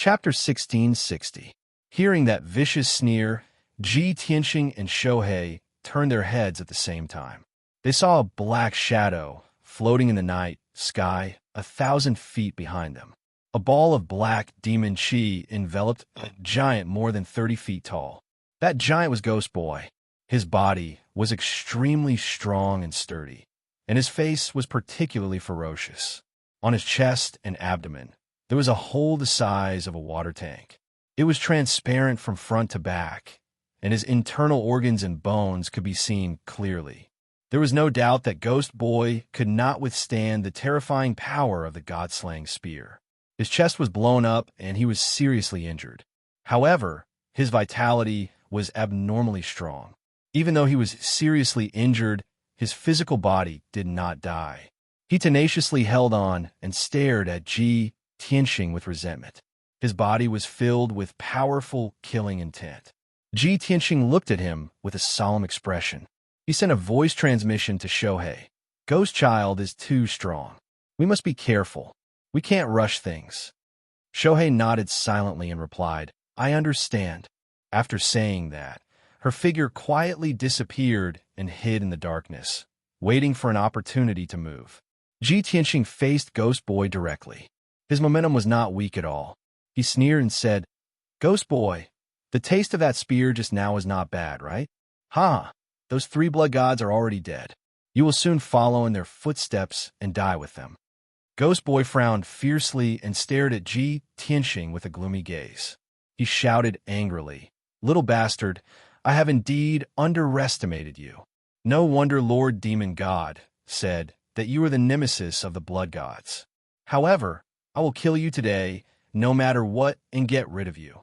Chapter 1660. Hearing that vicious sneer, Ji Tianxing and Shohei turned their heads at the same time. They saw a black shadow floating in the night sky 1,000 feet behind them. A ball of black demon chi enveloped a giant more than 30 feet tall. That giant was Ghost Boy. His body was extremely strong and sturdy, and his face was particularly ferocious. On his chest and abdomen, there was a hole the size of a water tank. It was transparent from front to back, and his internal organs and bones could be seen clearly. There was no doubt that Ghost Boy could not withstand the terrifying power of the god-slaying spear. His chest was blown up, and he was seriously injured. However, his vitality was abnormally strong. Even though he was seriously injured, his physical body did not die. He tenaciously held on and stared at Ji Tianxing with resentment. His body was filled with powerful killing intent. Ji Tianxing looked at him with a solemn expression. He sent a voice transmission to Shohei. Ghost Child is too strong. We must be careful. We can't rush things. Shohei nodded silently and replied, I understand. After saying that, her figure quietly disappeared and hid in the darkness, waiting for an opportunity to move. Ji Tianxing faced Ghost Boy directly. His momentum was not weak at all. He sneered and said, Ghost Boy, the taste of that spear just now is not bad, right? Ha! Those 3 blood gods are already dead. You will soon follow in their footsteps and die with them. Ghost Boy frowned fiercely and stared at Ji Tianxing with a gloomy gaze. He shouted angrily, Little bastard, I have indeed underestimated you. No wonder Lord Demon God said that you are the nemesis of the blood gods. However, I will kill you today, no matter what, and get rid of you.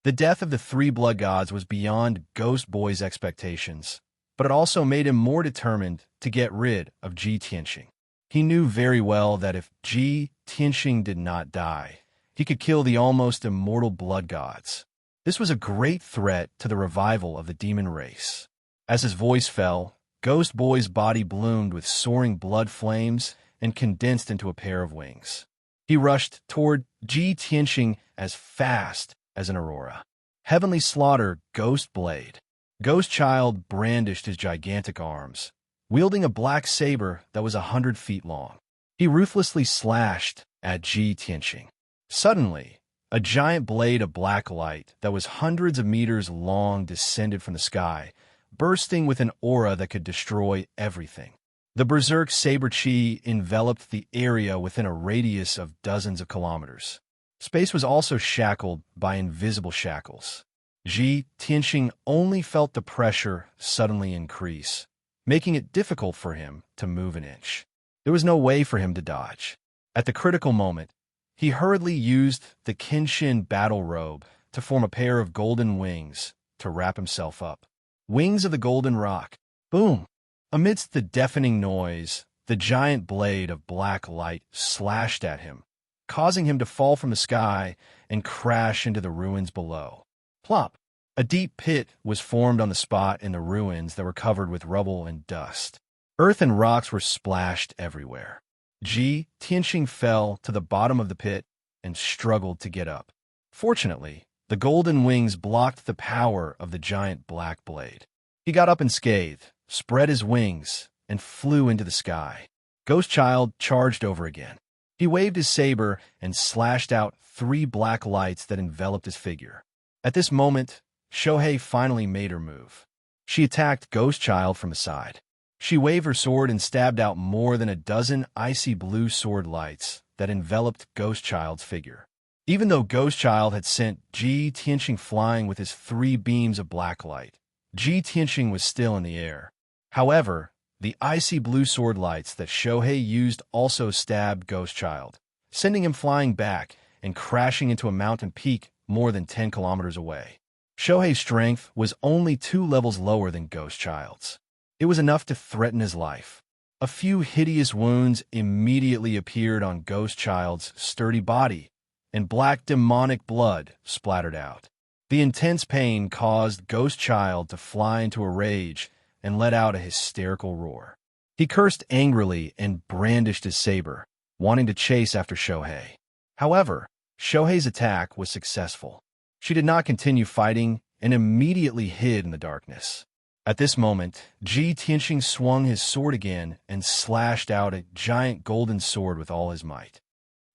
The death of the 3 blood gods was beyond Ghost Boy's expectations, but it also made him more determined to get rid of Ji Tianxing. He knew very well that if Ji Tianxing did not die, he could kill the almost immortal blood gods. This was a great threat to the revival of the demon race. As his voice fell, Ghost Boy's body bloomed with soaring blood flames and condensed into a pair of wings. He rushed toward Ji Tianxing as fast as an aurora. Heavenly Slaughter Ghost Blade. Ghost Child brandished his gigantic arms, wielding a black saber that was 100 feet long. He ruthlessly slashed at Ji Tianxing. Suddenly, a giant blade of black light that was hundreds of meters long descended from the sky, bursting with an aura that could destroy everything. The berserk saber chi enveloped the area within a radius of dozens of kilometers. Space was also shackled by invisible shackles. Ji Tianxing only felt the pressure suddenly increase, making it difficult for him to move an inch. There was no way for him to dodge. At the critical moment, he hurriedly used the Kenshin battle robe to form a pair of golden wings to wrap himself up. Wings of the golden rock. Boom! Amidst the deafening noise, the giant blade of black light slashed at him, causing him to fall from the sky and crash into the ruins below. Plop! A deep pit was formed on the spot in the ruins that were covered with rubble and dust. Earth and rocks were splashed everywhere. Ji Tianxing fell to the bottom of the pit and struggled to get up. Fortunately, the golden wings blocked the power of the giant black blade. He got up unscathed, spread his wings, and flew into the sky. Ghost Child charged over again. He waved his saber and slashed out 3 black lights that enveloped his figure. At this moment, Shohei finally made her move. She attacked Ghost Child from the side. She waved her sword and stabbed out more than a dozen icy blue sword lights that enveloped Ghost Child's figure. Even though Ghost Child had sent Ji Tianxing flying with his 3 beams of black light, Ji Tianxing was still in the air. However, the icy blue sword lights that Shohei used also stabbed Ghost Child, sending him flying back and crashing into a mountain peak more than 10 kilometers away. Shohei's strength was only 2 levels lower than Ghost Child's. It was enough to threaten his life. A few hideous wounds immediately appeared on Ghost Child's sturdy body, and black demonic blood splattered out. The intense pain caused Ghost Child to fly into a rage and let out a hysterical roar. He cursed angrily and brandished his saber, wanting to chase after Shohei. However, Shohei's attack was successful. She did not continue fighting and immediately hid in the darkness. At this moment, Ji Tianxing swung his sword again and slashed out a giant golden sword with all his might.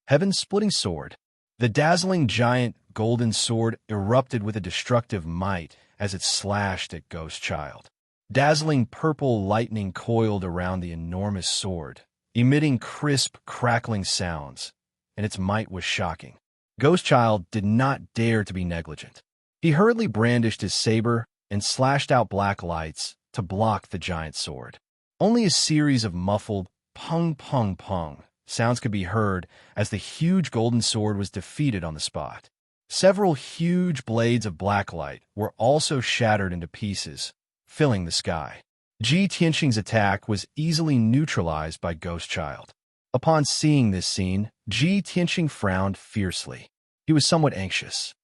Heaven-splitting sword. The dazzling giant golden sword erupted with a destructive might as it slashed at Ghost Child. Dazzling purple lightning coiled around the enormous sword, emitting crisp, crackling sounds, and its might was shocking. Ghost Child did not dare to be negligent. He hurriedly brandished his saber and slashed out black lights to block the giant sword. Only a series of muffled pung pung pung sounds could be heard as the huge golden sword was defeated on the spot. Several huge blades of black light were also shattered into pieces, filling the sky. Ji Tianxing's attack was easily neutralized by Ghost Child. Upon seeing this scene, Ji Tianxing frowned fiercely. He was somewhat anxious.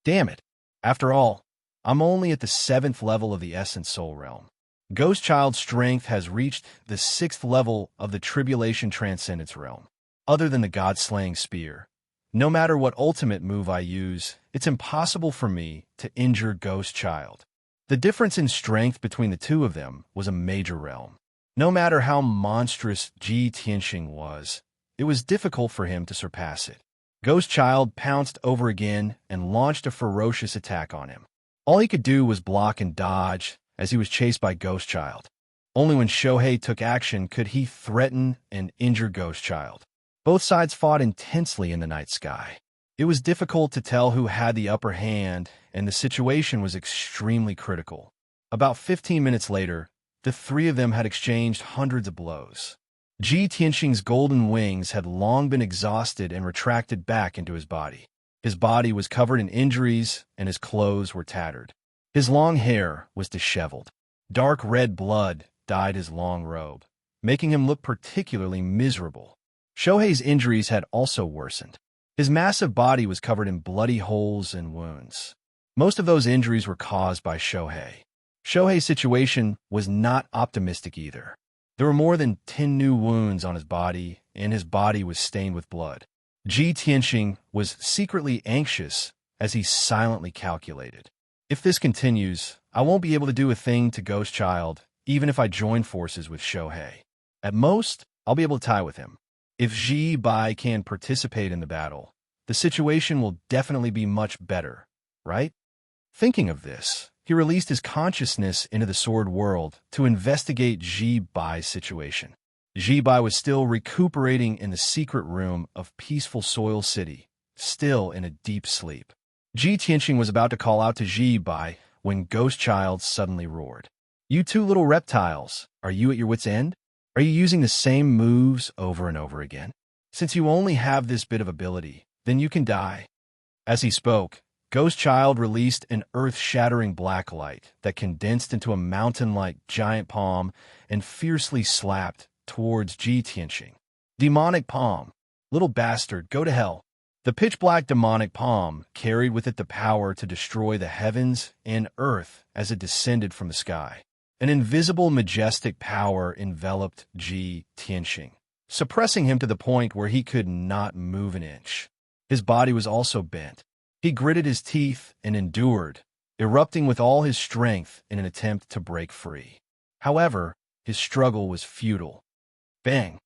Damn it. After all, I'm only at the 7th level of the Essence Soul Realm. Ghost Child's strength has reached the 6th level of the Tribulation Transcendence Realm. Other than the God-slaying spear, no matter what ultimate move I use, it's impossible for me to injure Ghost Child. The difference in strength between the two of them was a major realm. No matter how monstrous Ji Tianxing was, it was difficult for him to surpass it. Ghost Child pounced over again and launched a ferocious attack on him. All he could do was block and dodge as he was chased by Ghost Child. Only when Shohei took action could he threaten and injure Ghost Child. Both sides fought intensely in the night sky. It was difficult to tell who had the upper hand, and the situation was extremely critical. About 15 minutes later, the three of them had exchanged hundreds of blows. Ji Tianxing's golden wings had long been exhausted and retracted back into his body. His body was covered in injuries, and his clothes were tattered. His long hair was disheveled. Dark red blood dyed his long robe, making him look particularly miserable. Shohei's injuries had also worsened. His massive body was covered in bloody holes and wounds. Most of those injuries were caused by Shohei. Shohei's situation was not optimistic either. There were more than 10 new wounds on his body, and his body was stained with blood. Ji Tianxing was secretly anxious as he silently calculated. If this continues, I won't be able to do a thing to Ghost Child, even if I join forces with Shohei. At most, I'll be able to tie with him. If Ji Bai can participate in the battle, the situation will definitely be much better, right? Thinking of this, he released his consciousness into the sword world to investigate Ji Bai's situation. Ji Bai was still recuperating in the secret room of Peaceful Soil City, still in a deep sleep. Ji Tianxing was about to call out to Ji Bai when Ghost Child suddenly roared. You two little reptiles, are you at your wit's end? Are you using the same moves over and over again? Since you only have this bit of ability, then you can die. As he spoke, Ghost Child released an earth-shattering black light that condensed into a mountain-like giant palm and fiercely slapped towards Ji Tianxing. Demonic palm. Little bastard, go to hell. The pitch-black demonic palm carried with it the power to destroy the heavens and earth as it descended from the sky. An invisible, majestic power enveloped Ji Tianxing, suppressing him to the point where he could not move an inch. His body was also bent. He gritted his teeth and endured, erupting with all his strength in an attempt to break free. However, his struggle was futile. Bang!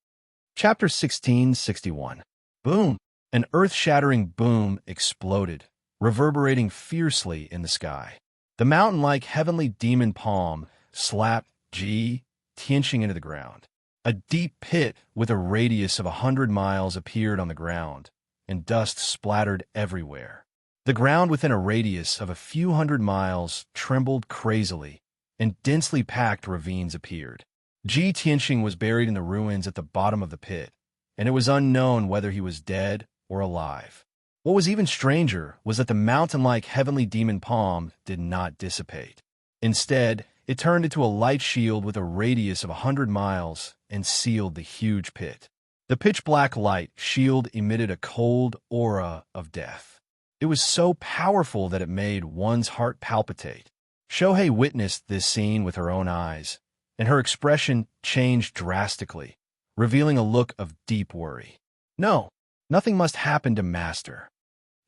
Chapter 1661. Boom! An earth-shattering boom exploded, reverberating fiercely in the sky. The mountain-like heavenly demon palm slapped Ji Tianxing into the ground. A deep pit with a radius of 100 miles appeared on the ground, and dust splattered everywhere. The ground within a radius of a few hundred miles trembled crazily, and densely packed ravines appeared. Ji Tianxing was buried in the ruins at the bottom of the pit, and it was unknown whether he was dead or alive. What was even stranger was that the mountain-like heavenly demon palm did not dissipate. Instead, it turned into a light shield with a radius of 100 miles and sealed the huge pit. The pitch-black light shield emitted a cold aura of death. It was so powerful that it made one's heart palpitate. Shohei witnessed this scene with her own eyes, and her expression changed drastically, revealing a look of deep worry. No, nothing must happen to Master.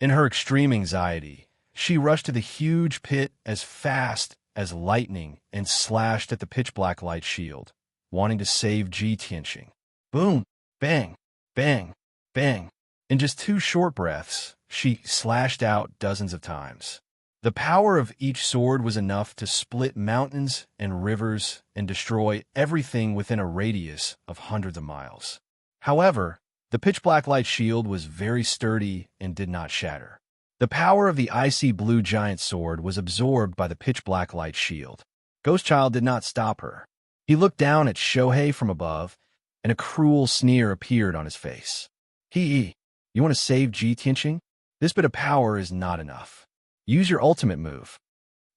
In her extreme anxiety, she rushed to the huge pit as fast as lightning and slashed at the pitch-black light shield, wanting to save Ji Tianxing. Boom! Bang! Bang! Bang! In just 2 short breaths, she slashed out dozens of times. The power of each sword was enough to split mountains and rivers and destroy everything within a radius of hundreds of miles. However, the pitch-black light shield was very sturdy and did not shatter. The power of the icy blue giant sword was absorbed by the pitch-black light shield. Ghost Child did not stop her. He looked down at Shohei from above, and a cruel sneer appeared on his face. You want to save Ji Tianxing? This bit of power is not enough. Use your ultimate move.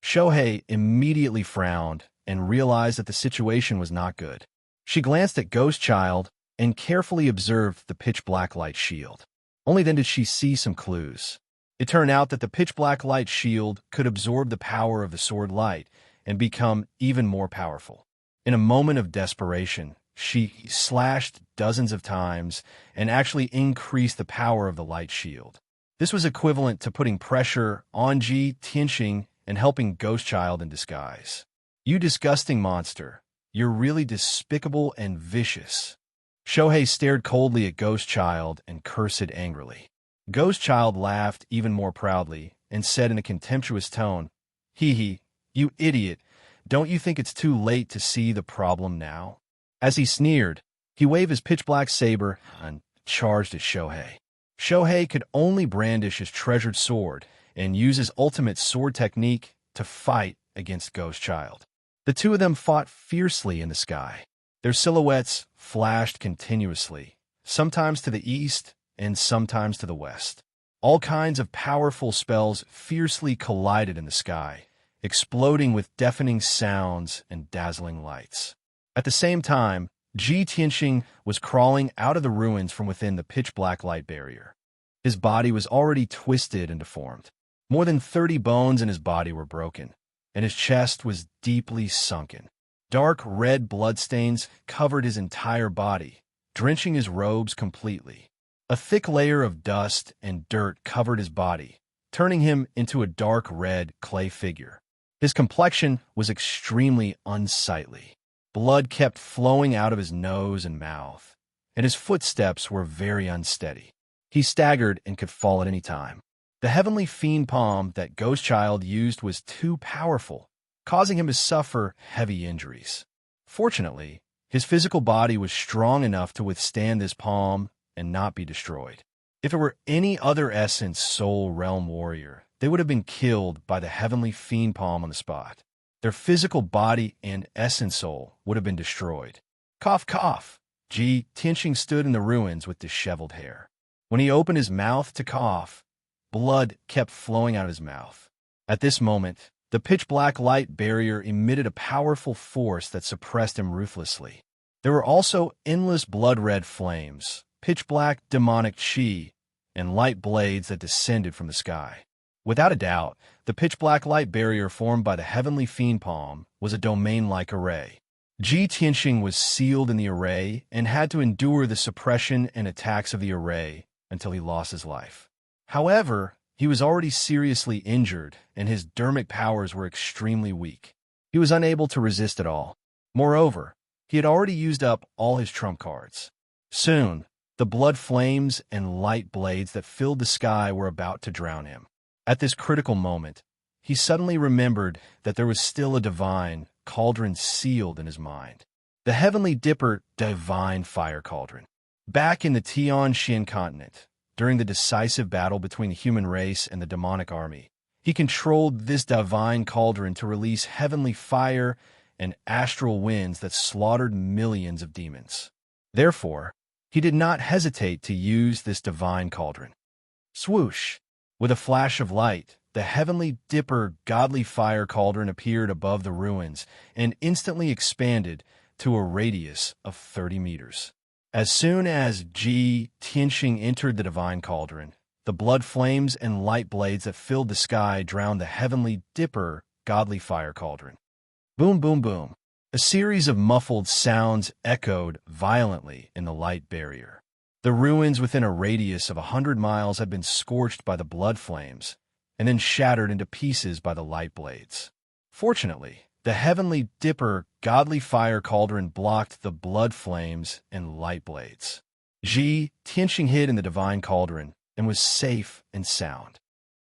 Shohei immediately frowned and realized that the situation was not good. She glanced at Ghost Child and carefully observed the pitch-black light shield. Only then did she see some clues. It turned out that the pitch-black light shield could absorb the power of the sword light and become even more powerful. In a moment of desperation, she slashed dozens of times and actually increased the power of the light shield. This was equivalent to putting pressure on Ji Tianxing and helping Ghost Child in disguise. You disgusting monster. You're really despicable and vicious. Shohei stared coldly at Ghost Child and cursed angrily. Ghost Child laughed even more proudly and said in a contemptuous tone, "Hee, you idiot. Don't you think it's too late to see the problem now?" As he sneered, he waved his pitch-black saber and charged at Shohei. Shohei could only brandish his treasured sword and use his ultimate sword technique to fight against Ghost Child. The two of them fought fiercely in the sky. Their silhouettes flashed continuously, sometimes to the east and sometimes to the west. All kinds of powerful spells fiercely collided in the sky, exploding with deafening sounds and dazzling lights. At the same time, Ji Tianxing was crawling out of the ruins from within the pitch-black light barrier. His body was already twisted and deformed. More than 30 bones in his body were broken, and his chest was deeply sunken. Dark red bloodstains covered his entire body, drenching his robes completely. A thick layer of dust and dirt covered his body, turning him into a dark red clay figure. His complexion was extremely unsightly. Blood kept flowing out of his nose and mouth, and his footsteps were very unsteady. He staggered and could fall at any time. The heavenly fiend palm that Ghost Child used was too powerful, causing him to suffer heavy injuries. Fortunately, his physical body was strong enough to withstand this palm and not be destroyed. If it were any other Essence Soul Realm warrior, they would have been killed by the heavenly fiend palm on the spot. Their physical body and essence soul would have been destroyed. Cough, cough. Ji Tianxing stood in the ruins with disheveled hair. When he opened his mouth to cough, blood kept flowing out of his mouth. At this moment, the pitch-black light barrier emitted a powerful force that suppressed him ruthlessly. There were also endless blood-red flames, pitch-black demonic chi, and light blades that descended from the sky. Without a doubt, the pitch-black light barrier formed by the heavenly fiend palm was a domain-like array. Ji Tianxing was sealed in the array and had to endure the suppression and attacks of the array until he lost his life. However, he was already seriously injured, and his dermic powers were extremely weak. He was unable to resist at all. Moreover, he had already used up all his trump cards. Soon, the blood flames and light blades that filled the sky were about to drown him. At this critical moment, he suddenly remembered that there was still a divine cauldron sealed in his mind. The Heavenly Dipper Divine Fire Cauldron. Back in the Tianxian continent, during the decisive battle between the human race and the demonic army, he controlled this divine cauldron to release heavenly fire and astral winds that slaughtered millions of demons. Therefore, he did not hesitate to use this divine cauldron. Swoosh! With a flash of light, the Heavenly Dipper Godly Fire Cauldron appeared above the ruins and instantly expanded to a radius of 30 meters. As soon as Ji Tianxing entered the divine cauldron, the blood flames and light blades that filled the sky drowned the Heavenly Dipper Godly Fire Cauldron. Boom, boom, boom. A series of muffled sounds echoed violently in the light barrier. The The ruins within a radius of 100 miles had been scorched by the blood flames, and then shattered into pieces by the light blades. Fortunately, the heavenly dipper godly fire cauldron blocked the blood flames and light blades. Tianxing hid in the divine cauldron and was safe and sound.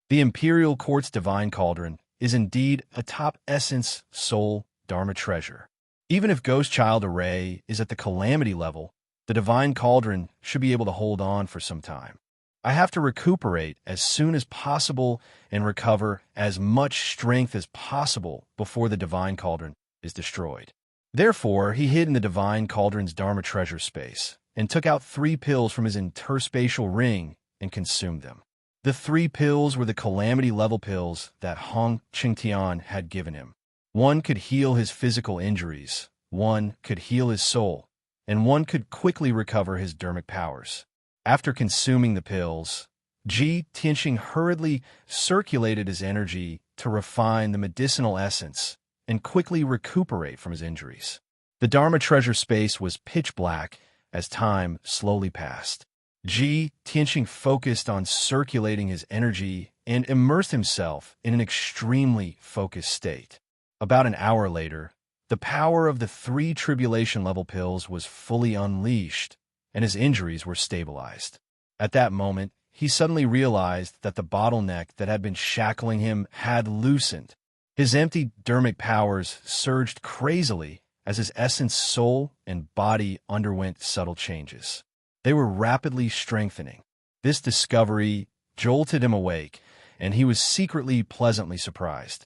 The imperial quartz divine cauldron is indeed a top essence soul dharma treasure. Even if Ghost Child Array is at the calamity level, the divine cauldron should be able to hold on for some time. I have to recuperate as soon as possible and recover as much strength as possible before the divine cauldron is destroyed. Therefore, he hid in the divine cauldron's dharma treasure space and took out 3 pills from his interspatial ring and consumed them. The 3 pills were the calamity level pills that Hong Qingtian had given him. One could heal his physical injuries, one could heal his soul, and one could quickly recover his dharmic powers. After consuming the pills, Tianxing hurriedly circulated his energy to refine the medicinal essence and quickly recuperate from his injuries. The Dharma treasure space was pitch black as time slowly passed. Tianxing focused on circulating his energy and immersed himself in an extremely focused state. About an hour later, the power of the 3 tribulation-level pills was fully unleashed, and his injuries were stabilized. At that moment, he suddenly realized that the bottleneck that had been shackling him had loosened. His empty dharmic powers surged crazily as his essence, soul, and body underwent subtle changes. They were rapidly strengthening. This discovery jolted him awake, and he was secretly pleasantly surprised.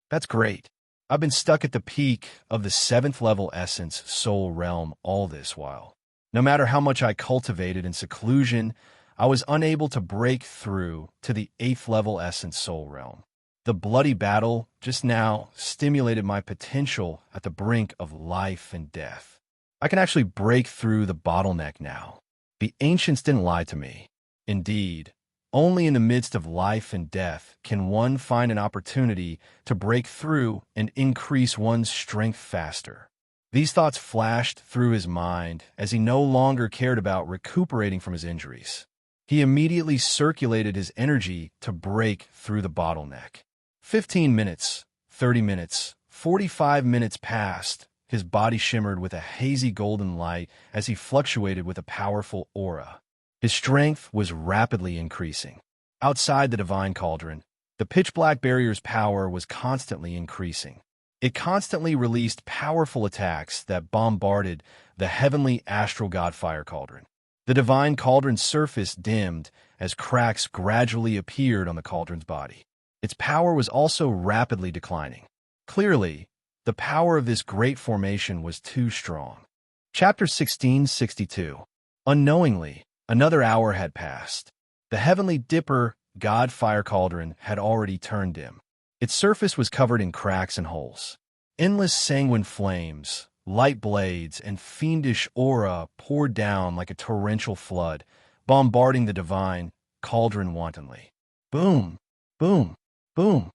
That's great. I've been stuck at the peak of the 7th level essence soul realm all this while. No matter how much I cultivated in seclusion, I was unable to break through to the 8th level essence soul realm. The bloody battle just now stimulated my potential at the brink of life and death. I can actually break through the bottleneck now. The ancients didn't lie to me. Indeed, only in the midst of life and death can one find an opportunity to break through and increase one's strength faster. These thoughts flashed through his mind as he no longer cared about recuperating from his injuries. He immediately circulated his energy to break through the bottleneck. 15 minutes, 30 minutes, 45 minutes passed. His body shimmered with a hazy golden light as he fluctuated with a powerful aura. His strength was rapidly increasing. Outside the divine cauldron, the pitch-black barrier's power was constantly increasing. It constantly released powerful attacks that bombarded the heavenly astral god fire cauldron. The divine cauldron's surface dimmed as cracks gradually appeared on the cauldron's body. Its power was also rapidly declining. Clearly, the power of this great formation was too strong. Chapter 1662. Unknowingly, another hour had passed. The heavenly dipper god fire cauldron had already turned dim. Its surface was covered in cracks and holes. Endless sanguine flames, light blades, and fiendish aura poured down like a torrential flood, bombarding the divine cauldron wantonly. Boom! Boom! Boom!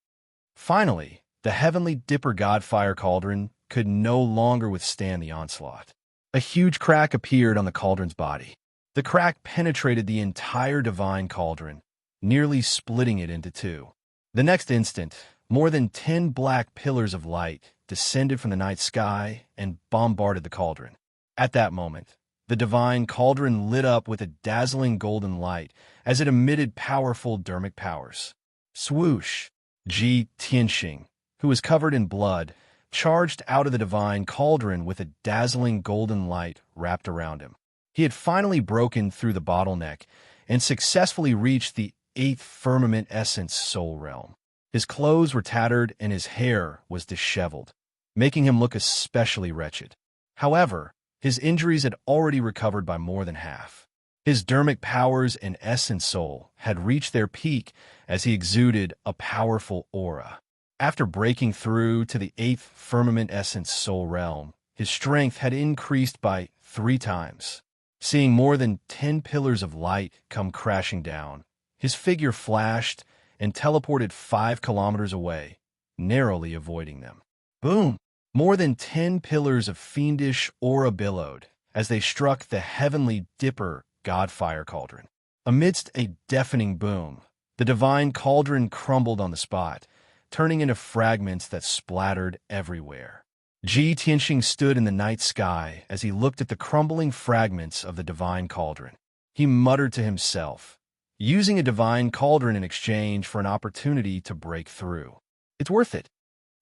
Finally, the heavenly dipper god fire cauldron could no longer withstand the onslaught. A huge crack appeared on the cauldron's body. The crack penetrated the entire divine cauldron, nearly splitting it into 2. The next instant, more than 10 black pillars of light descended from the night sky and bombarded the cauldron. At that moment, the divine cauldron lit up with a dazzling golden light as it emitted powerful dharmic powers. Swoosh! Tianxing, who was covered in blood, charged out of the divine cauldron with a dazzling golden light wrapped around him. He had finally broken through the bottleneck and successfully reached the 8th firmament essence soul realm. His clothes were tattered and his hair was disheveled, making him look especially wretched. However, his injuries had already recovered by more than half. His dharmic powers and essence soul had reached their peak as he exuded a powerful aura. After breaking through to the 8th firmament essence soul realm, his strength had increased by 3 times. Seeing more than 10 pillars of light come crashing down, his figure flashed and teleported 5 kilometers away, narrowly avoiding them. Boom! More than 10 pillars of fiendish aura billowed as they struck the heavenly dipper god fire cauldron. Amidst a deafening boom, the divine cauldron crumbled on the spot, turning into fragments that splattered everywhere. Ji Tianxing stood in the night sky as he looked at the crumbling fragments of the divine cauldron. He muttered to himself, using a divine cauldron in exchange for an opportunity to break through. It's worth it.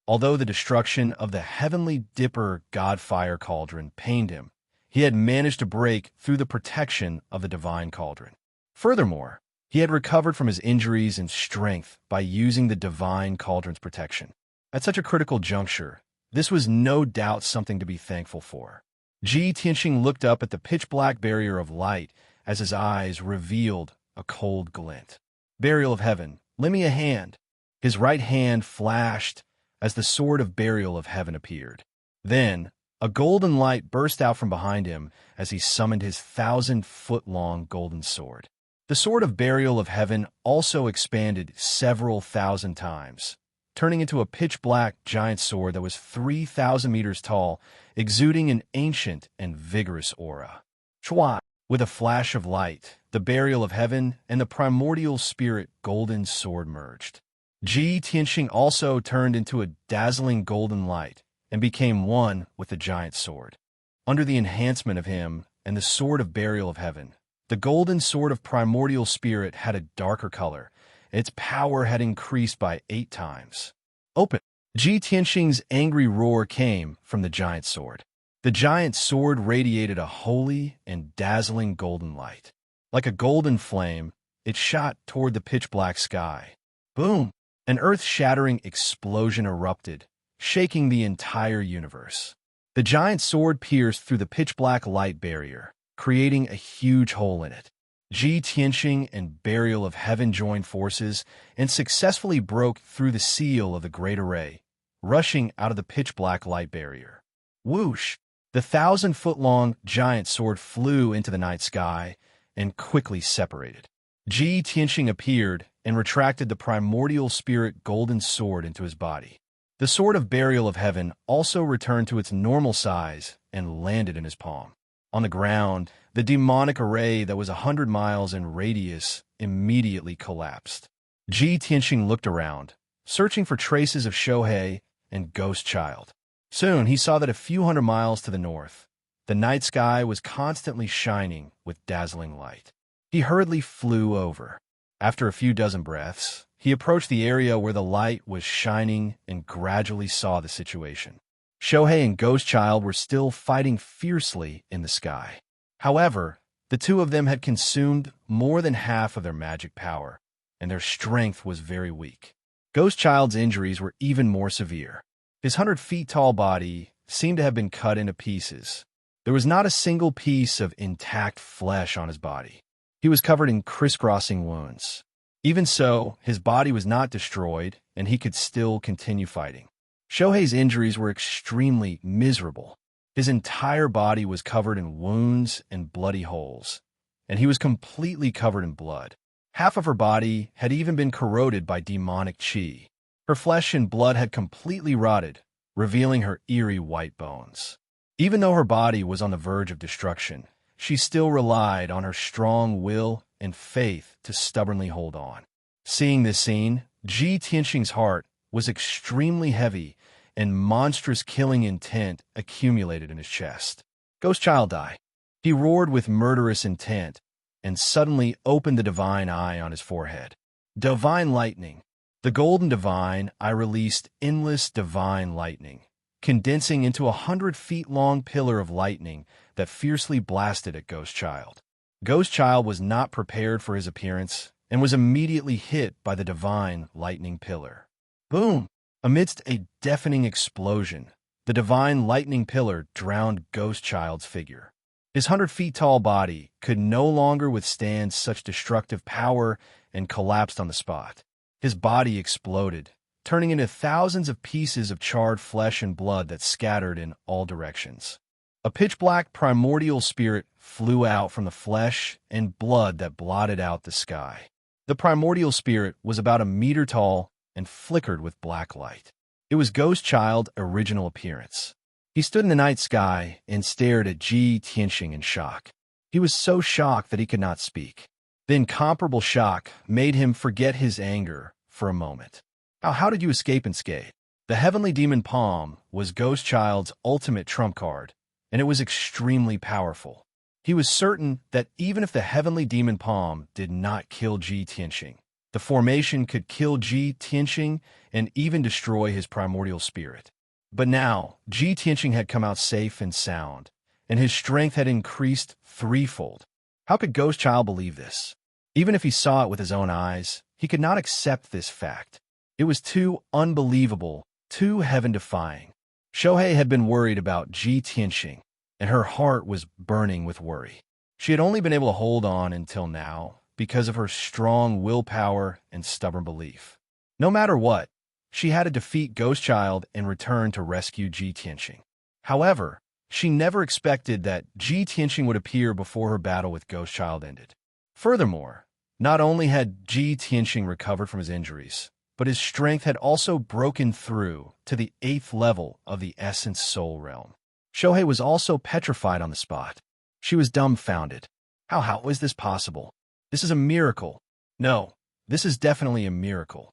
Although the destruction of the heavenly dipper god fire cauldron pained him, he had managed to break through the protection of the divine cauldron. Furthermore, he had recovered from his injuries and strength by using the divine cauldron's protection. At such a critical juncture, this was no doubt something to be thankful for. Ji Tianxing looked up at the pitch-black barrier of light as his eyes revealed a cold glint. Burial of Heaven, lend me a hand. His right hand flashed as the sword of Burial of Heaven appeared. Then, a golden light burst out from behind him as he summoned his 1,000-foot-long golden sword. The sword of Burial of Heaven also expanded several thousand times, turning into a pitch-black giant sword that was 3,000 meters tall, exuding an ancient and vigorous aura. Chua! With a flash of light, the Burial of Heaven and the primordial spirit golden sword merged. Ji Tianxing also turned into a dazzling golden light and became one with the giant sword. Under the enhancement of him and the sword of Burial of Heaven, the golden sword of primordial spirit had a darker color, and its power had increased by 8 times. Open! Ji Tianxing's angry roar came from the giant sword. The giant sword radiated a holy and dazzling golden light. Like a golden flame, it shot toward the pitch-black sky. Boom! An earth-shattering explosion erupted, shaking the entire universe. The giant sword pierced through the pitch-black light barrier, creating a huge hole in it. Ji Tianxing and Burial of Heaven joined forces and successfully broke through the seal of the Great Array, rushing out of the pitch-black light barrier. Whoosh! The 1,000-foot-long giant sword flew into the night sky and quickly separated. Ji Tianxing appeared and retracted the primordial spirit golden sword into his body. The sword of Burial of Heaven also returned to its normal size and landed in his palm. On the ground, the demonic array that was 100 miles in radius immediately collapsed. Ji Tianxing looked around, searching for traces of Shohei and Ghost Child. Soon he saw that a few hundred miles to the north, the night sky was constantly shining with dazzling light. He hurriedly flew over. After a few dozen breaths, he approached the area where the light was shining and gradually saw the situation. Shohei and Ghost Child were still fighting fiercely in the sky. However, the two of them had consumed more than half of their magic power, and their strength was very weak. Ghost Child's injuries were even more severe. His 100-feet-tall body seemed to have been cut into pieces. There was not a single piece of intact flesh on his body. He was covered in crisscrossing wounds. Even so, his body was not destroyed, and he could still continue fighting. Shohei's injuries were extremely miserable. His entire body was covered in wounds and bloody holes, and he was completely covered in blood. Half of her body had even been corroded by demonic qi. Her flesh and blood had completely rotted, revealing her eerie white bones. Even though her body was on the verge of destruction, she still relied on her strong will and faith to stubbornly hold on. Seeing this scene, Ji Tianxing's heart was extremely heavy, and monstrous killing intent accumulated in his chest. Ghost Child died. He roared with murderous intent, and suddenly opened the divine eye on his forehead. Divine lightning. The golden divine eye released endless divine lightning, condensing into a 100-feet-long pillar of lightning that fiercely blasted at Ghost Child. Ghost Child was not prepared for his appearance and was immediately hit by the divine lightning pillar. Boom! Amidst a deafening explosion, the divine lightning pillar drowned Ghost Child's figure. His 100-feet-tall body could no longer withstand such destructive power and collapsed on the spot. His body exploded, turning into thousands of pieces of charred flesh and blood that scattered in all directions. A pitch-black primordial spirit flew out from the flesh and blood that blotted out the sky. The primordial spirit was about 1 meter tall and flickered with black light. It was Ghost Child's original appearance. He stood in the night sky and stared at Ji Tianxing in shock. He was so shocked that he could not speak. The incomparable shock made him forget his anger for a moment. How did you escape unscathed? The Heavenly Demon Palm was Ghost Child's ultimate trump card, and it was extremely powerful. He was certain that even if the Heavenly Demon Palm did not kill Ji Tianxing, the formation could kill Ji Tianxing and even destroy his primordial spirit. But now, Ji Tianxing had come out safe and sound, and his strength had increased threefold. How could Ghost Child believe this? Even if he saw it with his own eyes, he could not accept this fact. It was too unbelievable, too heaven-defying. Shohei had been worried about Ji Tianxing, and her heart was burning with worry. She had only been able to hold on until now because of her strong willpower and stubborn belief. No matter what, she had to defeat Ghost Child and return to rescue Ji Tianxing. However, she never expected that Ji Tianxing would appear before her battle with Ghost Child ended. Furthermore, not only had Ji Tianxing recovered from his injuries, but his strength had also broken through to the 8th level of the Essence Soul Realm. Shohei was also petrified on the spot. She was dumbfounded. How is this possible? This is a miracle. No, this is definitely a miracle.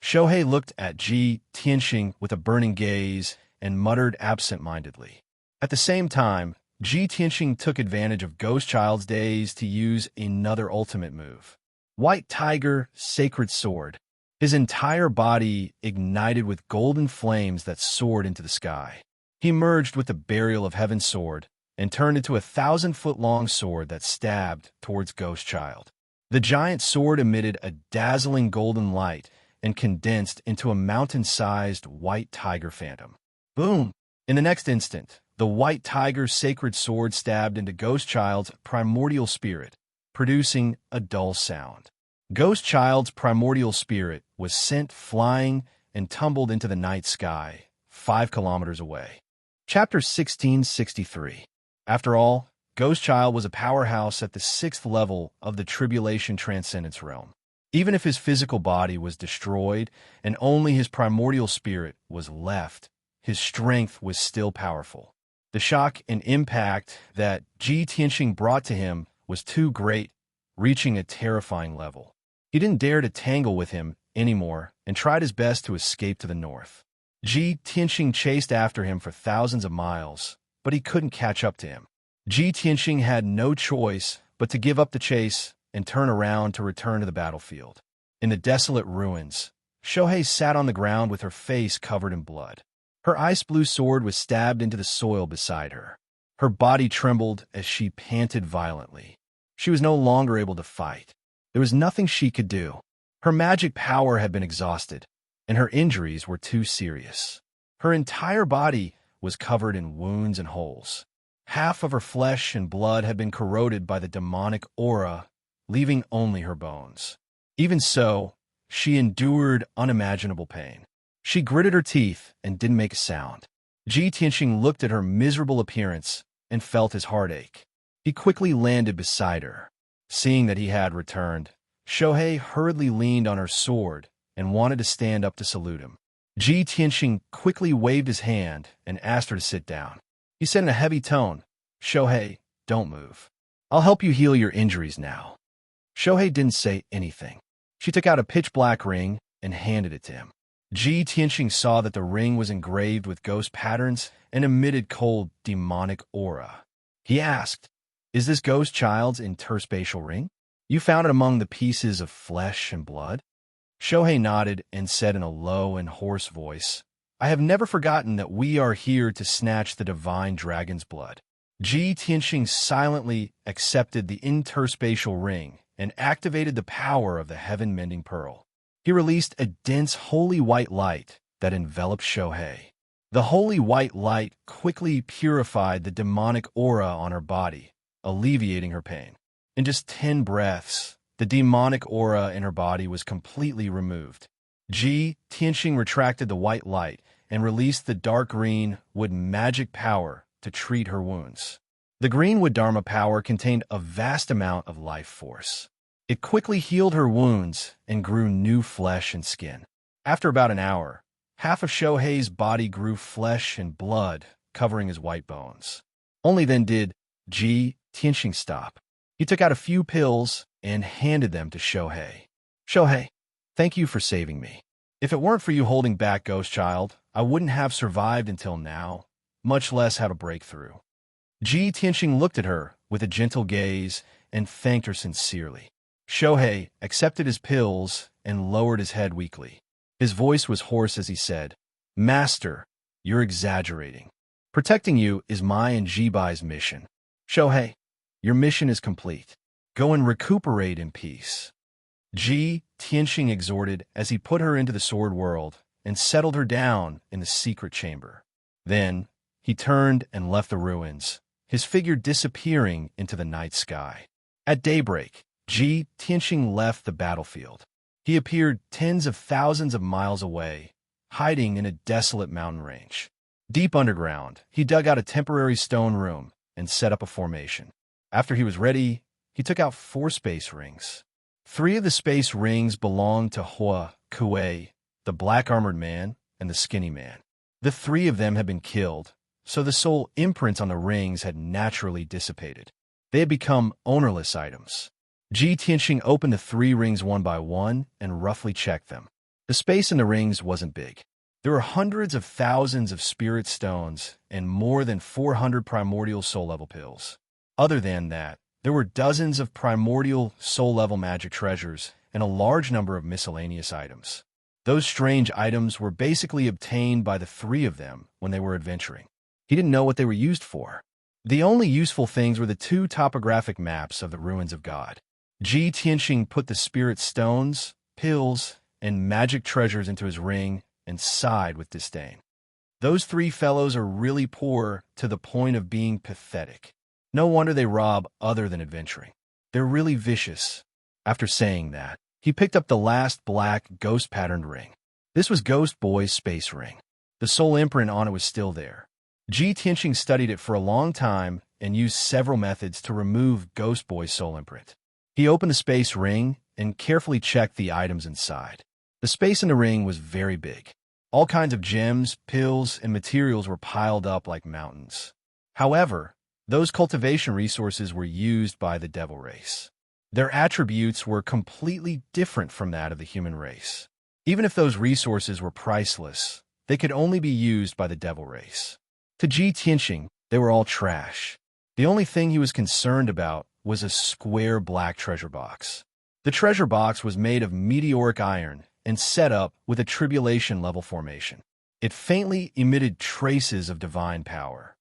Shohei looked at Ji Tianxing with a burning gaze and muttered absent-mindedly. At the same time, Ji Tianxing took advantage of Ghost Child's daze to use another ultimate move. White Tiger, Sacred Sword. His entire body ignited with golden flames that soared into the sky. He merged with the Burial of Heaven sword and turned into a 1,000-foot-long sword that stabbed towards Ghost Child. The giant sword emitted a dazzling golden light and condensed into a mountain-sized white tiger phantom. Boom! In the next instant, the white tiger's sacred sword stabbed into Ghost Child's primordial spirit, producing a dull sound. Ghost Child's primordial spirit was sent flying and tumbled into the night sky, 5 kilometers away. Chapter 1663. After all, Ghost Child was a powerhouse at the 6th level of the Tribulation Transcendence Realm. Even if his physical body was destroyed and only his primordial spirit was left, his strength was still powerful. The shock and impact that Ji Tianxing brought to him was too great, reaching a terrifying level. He didn't dare to tangle with him anymore and tried his best to escape to the north. Ji Tianxing chased after him for thousands of miles, but he couldn't catch up to him. Ji Tianxing had no choice but to give up the chase and turn around to return to the battlefield. In the desolate ruins, Shohei sat on the ground with her face covered in blood. Her ice-blue sword was stabbed into the soil beside her. Her body trembled as she panted violently. She was no longer able to fight. There was nothing she could do. Her magic power had been exhausted, and her injuries were too serious. Her entire body was covered in wounds and holes. Half of her flesh and blood had been corroded by the demonic aura, leaving only her bones. Even so, she endured unimaginable pain. She gritted her teeth and didn't make a sound. Ji Tianxing looked at her miserable appearance and felt his heart ache. He quickly landed beside her. Seeing that he had returned, Shohei hurriedly leaned on her sword and wanted to stand up to salute him. Ji Tianxing quickly waved his hand and asked her to sit down. He said in a heavy tone, "Shohei, don't move. I'll help you heal your injuries now." Shohei didn't say anything. She took out a pitch-black ring and handed it to him. Ji Tianxing saw that the ring was engraved with ghost patterns and emitted cold, demonic aura. He asked, "Is this Ghost Child's interspatial ring? You found it among the pieces of flesh and blood?" Shohei nodded and said in a low and hoarse voice, "I have never forgotten that we are here to snatch the divine dragon's blood." Ji Tianxing silently accepted the interspatial ring and activated the power of the heaven-mending pearl. He released a dense holy white light that enveloped Shohei. The holy white light quickly purified the demonic aura on her body, alleviating her pain. In just 10 breaths, the demonic aura in her body was completely removed. Ji Tianxing retracted the white light and released the dark green wood magic power to treat her wounds. The green wood dharma power contained a vast amount of life force. It quickly healed her wounds and grew new flesh and skin. After about an hour, half of Shohei's body grew flesh and blood, covering his white bones. Only then did Ji Tianxing stop. He took out a few pills and handed them to Shohei. Shohei, thank you for saving me. If it weren't for you holding back Ghost Child, I wouldn't have survived until now, much less how to break through. Tianxing looked at her with a gentle gaze and thanked her sincerely. Shohei accepted his pills and lowered his head weakly. His voice was hoarse as he said, Master, you're exaggerating. Protecting you is my and Jibai's mission. Shohei, your mission is complete. Go and recuperate in peace. Tianxing exhorted as he put her into the sword world and settled her down in the secret chamber. Then he turned and left the ruins, his figure disappearing into the night sky. At daybreak, Tianxing left the battlefield. He appeared tens of thousands of miles away, hiding in a desolate mountain range. Deep underground, he dug out a temporary stone room and set up a formation. After he was ready, he took out 4 space rings. 3 of the space rings belonged to Hua Kuei, the black-armored man, and the skinny man. The 3 of them had been killed, so the soul imprints on the rings had naturally dissipated. They had become ownerless items. Tianxing opened the 3 rings one by one and roughly checked them. The space in the rings wasn't big. There were hundreds of thousands of spirit stones and more than 400 primordial soul-level pills. Other than that, there were dozens of primordial soul-level magic treasures and a large number of miscellaneous items. Those strange items were basically obtained by the 3 of them when they were adventuring. He didn't know what they were used for. The only useful things were the 2 topographic maps of the ruins of God. Tianxing put the spirit stones, pills, and magic treasures into his ring and sighed with disdain. Those 3 fellows are really poor to the point of being pathetic. No wonder they rob other than adventuring. They're really vicious. After saying that, he picked up the last black ghost-patterned ring. This was Ghost Boy's space ring. The soul imprint on it was still there. Tianxing studied it for a long time and used several methods to remove Ghost Boy's soul imprint. He opened the space ring and carefully checked the items inside. The space in the ring was very big. All kinds of gems, pills, and materials were piled up like mountains. However, those cultivation resources were used by the devil race. Their attributes were completely different from that of the human race. Even if those resources were priceless, they could only be used by the devil race. To Tianxing, they were all trash. The only thing he was concerned about was a square black treasure box. The treasure box was made of meteoric iron and set up with a tribulation-level formation. It faintly emitted traces of divine power.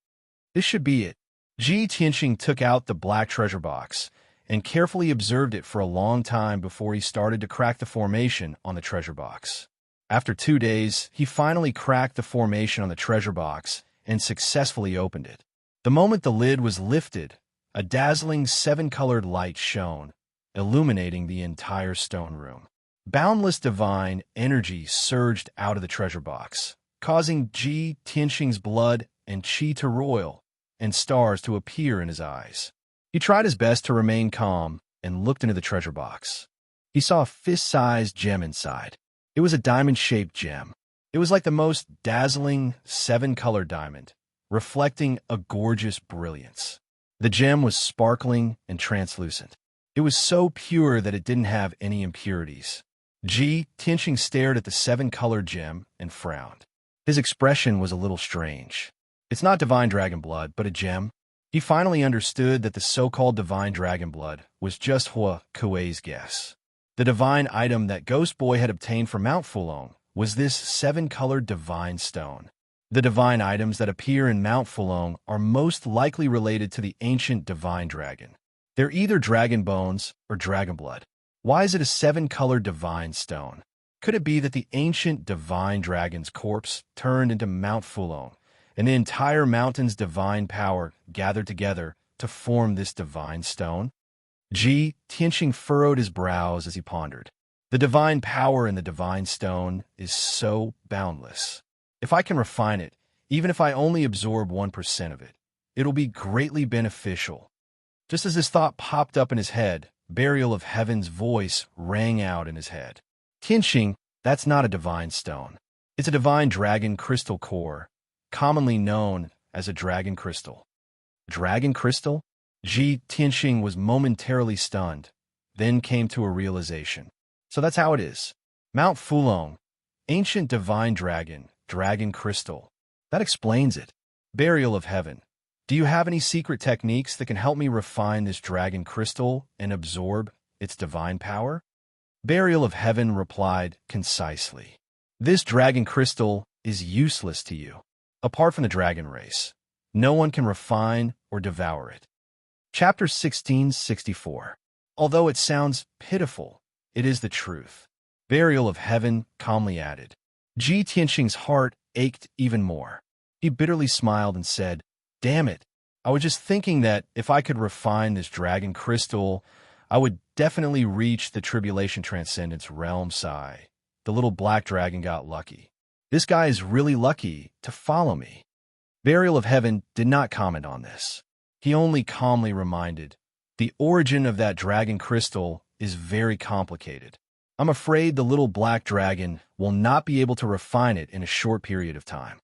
This should be it. Tianxing took out the black treasure box and carefully observed it for a long time before he started to crack the formation on the treasure box. After 2 days, he finally cracked the formation on the treasure box and successfully opened it. The moment the lid was lifted, a dazzling 7-colored light shone, illuminating the entire stone room. Boundless divine energy surged out of the treasure box, causing Tianxing's blood and qi to roil, and stars to appear in his eyes. He tried his best to remain calm and looked into the treasure box. He saw a fist-sized gem inside. It was a diamond-shaped gem. It was like the most dazzling 7-colored diamond, reflecting a gorgeous brilliance. The gem was sparkling and translucent. It was so pure that it didn't have any impurities. Tianxing stared at the 7-colored gem and frowned. His expression was a little strange. It's not divine dragon blood, but a gem. He finally understood that the so-called divine dragon blood was just Hua Kuei's guess. The divine item that Ghost Boy had obtained from Mount Fulong was this 7-colored divine stone. The divine items that appear in Mount Fulong are most likely related to the ancient divine dragon. They're either dragon bones or dragon blood. Why is it a 7-colored divine stone? Could it be that the ancient divine dragon's corpse turned into Mount Fulong, and the entire mountain's divine power gathered together to form this divine stone? Tianxing furrowed his brows as he pondered. The divine power in the divine stone is so boundless. If I can refine it, even if I only absorb 1% of it, it'll be greatly beneficial. Just as this thought popped up in his head, Burial of Heaven's voice rang out in his head. Tianxing, that's not a divine stone. It's a divine dragon crystal core, commonly known as a dragon crystal. Dragon crystal? Ji Tianxing was momentarily stunned, then came to a realization. So that's how it is. Mount Fulong, ancient divine dragon, dragon crystal. That explains it. Burial of heaven. Do you have any secret techniques that can help me refine this dragon crystal and absorb its divine power? Burial of heaven replied concisely. This dragon crystal is useless to you. Apart from the dragon race, no one can refine or devour it. Chapter 1664. Although it sounds pitiful, it is the truth. Burial of heaven calmly added. Ji Tianxing's heart ached even more. He bitterly smiled and said, "Damn it, I was just thinking that if I could refine this dragon crystal, I would definitely reach the tribulation transcendence realm." Sigh. The little black dragon got lucky. This guy is really lucky to follow me. Burial of heaven did not comment on this. He only calmly reminded, the origin of that dragon crystal is very complicated. I'm afraid the little black dragon will not be able to refine it in a short period of time.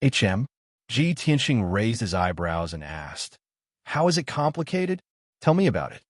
Ji Tianxing raised his eyebrows and asked, "How is it complicated? Tell me about it."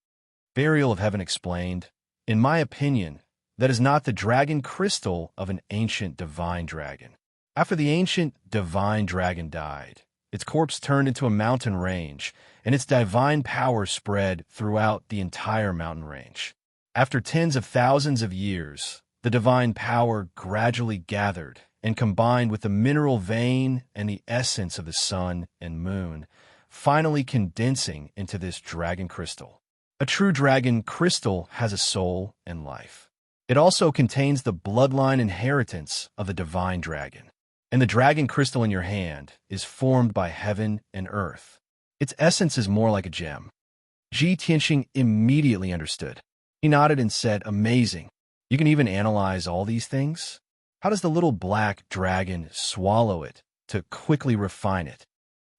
Burial of heaven explained, "In my opinion, that is not the dragon crystal of an ancient divine dragon. After the ancient divine dragon died, its corpse turned into a mountain range, and its divine power spread throughout the entire mountain range. After tens of thousands of years, the divine power gradually gathered and combined with the mineral vein and the essence of the sun and moon, finally condensing into this dragon crystal. A true dragon crystal has a soul and life. It also contains the bloodline inheritance of the divine dragon. And the dragon crystal in your hand is formed by heaven and earth. Its essence is more like a gem." Ji Tianxing immediately understood. He nodded and said, "Amazing. You can even analyze all these things? How does the little black dragon swallow it to quickly refine it?"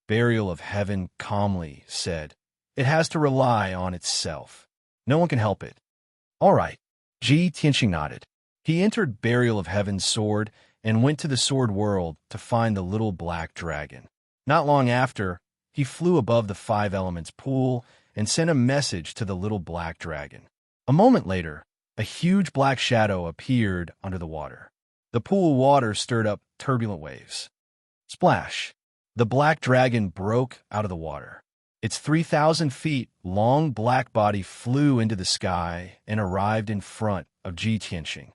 Burial of heaven calmly said, "It has to rely on itself. No one can help it." "All right." Ji Tianxing nodded. He entered Burial of Heaven's sword and went to the sword world to find the little black dragon. Not long after, he flew above the five elements pool and sent a message to the little black dragon. A moment later, a huge black shadow appeared under the water. The pool water stirred up turbulent waves. Splash! The black dragon broke out of the water. Its 3,000 feet long black body flew into the sky and arrived in front of Ji Tianxing.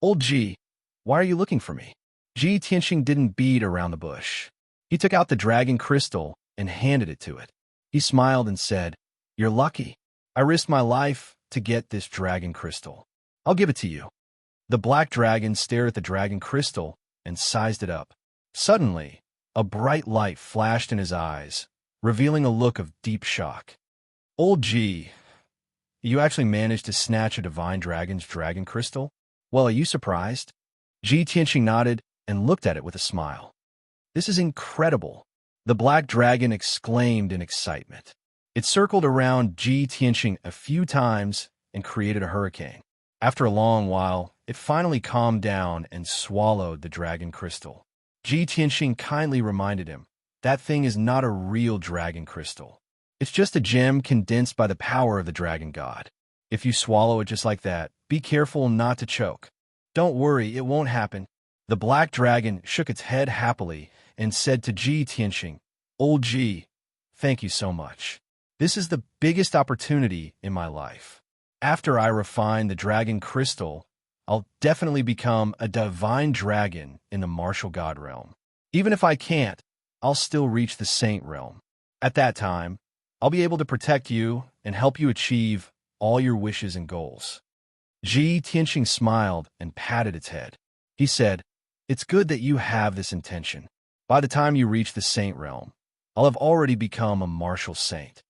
"Old Ji, why are you looking for me?" Ji Tianxing didn't beat around the bush. He took out the dragon crystal and handed it to it. He smiled and said, "You're lucky. I risked my life to get this dragon crystal. I'll give it to you." The black dragon stared at the dragon crystal and sized it up. Suddenly, a bright light flashed in his eyes, revealing a look of deep shock. "Old G, you actually managed to snatch a divine dragon's dragon crystal? Well, are you surprised?" Ji Tianxing nodded and looked at it with a smile. "This is incredible," the black dragon exclaimed in excitement. It circled around Ji Tianxing a few times and created a hurricane. After a long while, it finally calmed down and swallowed the dragon crystal. Ji Tianxing kindly reminded him, "That thing is not a real dragon crystal. It's just a gem condensed by the power of the dragon god. If you swallow it just like that, be careful not to choke." "Don't worry, it won't happen." The black dragon shook its head happily and said to Ji Tianxing, "Old Ji, thank you so much. This is the biggest opportunity in my life. After I refine the dragon crystal, I'll definitely become a divine dragon in the martial god realm. Even if I can't, I'll still reach the saint realm. At that time, I'll be able to protect you and help you achieve all your wishes and goals." Ji Tianxing smiled and patted its head. He said, "It's good that you have this intention. By the time you reach the saint realm, I'll have already become a martial saint."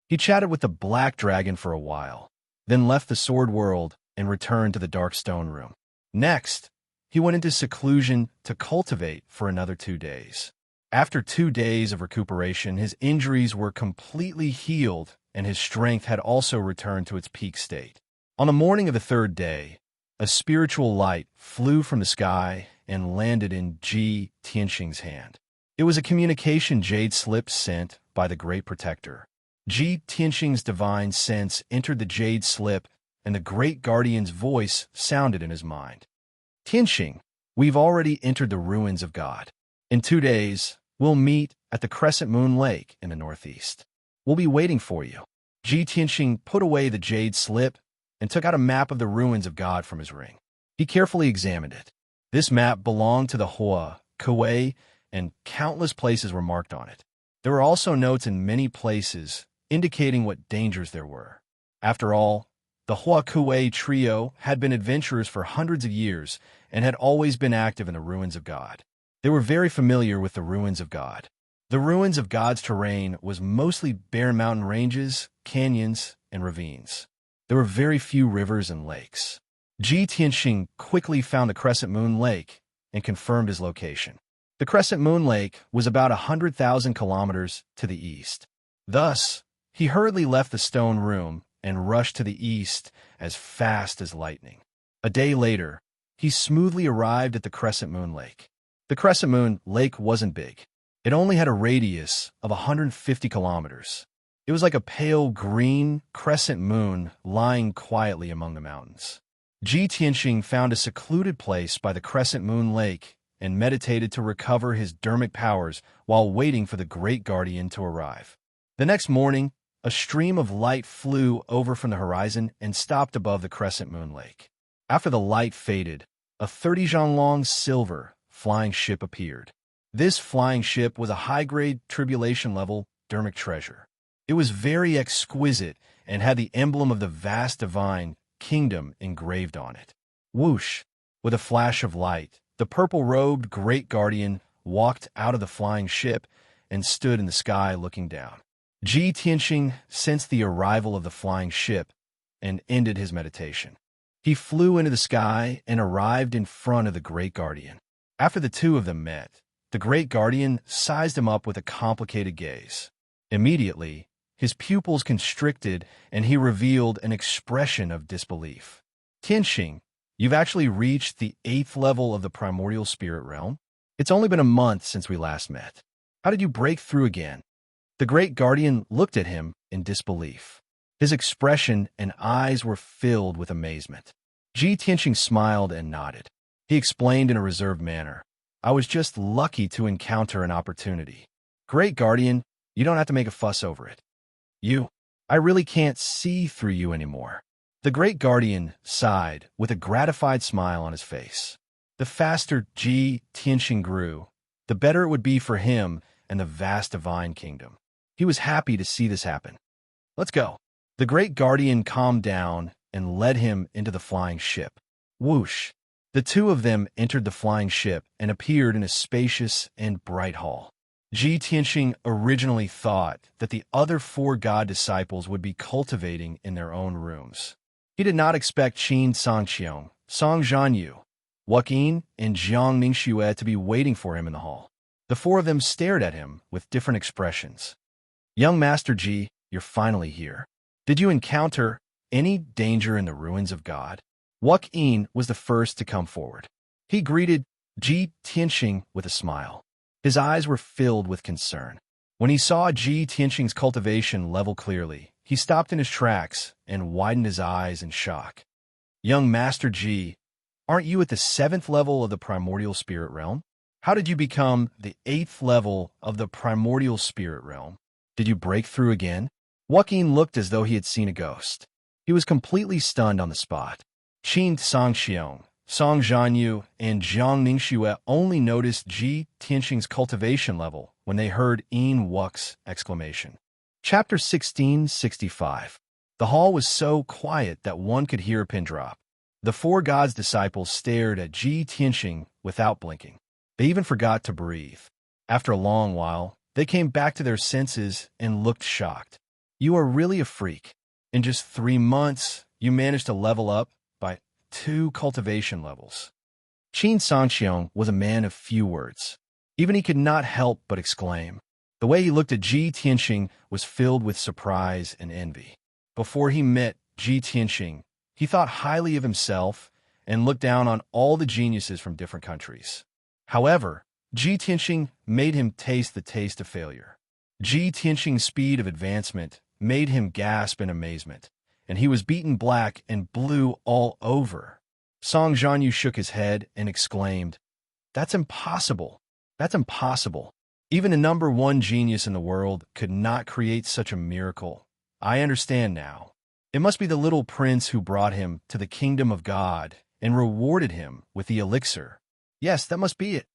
He chatted with the black dragon for a while, then left the sword world and returned to the dark stone room. Next, he went into seclusion to cultivate for another 2 days. After 2 days of recuperation, his injuries were completely healed and his strength had also returned to its peak state. On the morning of the 3rd day, a spiritual light flew from the sky and landed in Ji Tianxing's hand. It was a communication jade slip sent by the Great Protector. Ji Tianxing's divine sense entered the jade slip, and the great guardian's voice sounded in his mind. Tianxing, we've already entered the ruins of God. In 2 days, we'll meet at the Crescent Moon Lake in the northeast. We'll be waiting for you. Ji Tianxing put away the jade slip and took out a map of the ruins of God from his ring. He carefully examined it. This map belonged to the Hua, Kuei, and countless places were marked on it. There were also notes in many places indicating what dangers there were. After all, the Hua Kuei trio had been adventurers for hundreds of years and had always been active in the ruins of God. They were very familiar with the ruins of God. The ruins of God's terrain was mostly bare mountain ranges, canyons, and ravines. There were very few rivers and lakes. Ji Tianxing quickly found the Crescent Moon Lake and confirmed his location. The Crescent Moon Lake was about 100,000 kilometers to the east. Thus, he hurriedly left the stone room and rushed to the east as fast as lightning. A day later, he smoothly arrived at the Crescent Moon Lake. The Crescent Moon Lake wasn't big. It only had a radius of 150 kilometers. It was like a pale green crescent moon lying quietly among the mountains. Ji Tianxing found a secluded place by the Crescent Moon Lake and meditated to recover his dermic powers while waiting for the great guardian to arrive. The next morning, a stream of light flew over from the horizon and stopped above the Crescent Moon Lake. After the light faded, a 30-zhang-long silver flying ship appeared. This flying ship was a high-grade tribulation-level dermic treasure. It was very exquisite and had the emblem of the vast divine kingdom engraved on it. Whoosh! With a flash of light, the purple-robed great guardian walked out of the flying ship and stood in the sky looking down. Ji Tianxing sensed the arrival of the flying ship and ended his meditation. He flew into the sky and arrived in front of the great guardian. After the two of them met, the great guardian sized him up with a complicated gaze. Immediately, his pupils constricted and he revealed an expression of disbelief. Tianxing, you've actually reached the 8th level of the primordial spirit realm? It's only been a month since we last met. How did you break through again? The great guardian looked at him in disbelief. His expression and eyes were filled with amazement. Ji Tianxing smiled and nodded. He explained in a reserved manner, I was just lucky to encounter an opportunity. Great guardian, you don't have to make a fuss over it. I really can't see through you anymore. The great guardian sighed with a gratified smile on his face. The faster Ji Tianxing grew, the better it would be for him and the vast divine kingdom. He was happy to see this happen. Let's go. The great guardian calmed down and led him into the flying ship. Whoosh! The two of them entered the flying ship and appeared in a spacious and bright hall. Ji Tianxing originally thought that the other 4 god disciples would be cultivating in their own rooms. He did not expect Qin Sangqiong, Song Zhanyu, Joaquin, and Jiang Ningxue to be waiting for him in the hall. The 4 of them stared at him with different expressions. Young Master Ji, you're finally here. Did you encounter any danger in the ruins of God? Joaquin was the first to come forward. He greeted Ji Tianxing with a smile. His eyes were filled with concern. When he saw Ji Tianxing's cultivation level clearly, he stopped in his tracks and widened his eyes in shock. Young Master Ji, aren't you at the 7th level of the primordial spirit realm? How did you become the 8th level of the primordial spirit realm? Did you break through again? Joaquin looked as though he had seen a ghost. He was completely stunned on the spot. Qin Sangqiong, Song Zhanyu, and Jiang Ningxue only noticed Ji Tianxing's cultivation level when they heard Yin Wux's exclamation. Chapter 1665. The hall was so quiet that one could hear a pin drop. The 4 gods' disciples stared at Ji Tianxing without blinking. They even forgot to breathe. After a long while, they came back to their senses and looked shocked. You are really a freak. In just 3 months, you managed to level up by 2 cultivation levels. Qin Sangqiong was a man of few words. Even he could not help but exclaim. The way he looked at Ji Tianxing was filled with surprise and envy. Before he met Ji Tianxing, he thought highly of himself and looked down on all the geniuses from different countries. However, Ji Tianxing made him taste the taste of failure. Ji Tianxing's speed of advancement made him gasp in amazement, and he was beaten black and blue all over. Song Jianyu shook his head and exclaimed, "That's impossible. That's impossible. Even a number one genius in the world could not create such a miracle. I understand now. It must be the little prince who brought him to the kingdom of God and rewarded him with the elixir. Yes, that must be it."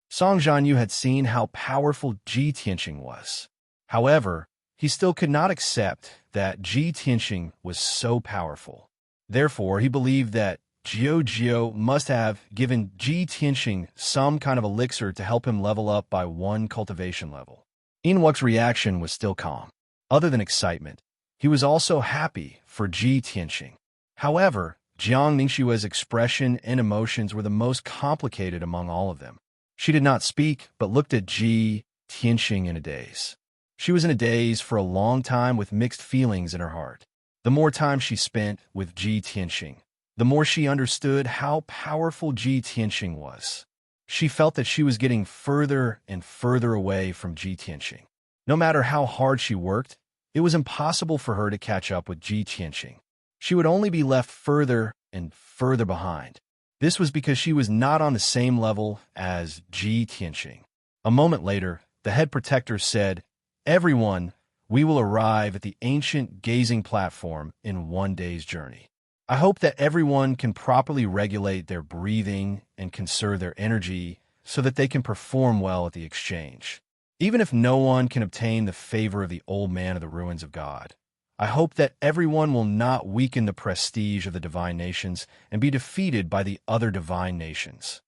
Song Jianyu had seen how powerful Ji Tianqing was. However, he still could not accept that Ji Tianqing was so powerful. Therefore, he believed that Jiao must have given Ji Tianqing some kind of elixir to help him level up by one cultivation level. Inwuk's reaction was still calm. Other than excitement, he was also happy for Ji Tianqing. However, Jiang Ningxue's expression and emotions were the most complicated among all of them. She did not speak, but looked at Ji Tianqing in a daze. She was in a daze for a long time with mixed feelings in her heart. The more time she spent with Ji Tianqing, the more she understood how powerful Ji Tianqing was. She felt that she was getting further and further away from Ji Tianqing. No matter how hard she worked, it was impossible for her to catch up with Ji Tianqing. She would only be left further and further behind. This was because she was not on the same level as Ji Tianqing. A moment later, the head protector said, "Everyone, we will arrive at the ancient gazing platform in one day's journey. I hope that everyone can properly regulate their breathing and conserve their energy so that they can perform well at the exchange. Even if no one can obtain the favor of the old man of the ruins of God, I hope that everyone will not weaken the prestige of the divine nations and be defeated by the other divine nations."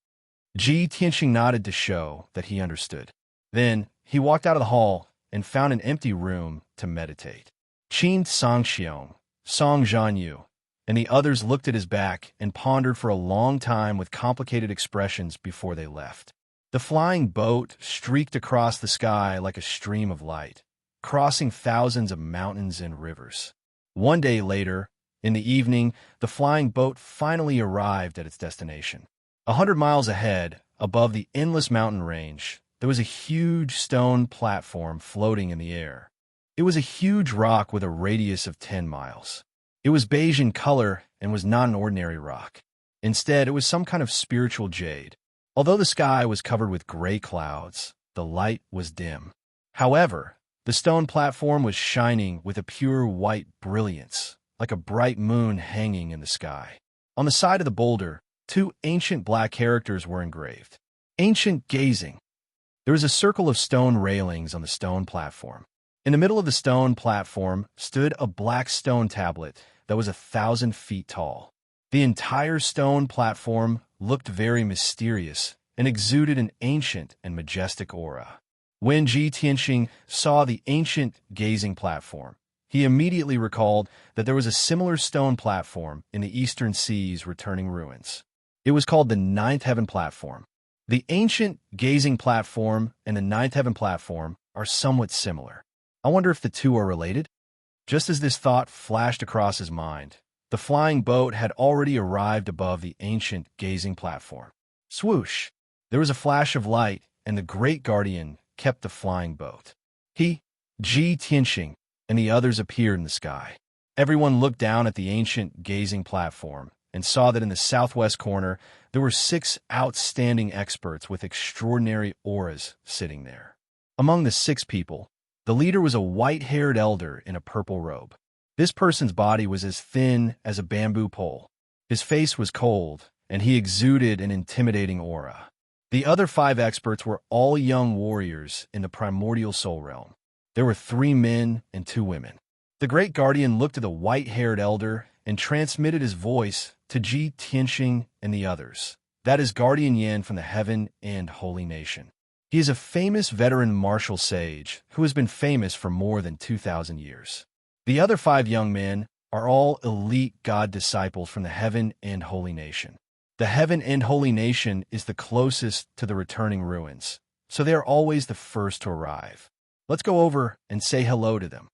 Ji Tianqing nodded to show that he understood. Then he walked out of the hall and found an empty room to meditate. Qin Sangxiong, Song Jianyu, and the others looked at his back and pondered for a long time with complicated expressions before they left. The flying boat streaked across the sky like a stream of light, crossing thousands of mountains and rivers. One day later, in the evening, the flying boat finally arrived at its destination. 100 miles ahead, above the endless mountain range, there was a huge stone platform floating in the air. It was a huge rock with a radius of 10 miles. It was beige in color and was not an ordinary rock. Instead, it was some kind of spiritual jade. Although the sky was covered with gray clouds, the light was dim. However, the stone platform was shining with a pure white brilliance, like a bright moon hanging in the sky. On the side of the boulder, 2 ancient black characters were engraved. Ancient gazing. There was a circle of stone railings on the stone platform. In the middle of the stone platform stood a black stone tablet that was 1,000 feet tall. The entire stone platform looked very mysterious and exuded an ancient and majestic aura. When Ji Tianqing saw the ancient gazing platform, he immediately recalled that there was a similar stone platform in the eastern sea's returning ruins. It was called the Ninth Heaven Platform. The ancient gazing platform and the Ninth Heaven Platform are somewhat similar. I wonder if the two are related? Just as this thought flashed across his mind, the flying boat had already arrived above the ancient gazing platform. Swoosh! There was a flash of light, and the great guardian kept the flying boat. He, Ji Tianqing, and the others appeared in the sky. Everyone looked down at the ancient gazing platform and saw that in the southwest corner there were 6 outstanding experts with extraordinary auras sitting there. Among the 6 people, the leader was a white-haired elder in a purple robe. This person's body was as thin as a bamboo pole. His face was cold, and he exuded an intimidating aura. The other 5 experts were all young warriors in the primordial soul realm. There were 3 men and 2 women. The great guardian looked at the white-haired elder and transmitted his voice to Ji Tianqing and the others. That is Guardian Yan from the Heaven and Holy Nation. He is a famous veteran martial sage who has been famous for more than 2,000 years. The other 5 young men are all elite god disciples from the Heaven and Holy Nation. The Heaven and Holy Nation is the closest to the returning ruins, so they are always the first to arrive. Let's go over and say hello to them.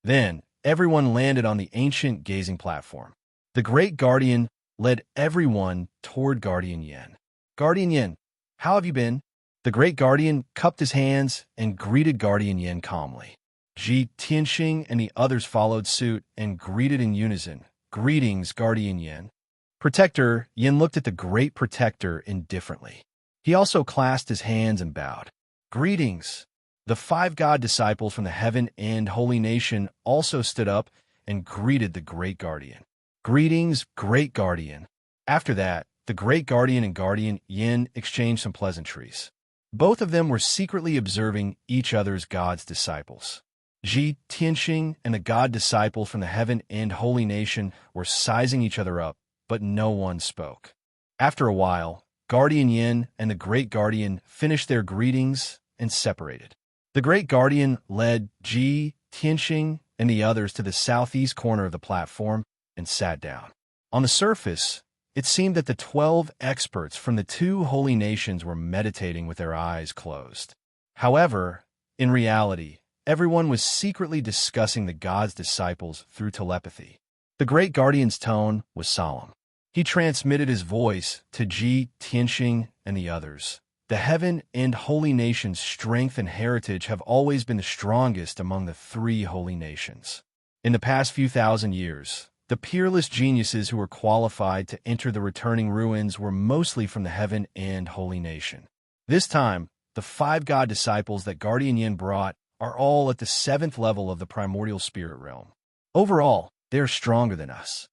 Then, everyone landed on the ancient gazing platform. The great guardian led everyone toward Guardian Yan. Guardian Yan, how have you been? The great guardian cupped his hands and greeted Guardian Yan calmly. Ji Tianxing and the others followed suit and greeted in unison. Greetings, Guardian Yin. Protector Yin looked at the Great Protector indifferently. He also clasped his hands and bowed. Greetings. The 5 God disciples from the Heaven and Holy Nation also stood up and greeted the Great Guardian. Greetings, Great Guardian. After that, the Great Guardian and Guardian Yin exchanged some pleasantries. Both of them were secretly observing each other's God's disciples. Ji Tianxing and the God disciple from the Heaven and Holy Nation were sizing each other up, but no one spoke. After a while, Guardian Yin and the Great Guardian finished their greetings and separated. The Great Guardian led Ji Tianxing and the others to the southeast corner of the platform and sat down. On the surface, it seemed that the 12 experts from the 2 holy nations were meditating with their eyes closed. However, in reality, everyone was secretly discussing the God's disciples through telepathy. The Great Guardian's tone was solemn. He transmitted his voice to Ji Tianxing and the others. The Heaven and Holy Nations' strength and heritage have always been the strongest among the 3 holy nations. In the past few thousand years, the peerless geniuses who were qualified to enter the returning ruins were mostly from the Heaven and Holy Nation. This time, the 5 God disciples that Guardian Yin brought are all at the 7th level of the primordial spirit realm. Overall, they are stronger than us.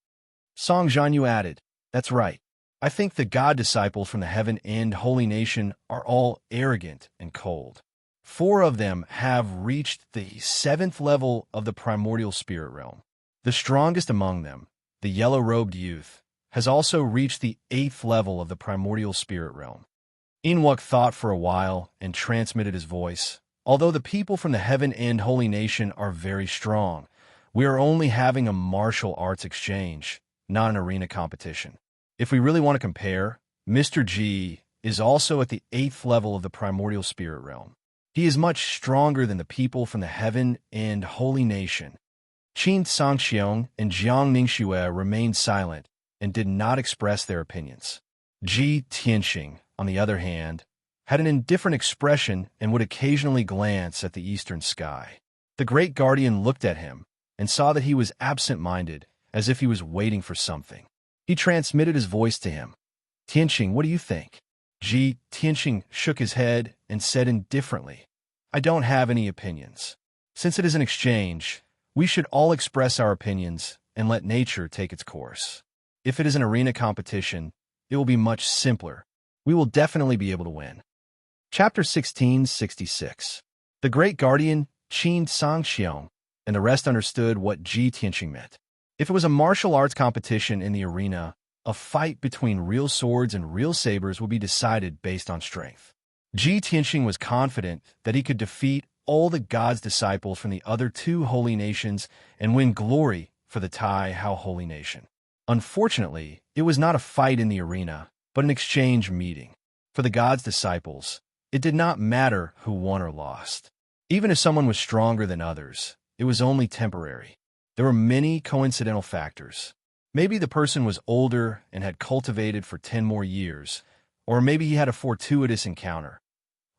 Song Zhanyu added, That's right. I think the God disciples from the Heaven and Holy Nation are all arrogant and cold. 4 of them have reached the 7th level of the primordial spirit realm. The strongest among them, the yellow-robed youth, has also reached the 8th level of the primordial spirit realm. Inwuk thought for a while and transmitted his voice. Although the people from the Heaven and Holy Nation are very strong, we are only having a martial arts exchange, not an arena competition. If we really want to compare, Mr. G is also at the 8th level of the primordial spirit realm. He is much stronger than the people from the Heaven and Holy Nation. Qin Sangxiong and Jiang Ningxue remained silent and did not express their opinions. Ji Tianxing, on the other hand, had an indifferent expression and would occasionally glance at the eastern sky. The Great Guardian looked at him and saw that he was absent-minded, as if he was waiting for something. He transmitted his voice to him. Tianxing, what do you think? Ji Tianxing shook his head and said indifferently, I don't have any opinions. Since it is an exchange, we should all express our opinions and let nature take its course. If it is an arena competition, it will be much simpler. We will definitely be able to win. Chapter 1666. The Great Guardian, Qin Sangxiong, and the rest understood what Ji Tianxing meant. If it was a martial arts competition in the arena, a fight between real swords and real sabers would be decided based on strength. Ji Tianxing was confident that he could defeat all the God's disciples from the other 2 holy nations and win glory for the Tai Hao Holy Nation. Unfortunately, it was not a fight in the arena, but an exchange meeting. For the God's disciples, it did not matter who won or lost. Even if someone was stronger than others, it was only temporary. There were many coincidental factors. Maybe the person was older and had cultivated for 10 more years, or maybe he had a fortuitous encounter.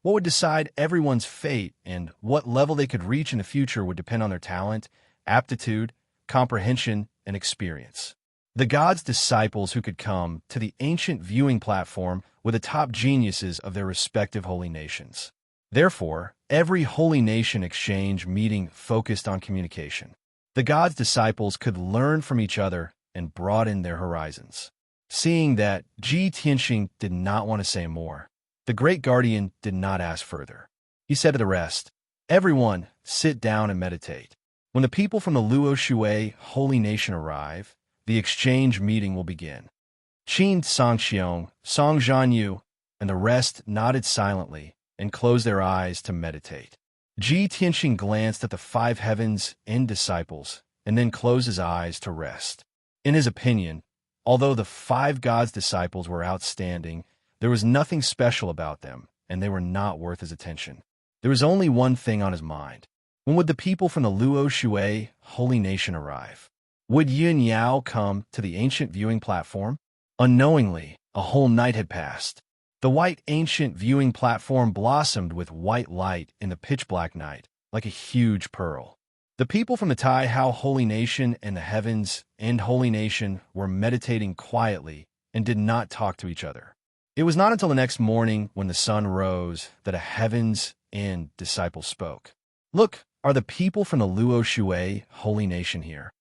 What would decide everyone's fate and what level they could reach in the future would depend on their talent, aptitude, comprehension, and experience. The God's disciples who could come to the ancient viewing platform were the top geniuses of their respective holy nations. Therefore, every holy nation exchange meeting focused on communication. The God's disciples could learn from each other and broaden their horizons. Seeing that Ji Tianxing did not want to say more, the Great Guardian did not ask further. He said to the rest, Everyone, sit down and meditate. When the people from the Luo Shui Holy Nation arrive, the exchange meeting will begin. Qin Sangxiong, Song Zhanyu, and the rest nodded silently and closed their eyes to meditate. Ji Tianxing glanced at the 5 heavens and disciples and then closed his eyes to rest. In his opinion, although the 5 God's disciples were outstanding, there was nothing special about them, and they were not worth his attention. There was only one thing on his mind. When would the people from the Luo Shui Holy Nation arrive? Would Yin Yao come to the ancient viewing platform? Unknowingly, a whole night had passed. The white ancient viewing platform blossomed with white light in the pitch-black night, like a huge pearl. The people from the Tai Hao Holy Nation and the Heavens End Holy Nation were meditating quietly and did not talk to each other. It was not until the next morning when the sun rose that a Heavens End disciple spoke. "Look, are the people from the Luo Shui Holy Nation here?"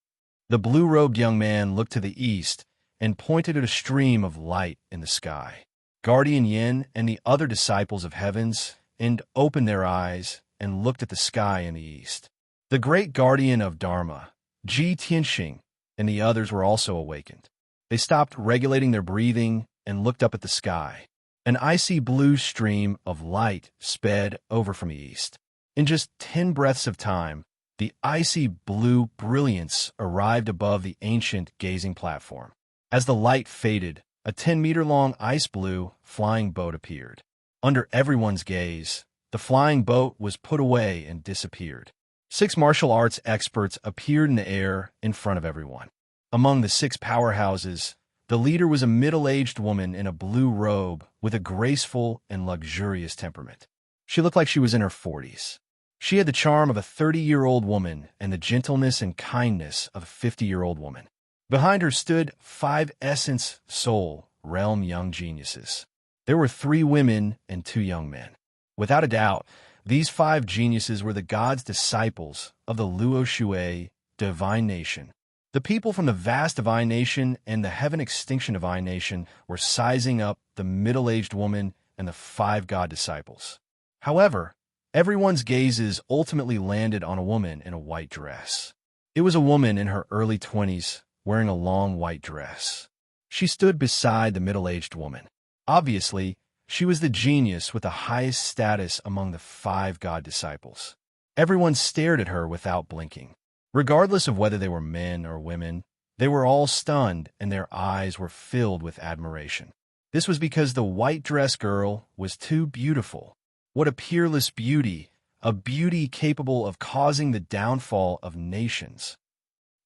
The blue-robed young man looked to the east and pointed at a stream of light in the sky. Guardian Yin and the other disciples of Heavens End opened their eyes and looked at the sky in the east. The great guardian of Dharma, Ji Tianxing, and the others were also awakened. They stopped regulating their breathing and looked up at the sky. An icy blue stream of light sped over from the east. In just 10 breaths of time, the icy blue brilliance arrived above the ancient gazing platform. As the light faded, a 10-meter-long ice blue flying boat appeared. Under everyone's gaze, the flying boat was put away and disappeared. 6 martial arts experts appeared in the air in front of everyone. Among the 6 powerhouses, the leader was a middle-aged woman in a blue robe with a graceful and luxurious temperament. She looked like she was in her 40s. She had the charm of a 30-year-old woman and the gentleness and kindness of a 50-year-old woman. Behind her stood 5 Essence Soul Realm young geniuses. There were 3 women and 2 young men. Without a doubt, these 5 geniuses were the gods' disciples of the Luo Shui Divine Nation. The people from the vast Divine Nation and the Heaven Extinction Divine Nation were sizing up the middle-aged woman and the 5 god disciples. However, everyone's gazes ultimately landed on a woman in a white dress. It was a woman in her early 20s wearing a long white dress. She stood beside the middle-aged woman. Obviously, she was the genius with the highest status among the 5 god disciples. Everyone stared at her without blinking. Regardless of whether they were men or women, they were all stunned and their eyes were filled with admiration. This was because the white dress girl was too beautiful. What a peerless beauty, a beauty capable of causing the downfall of nations.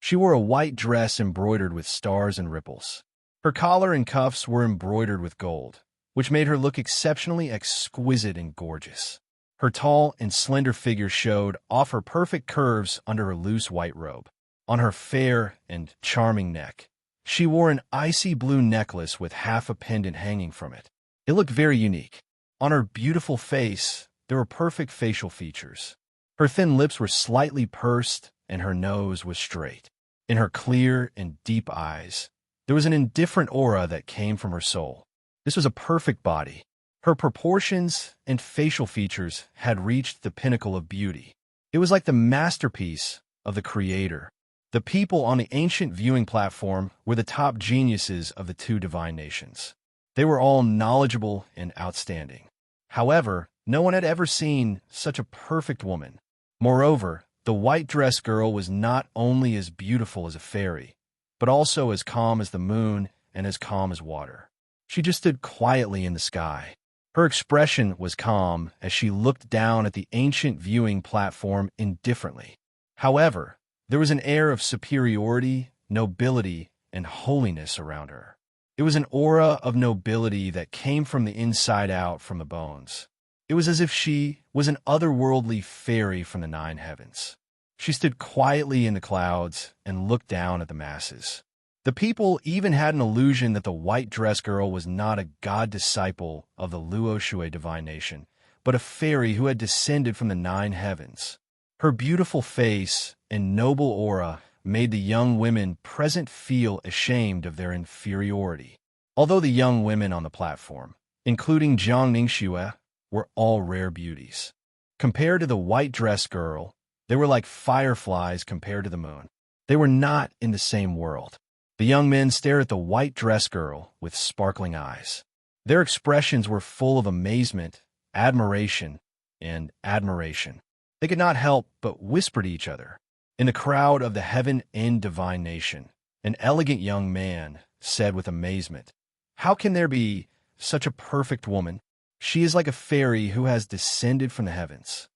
She wore a white dress embroidered with stars and ripples. Her collar and cuffs were embroidered with gold, which made her look exceptionally exquisite and gorgeous. Her tall and slender figure showed off her perfect curves under her loose white robe. On her fair and charming neck, she wore an icy blue necklace with half a pendant hanging from it. It looked very unique. On her beautiful face, there were perfect facial features. Her thin lips were slightly pursed and her nose was straight. In her clear and deep eyes, there was an indifferent aura that came from her soul. This was a perfect body. Her proportions and facial features had reached the pinnacle of beauty. It was like the masterpiece of the Creator. The people on the ancient viewing platform were the top geniuses of the 2 divine nations. They were all knowledgeable and outstanding. However, no one had ever seen such a perfect woman. Moreover, the white dress girl was not only as beautiful as a fairy, but also as calm as the moon and as calm as water. She just stood quietly in the sky. Her expression was calm as she looked down at the ancient viewing platform indifferently. However, there was an air of superiority, nobility, and holiness around her. It was an aura of nobility that came from the inside out from the bones. It was as if she was an otherworldly fairy from the 9 heavens. She stood quietly in the clouds and looked down at the masses. The people even had an illusion that the white dress girl was not a god disciple of the Luo Shui Divine Nation, but a fairy who had descended from the 9 heavens. Her beautiful face and noble aura made the young women present feel ashamed of their inferiority. Although the young women on the platform, including Jiang Ningxue, were all rare beauties. Compared to the white dress girl, they were like fireflies compared to the moon. They were not in the same world. The young men stared at the white dress girl with sparkling eyes. Their expressions were full of amazement, admiration, and admiration. They could not help but whisper to each other. In the crowd of the Heaven End Divine Nation, an elegant young man said with amazement, "How can there be such a perfect woman? She is like a fairy who has descended from the heavens."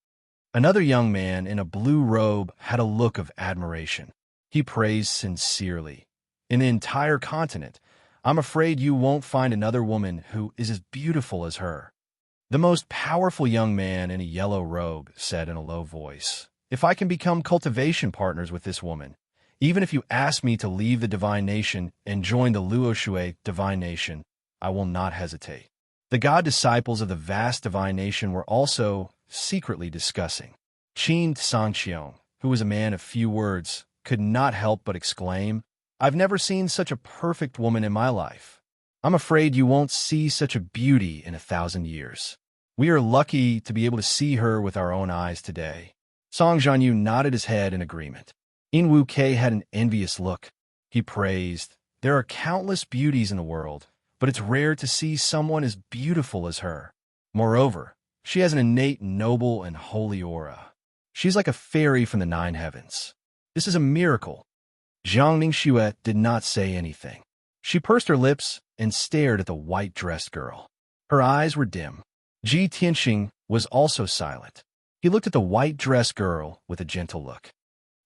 Another young man in a blue robe had a look of admiration. He praised sincerely, "In the entire continent, I'm afraid you won't find another woman who is as beautiful as her." The most powerful young man in a yellow robe said in a low voice, "If I can become cultivation partners with this woman, even if you ask me to leave the divine nation and join the Luoshui divine nation, I will not hesitate." The god disciples of the vast divine nation were also secretly discussing. Qin Sangqiong, who was a man of few words, could not help but exclaim, "I've never seen such a perfect woman in my life. I'm afraid you won't see such a beauty in 1,000 years. We are lucky to be able to see her with our own eyes today." Song Jianyu nodded his head in agreement. In Wu Kei had an envious look. He praised, "There are countless beauties in the world, but it's rare to see someone as beautiful as her. Moreover, she has an innate noble and holy aura. She's like a fairy from the 9 heavens. This is a miracle." Zhang Ningxue did not say anything. She pursed her lips and stared at the white-dressed girl. Her eyes were dim. Ji Tianxing was also silent. He looked at the white-dressed girl with a gentle look.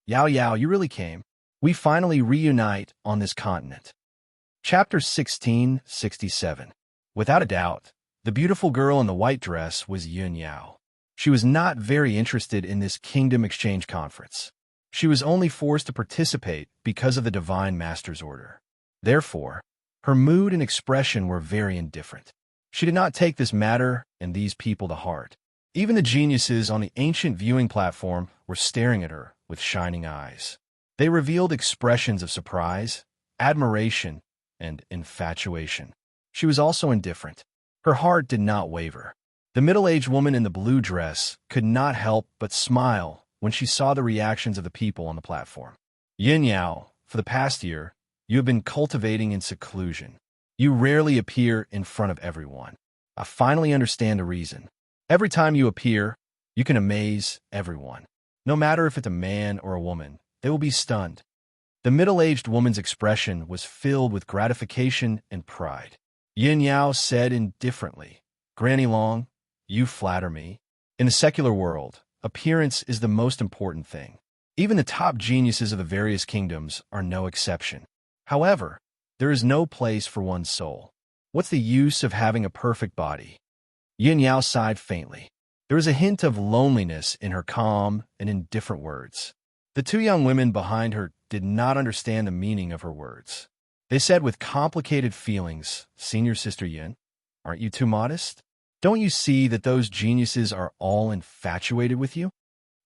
"Yao Yao, you really came. We finally reunite on this continent." Chapter 1667. Without a doubt, the beautiful girl in the white dress was Yun Yao. She was not very interested in this Kingdom Exchange Conference. She was only forced to participate because of the Divine Master's order. Therefore, her mood and expression were very indifferent. She did not take this matter and these people to heart. Even the geniuses on the ancient viewing platform were staring at her with shining eyes. They revealed expressions of surprise, admiration, and infatuation. She was also indifferent. Her heart did not waver. The middle-aged woman in the blue dress could not help but smile when she saw the reactions of the people on the platform. "Yin Yao, for the past year, you have been cultivating in seclusion. You rarely appear in front of everyone. I finally understand the reason. Every time you appear, you can amaze everyone. No matter if it's a man or a woman, they will be stunned." The middle-aged woman's expression was filled with gratification and pride. Yin Yao said indifferently, "Granny Long, you flatter me. In the secular world, appearance is the most important thing. Even the top geniuses of the various kingdoms are no exception. However, there is no place for one's soul. What's the use of having a perfect body?" Yin Yao sighed faintly. There was a hint of loneliness in her calm and indifferent words. The 2 young women behind her did not understand the meaning of her words. They said with complicated feelings, "Senior Sister Yin, aren't you too modest? Don't you see that those geniuses are all infatuated with you?"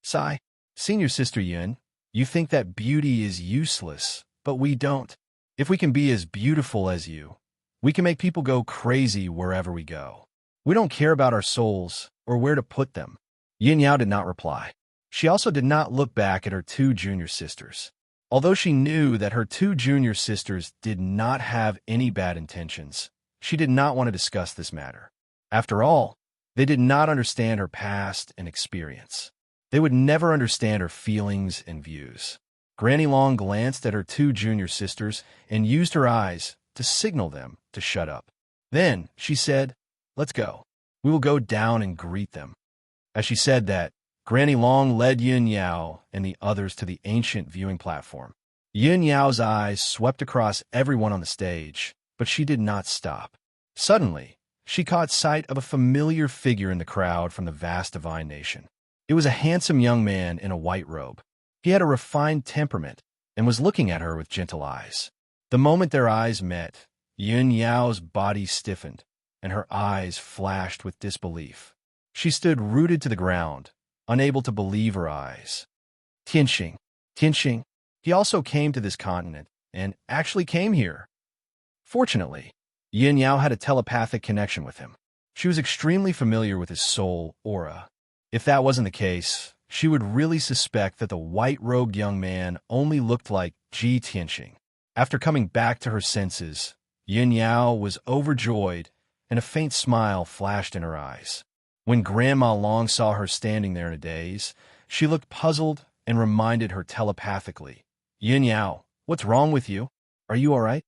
Sigh, "Senior Sister Yin, you think that beauty is useless, but we don't. If we can be as beautiful as you, we can make people go crazy wherever we go. We don't care about our souls or where to put them." Yin Yao did not reply. She also did not look back at her 2 junior sisters. Although she knew that her 2 junior sisters did not have any bad intentions, she did not want to discuss this matter. After all, they did not understand her past and experience. They would never understand her feelings and views. Granny Long glanced at her 2 junior sisters and used her eyes to signal them to shut up. Then she said, "Let's go. We will go down and greet them." As she said that, Granny Long led Yin Yao and the others to the ancient viewing platform. Yin Yao's eyes swept across everyone on the stage, but she did not stop. Suddenly, she caught sight of a familiar figure in the crowd from the vast divine nation. It was a handsome young man in a white robe. He had a refined temperament and was looking at her with gentle eyes. The moment their eyes met, Yin Yao's body stiffened, and her eyes flashed with disbelief. She stood rooted to the ground, unable to believe her eyes. Tianxing, he also came to this continent, and actually came here. Fortunately, Yin Yao had a telepathic connection with him. She was extremely familiar with his soul aura. If that wasn't the case, she would really suspect that the white-robed young man only looked like Ji Tianxing. After coming back to her senses, Yin Yao was overjoyed, and a faint smile flashed in her eyes. When Grandma Long saw her standing there in a daze, she looked puzzled and reminded her telepathically, "Yin Yao, what's wrong with you? Are you all right?"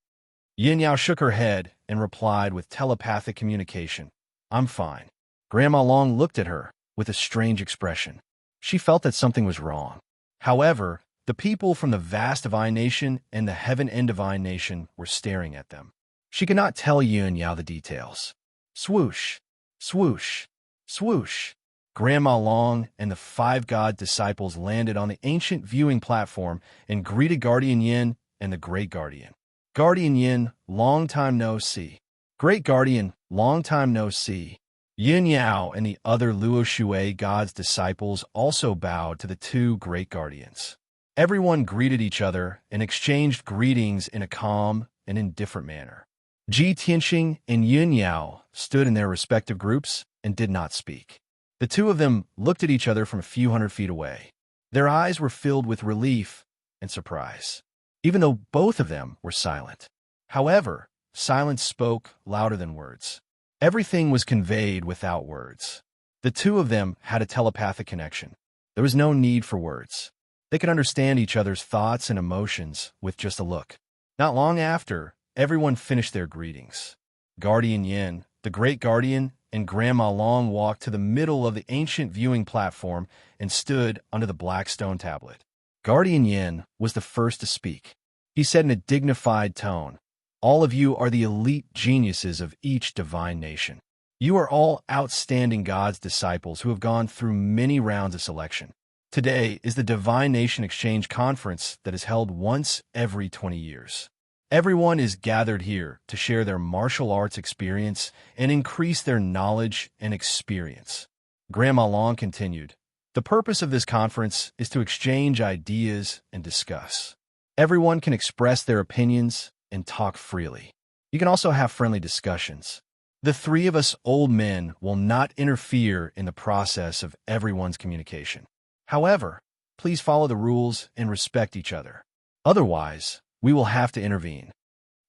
Yin Yao shook her head and replied with telepathic communication, "I'm fine." Grandma Long looked at her with a strange expression. She felt that something was wrong. However, the people from the vast divine nation and the heaven and divine nation were staring at them. She could not tell Yin Yao the details. Swoosh, swoosh. Swoosh! Grandma Long and the 5 god disciples landed on the ancient viewing platform and greeted Guardian Yin and the Great Guardian. Guardian Yin, long time no see. Great Guardian, long time no see. Yin Yao and the other Luo Shui god's disciples also bowed to the 2 great guardians. Everyone greeted each other and exchanged greetings in a calm and indifferent manner. Ji Tianxing and Yin Yao stood in their respective groups and did not speak. The 2 of them looked at each other from a few hundred feet away. Their eyes were filled with relief and surprise, even though both of them were silent. However, silence spoke louder than words. Everything was conveyed without words. The 2 of them had a telepathic connection. There was no need for words. They could understand each other's thoughts and emotions with just a look. Not long after, everyone finished their greetings. Guardian Yin, the Great Guardian, and Grandma Long walked to the middle of the ancient viewing platform and stood under the black stone tablet. Guardian Yin was the first to speak. He said in a dignified tone, "All of you are the elite geniuses of each divine nation. You are all outstanding God's disciples who have gone through many rounds of selection. Today is the Divine Nation Exchange Conference that is held once every 20 years. Everyone is gathered here to share their martial arts experience and increase their knowledge and experience." Grandma Long continued, "The purpose of this conference is to exchange ideas and discuss. Everyone can express their opinions and talk freely. You can also have friendly discussions. The 3 of us old men will not interfere in the process of everyone's communication. However, please follow the rules and respect each other. Otherwise, we will have to intervene."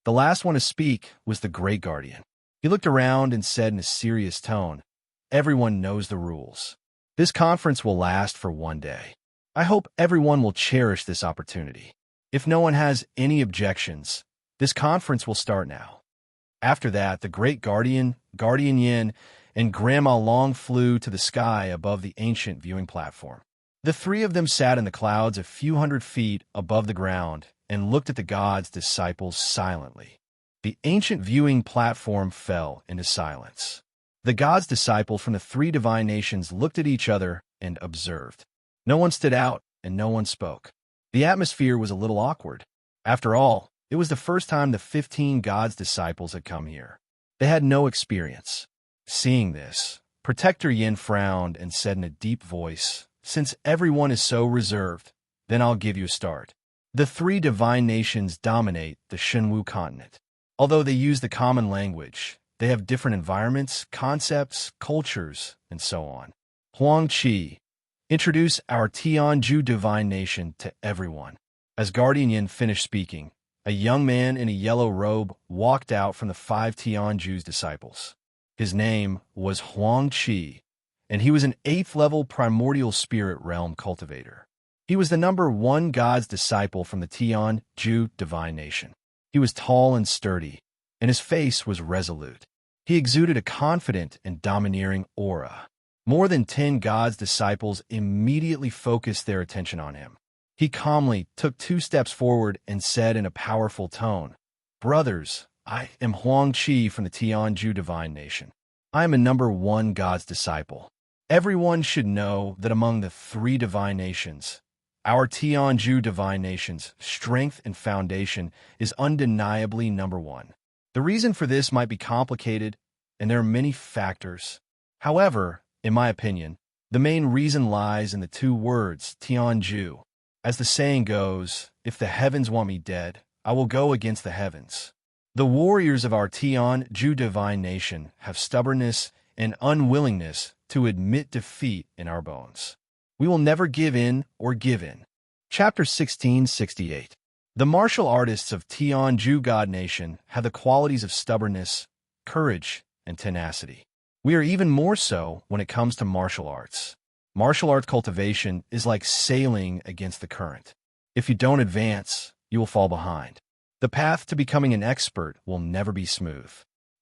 The last one to speak was the Great Guardian. He looked around and said in a serious tone, "Everyone knows the rules. This conference will last for 1 day. I hope everyone will cherish this opportunity. If no one has any objections, this conference will start now." After that, the Great Guardian, Guardian Yin, and Grandma Long flew to the sky above the ancient viewing platform. The 3 of them sat in the clouds a few hundred feet above the ground and looked at the god's disciples silently. The ancient viewing platform fell into silence. The god's disciples from the 3 divine nations looked at each other and observed. No one stood out and no one spoke. The atmosphere was a little awkward. After all, it was the first time the 15 god's disciples had come here. They had no experience. Seeing this, Protector Yin frowned and said in a deep voice, "Since everyone is so reserved, then I'll give you a start. The 3 divine nations dominate the Shenwu continent. Although they use the common language, they have different environments, concepts, cultures, and so on. Huang Qi, introduce our Tianju divine nation to everyone." As Guardian Yin finished speaking, a young man in a yellow robe walked out from the 5 Tianju's disciples. His name was Huang Qi, and he was an 8th-level primordial spirit realm cultivator. He was the number 1 god's disciple from the Tianju divine nation. He was tall and sturdy, and his face was resolute. He exuded a confident and domineering aura. More than 10 god's disciples immediately focused their attention on him. He calmly took 2 steps forward and said in a powerful tone, "Brothers, I am Huang Qi from the Tianju divine nation. I am a number 1 god's disciple. Everyone should know that among the 3 divine nations, our Tianju divine nation's strength and foundation is undeniably number 1. The reason for this might be complicated, and there are many factors. However, in my opinion, the main reason lies in the 2 words, Tianju. As the saying goes, if the heavens want me dead, I will go against the heavens. The warriors of our Tianju divine nation have stubbornness and unwillingness to admit defeat in our bones. We will never give in or give in." Chapter 1668. The martial artists of Tianju God Nation have the qualities of stubbornness, courage, and tenacity. We are even more so when it comes to martial arts. Martial arts cultivation is like sailing against the current. If you don't advance, you will fall behind. The path to becoming an expert will never be smooth.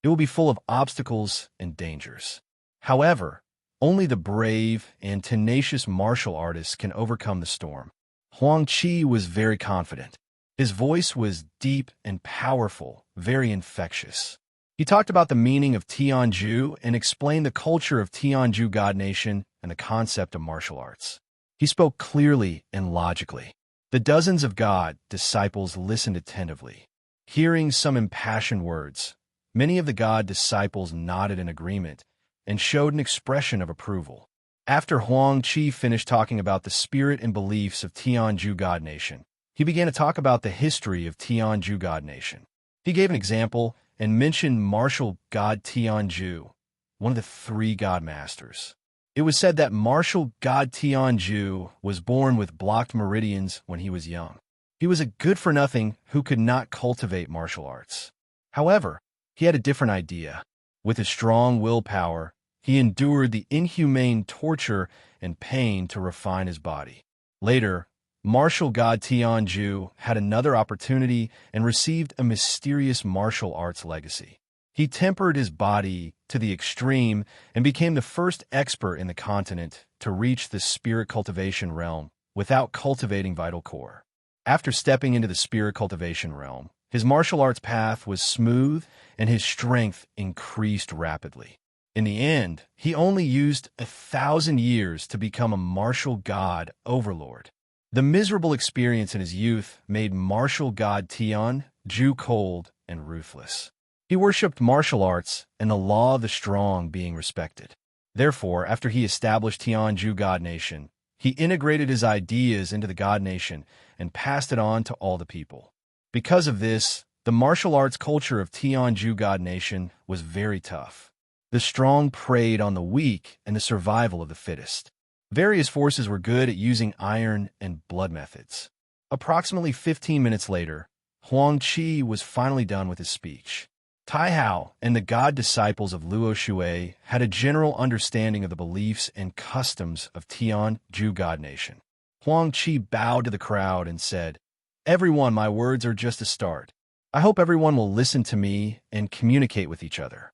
It will be full of obstacles and dangers. However, only the brave and tenacious martial artists can overcome the storm. Huang Qi was very confident. His voice was deep and powerful, very infectious. He talked about the meaning of Tianju and explained the culture of Tianju God Nation and the concept of martial arts. He spoke clearly and logically. The dozens of God disciples listened attentively. Hearing some impassioned words, many of the God disciples nodded in agreement and showed an expression of approval. After Huang Qi finished talking about the spirit and beliefs of Tianju God Nation, he began to talk about the history of Tianju God Nation. He gave an example and mentioned martial god Tianju, one of the three God Masters. It was said that martial god Tianju was born with blocked meridians when he was young. He was a good-for-nothing who could not cultivate martial arts. However, he had a different idea. With his strong willpower, he endured the inhumane torture and pain to refine his body. Later, martial god Tianju had another opportunity and received a mysterious martial arts legacy. He tempered his body to the extreme and became the first expert in the continent to reach the spirit cultivation realm without cultivating vital core. After stepping into the spirit cultivation realm, his martial arts path was smooth and his strength increased rapidly. In the end, he only used 1,000 years to become a martial god overlord. The miserable experience in his youth made martial god Tianju cold and ruthless. He worshipped martial arts and the law of the strong being respected. Therefore, after he established Tianju God Nation, he integrated his ideas into the God Nation and passed it on to all the people. Because of this, the martial arts culture of Tianju God Nation was very tough. The strong preyed on the weak and the survival of the fittest. Various forces were good at using iron and blood methods. Approximately 15 minutes later, Huang Qi was finally done with his speech. Tai Hao and the god disciples of Luo Shui had a general understanding of the beliefs and customs of Tianju God Nation. Huang Qi bowed to the crowd and said, "Everyone, my words are just a start. I hope everyone will listen to me and communicate with each other."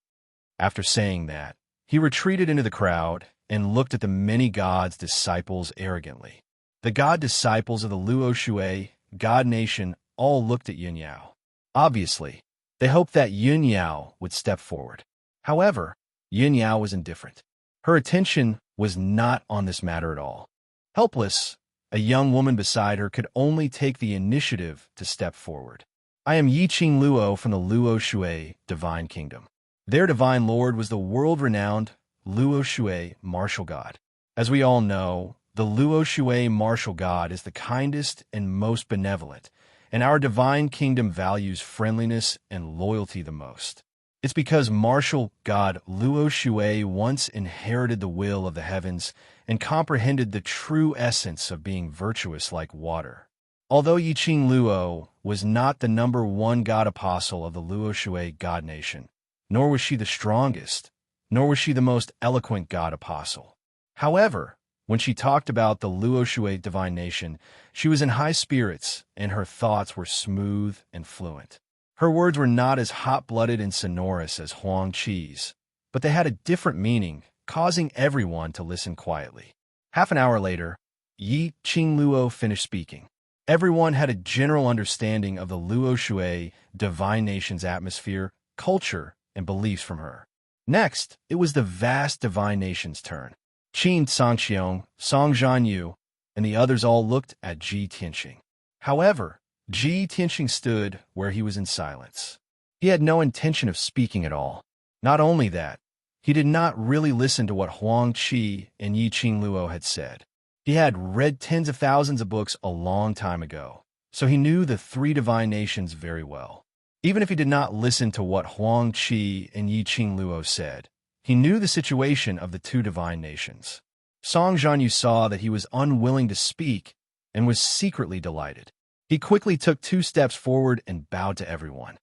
After saying that, he retreated into the crowd and looked at the many gods' disciples arrogantly. The god disciples of the Luo Shui God Nation all looked at Yun Yao. Obviously, they hoped that Yun Yao would step forward. However, Yun Yao was indifferent. Her attention was not on this matter at all. Helpless, a young woman beside her could only take the initiative to step forward. "I am Yiqing Luo from the Luo Shui Divine Kingdom." Their divine lord was the world-renowned Luo Shui martial god. As we all know, the Luo Shui martial god is the kindest and most benevolent, and our divine kingdom values friendliness and loyalty the most. It's because martial god Luo Shui once inherited the will of the heavens and comprehended the true essence of being virtuous like water. Although Yiqing Luo was not the #1 god apostle of the Luo Shui God Nation, nor was she the strongest, nor was she the most eloquent god apostle. However, when she talked about the Luo Shui Divine Nation, she was in high spirits and her thoughts were smooth and fluent. Her words were not as hot-blooded and sonorous as Huang Qi's, but they had a different meaning, causing everyone to listen quietly. Half an hour later, Yiqing Luo finished speaking. Everyone had a general understanding of the Luo Shui Divine Nation's atmosphere, culture, and beliefs from her. Next, it was the vast Divine Nation's turn. Qin Sangxiong, Song Zhanyu, and the others all looked at Ji Tianxing. However, Ji Tianxing stood where he was in silence. He had no intention of speaking at all. Not only that, he did not really listen to what Huang Qi and Yiqing Luo had said. He had read tens of thousands of books a long time ago, so he knew the three divine nations very well. Even if he did not listen to what Huang Qi and Yiqing Luo said, he knew the situation of the two divine nations. Song Zhanyu saw that he was unwilling to speak and was secretly delighted. He quickly took 2 steps forward and bowed to everyone.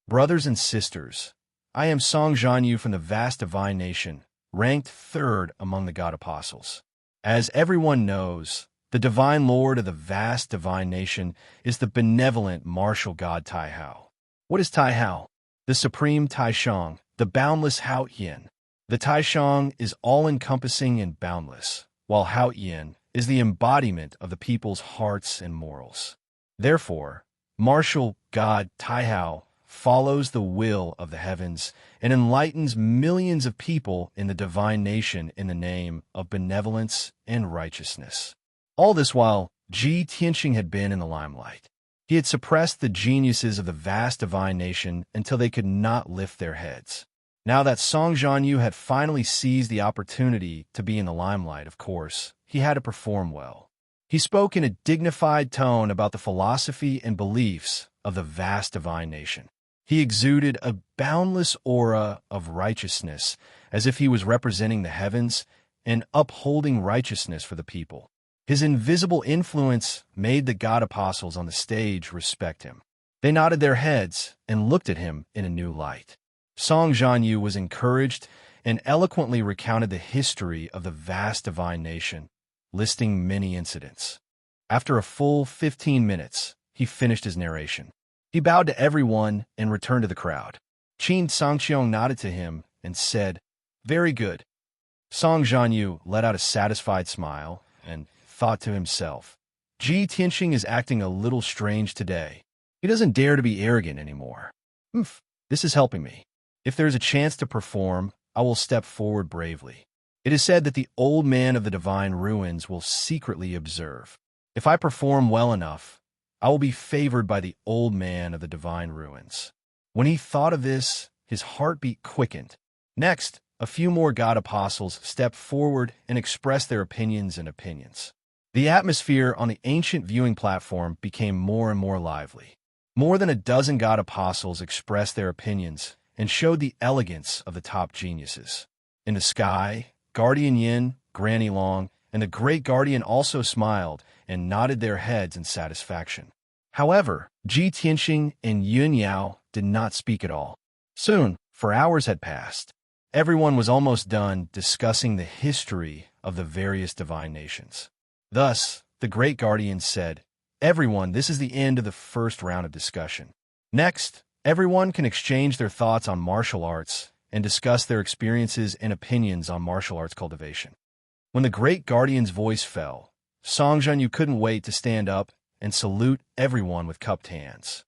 "Brothers and sisters, I am Song Zhanyu from the vast divine nation, ranked 3rd among the god apostles. As everyone knows, the divine lord of the vast divine nation is the benevolent martial god Tai Hao. What is Tai Hao? The supreme Tai Shang, the boundless Hao Yin. The Tai Shang is all-encompassing and boundless, while Hao Yin is the embodiment of the people's hearts and morals. Therefore, martial god Tai Hao follows the will of the heavens and enlightens millions of people in the divine nation in the name of benevolence and righteousness. All this while, Ji Tianxing had been in the limelight. He had suppressed the geniuses of the vast divine nation until they could not lift their heads. Now that Song Jianyu had finally seized the opportunity to be in the limelight, of course, he had to perform well. He spoke in a dignified tone about the philosophy and beliefs of the vast divine nation. He exuded a boundless aura of righteousness, as if he was representing the heavens and upholding righteousness for the people. His invisible influence made the god apostles on the stage respect him. They nodded their heads and looked at him in a new light. Song Jianyu was encouraged and eloquently recounted the history of the vast divine nation, listing many incidents. After a full 15 minutes, he finished his narration. He bowed to everyone and returned to the crowd. Qin Sangqiong nodded to him and said, "Very good." Song Jianyu let out a satisfied smile and thought to himself, Ji Tianxing is acting a little strange today. He doesn't dare to be arrogant anymore. This is helping me. If there is a chance to perform, I will step forward bravely. It is said that the old man of the divine ruins will secretly observe. If I perform well enough, I will be favored by the old man of the divine ruins. When he thought of this, his heartbeat quickened. Next, a few more god apostles stepped forward and expressed their opinions. The atmosphere on the ancient viewing platform became more and more lively. More than a dozen god apostles expressed their opinions and showed the elegance of the top geniuses. In the sky, Guardian Yin, Granny Long, and the Great Guardian also smiled and nodded their heads in satisfaction. However, Ji Tianxing and Yun Yao did not speak at all. Soon, for hours had passed. Everyone was almost done discussing the history of the various divine nations. Thus, the Great Guardian said, "Everyone, this is the end of the first round of discussion. Next, everyone can exchange their thoughts on martial arts and discuss their experiences and opinions on martial arts cultivation." When the Great Guardian's voice fell, Song Jianyu couldn't wait to stand up and salute everyone with cupped hands.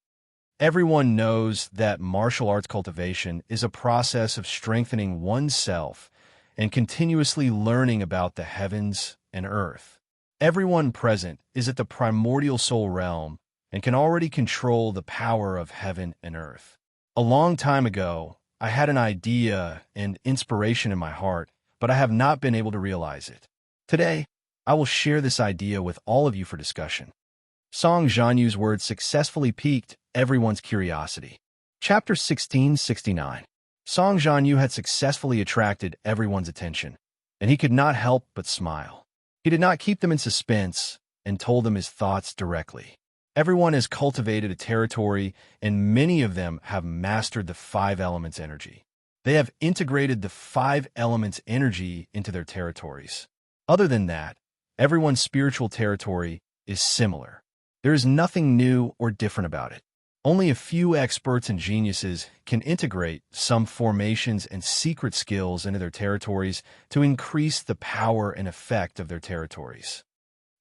Everyone knows that martial arts cultivation is a process of strengthening oneself and continuously learning about the heavens and earth. Everyone present is at the primordial soul realm and can already control the power of heaven and earth. A long time ago, I had an idea and inspiration in my heart, but I have not been able to realize it. Today, I will share this idea with all of you for discussion. Song Jianyu's words successfully piqued everyone's curiosity. Chapter 1669. Song Jianyu had successfully attracted everyone's attention, and he could not help but smile. He did not keep them in suspense and told them his thoughts directly. Everyone has cultivated a territory, and many of them have mastered the 5 elements energy. They have integrated the 5 elements energy into their territories. Other than that, everyone's spiritual territory is similar. There is nothing new or different about it. Only a few experts and geniuses can integrate some formations and secret skills into their territories to increase the power and effect of their territories.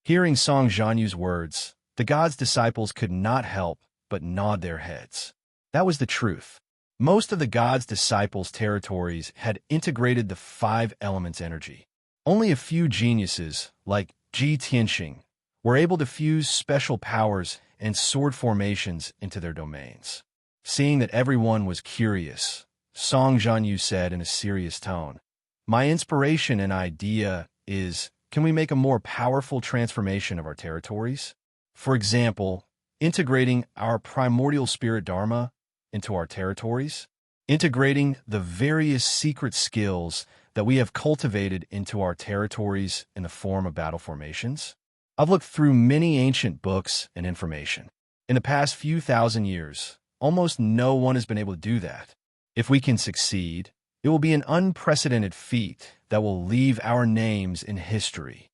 Hearing Song Jianyu's words, the god's disciples could not help but nod their heads. That was the truth. Most of the god's disciples' territories had integrated the 5 elements energy. Only a few geniuses, like Ji Tianxing, were able to fuse special powers and sword formations into their domains. Seeing that everyone was curious, Song Jianyu said in a serious tone, "My inspiration and idea is, can we make a more powerful transformation of our territories? For example, integrating our primordial spirit dharma into our territories, integrating the various secret skills that we have cultivated into our territories in the form of battle formations." I've looked through many ancient books and information. In the past few thousand years, almost no one has been able to do that. If we can succeed, it will be an unprecedented feat that will leave our names in history.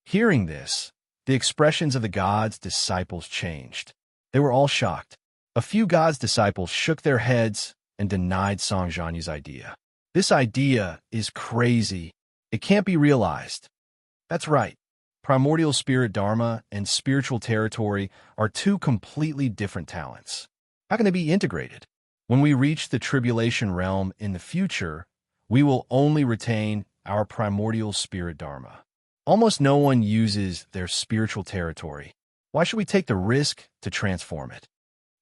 Hearing this, the expressions of the god's disciples changed. They were all shocked. A few god's disciples shook their heads and denied Song Jianyu's idea. "This idea is crazy. It can't be realized." That's right. Primordial spirit dharma and spiritual territory are 2 completely different talents. How can they be integrated? When we reach the tribulation realm in the future, we will only retain our primordial spirit dharma. Almost no one uses their spiritual territory. Why should we take the risk to transform it?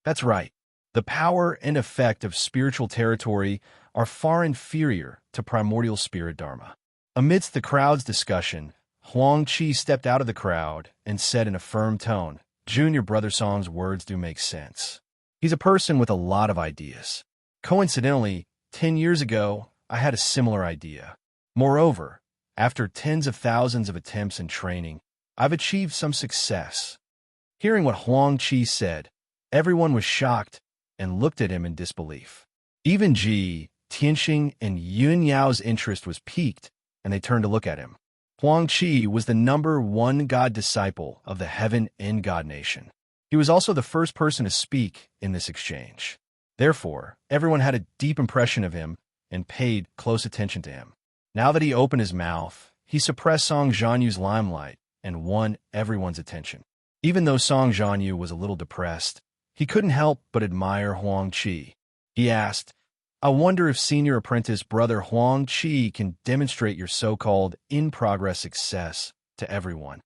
That's right. The power and effect of spiritual territory are far inferior to primordial spirit dharma. Amidst the crowd's discussion, Huang Qi stepped out of the crowd and said in a firm tone, "Junior Brother Song's words do make sense. He's a person with a lot of ideas. Coincidentally, 10 years ago, I had a similar idea. Moreover, after tens of thousands of attempts and training, I've achieved some success." Hearing what Huang Qi said, everyone was shocked and looked at him in disbelief. Even Ji, Tianxing, and Yun Yao's interest was piqued, and they turned to look at him. Huang Qi was the #1 God disciple of the Heaven and God Nation. He was also the first person to speak in this exchange. Therefore, everyone had a deep impression of him and paid close attention to him. Now that he opened his mouth, he suppressed Song Zhanyu's limelight and won everyone's attention. Even though Song Zhanyu was a little depressed, he couldn't help but admire Huang Qi. He asked, "I wonder if senior apprentice brother Huang Qi can demonstrate your so-called in-progress success to everyone."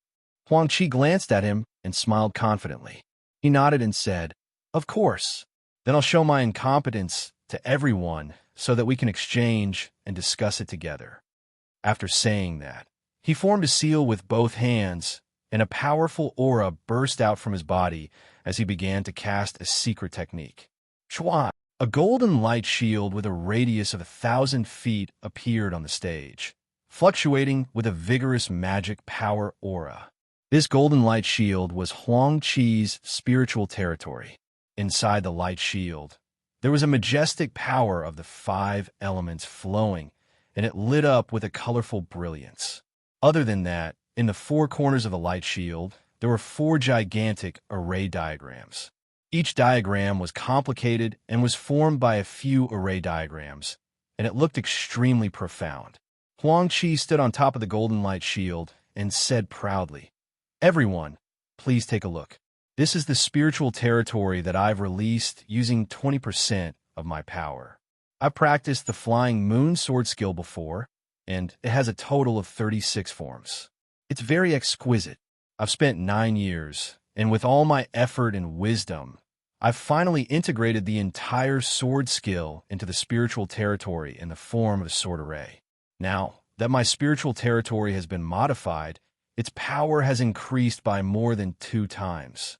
Huang Qi glanced at him and smiled confidently. He nodded and said, "Of course. Then I'll show my incompetence to everyone so that we can exchange and discuss it together." After saying that, he formed a seal with both hands, and a powerful aura burst out from his body as he began to cast a secret technique. Chua! A golden light shield with a radius of 1,000 feet appeared on the stage, fluctuating with a vigorous magic power aura. This golden light shield was Huang Qi's spiritual territory. Inside the light shield, there was a majestic power of the 5 elements flowing, and it lit up with a colorful brilliance. Other than that, in the 4 corners of the light shield, there were 4 gigantic array diagrams. Each diagram was complicated and was formed by a few array diagrams, and it looked extremely profound. Huang Qi stood on top of the golden light shield and said proudly, "Everyone, please take a look. This is the spiritual territory that I've released using 20% of my power. I've practiced the flying moon sword skill before, and it has a total of 36 forms. It's very exquisite. I've spent 9 years, and with all my effort and wisdom, I've finally integrated the entire sword skill into the spiritual territory in the form of a sword array. Now that my spiritual territory has been modified, its power has increased by more than 2 times.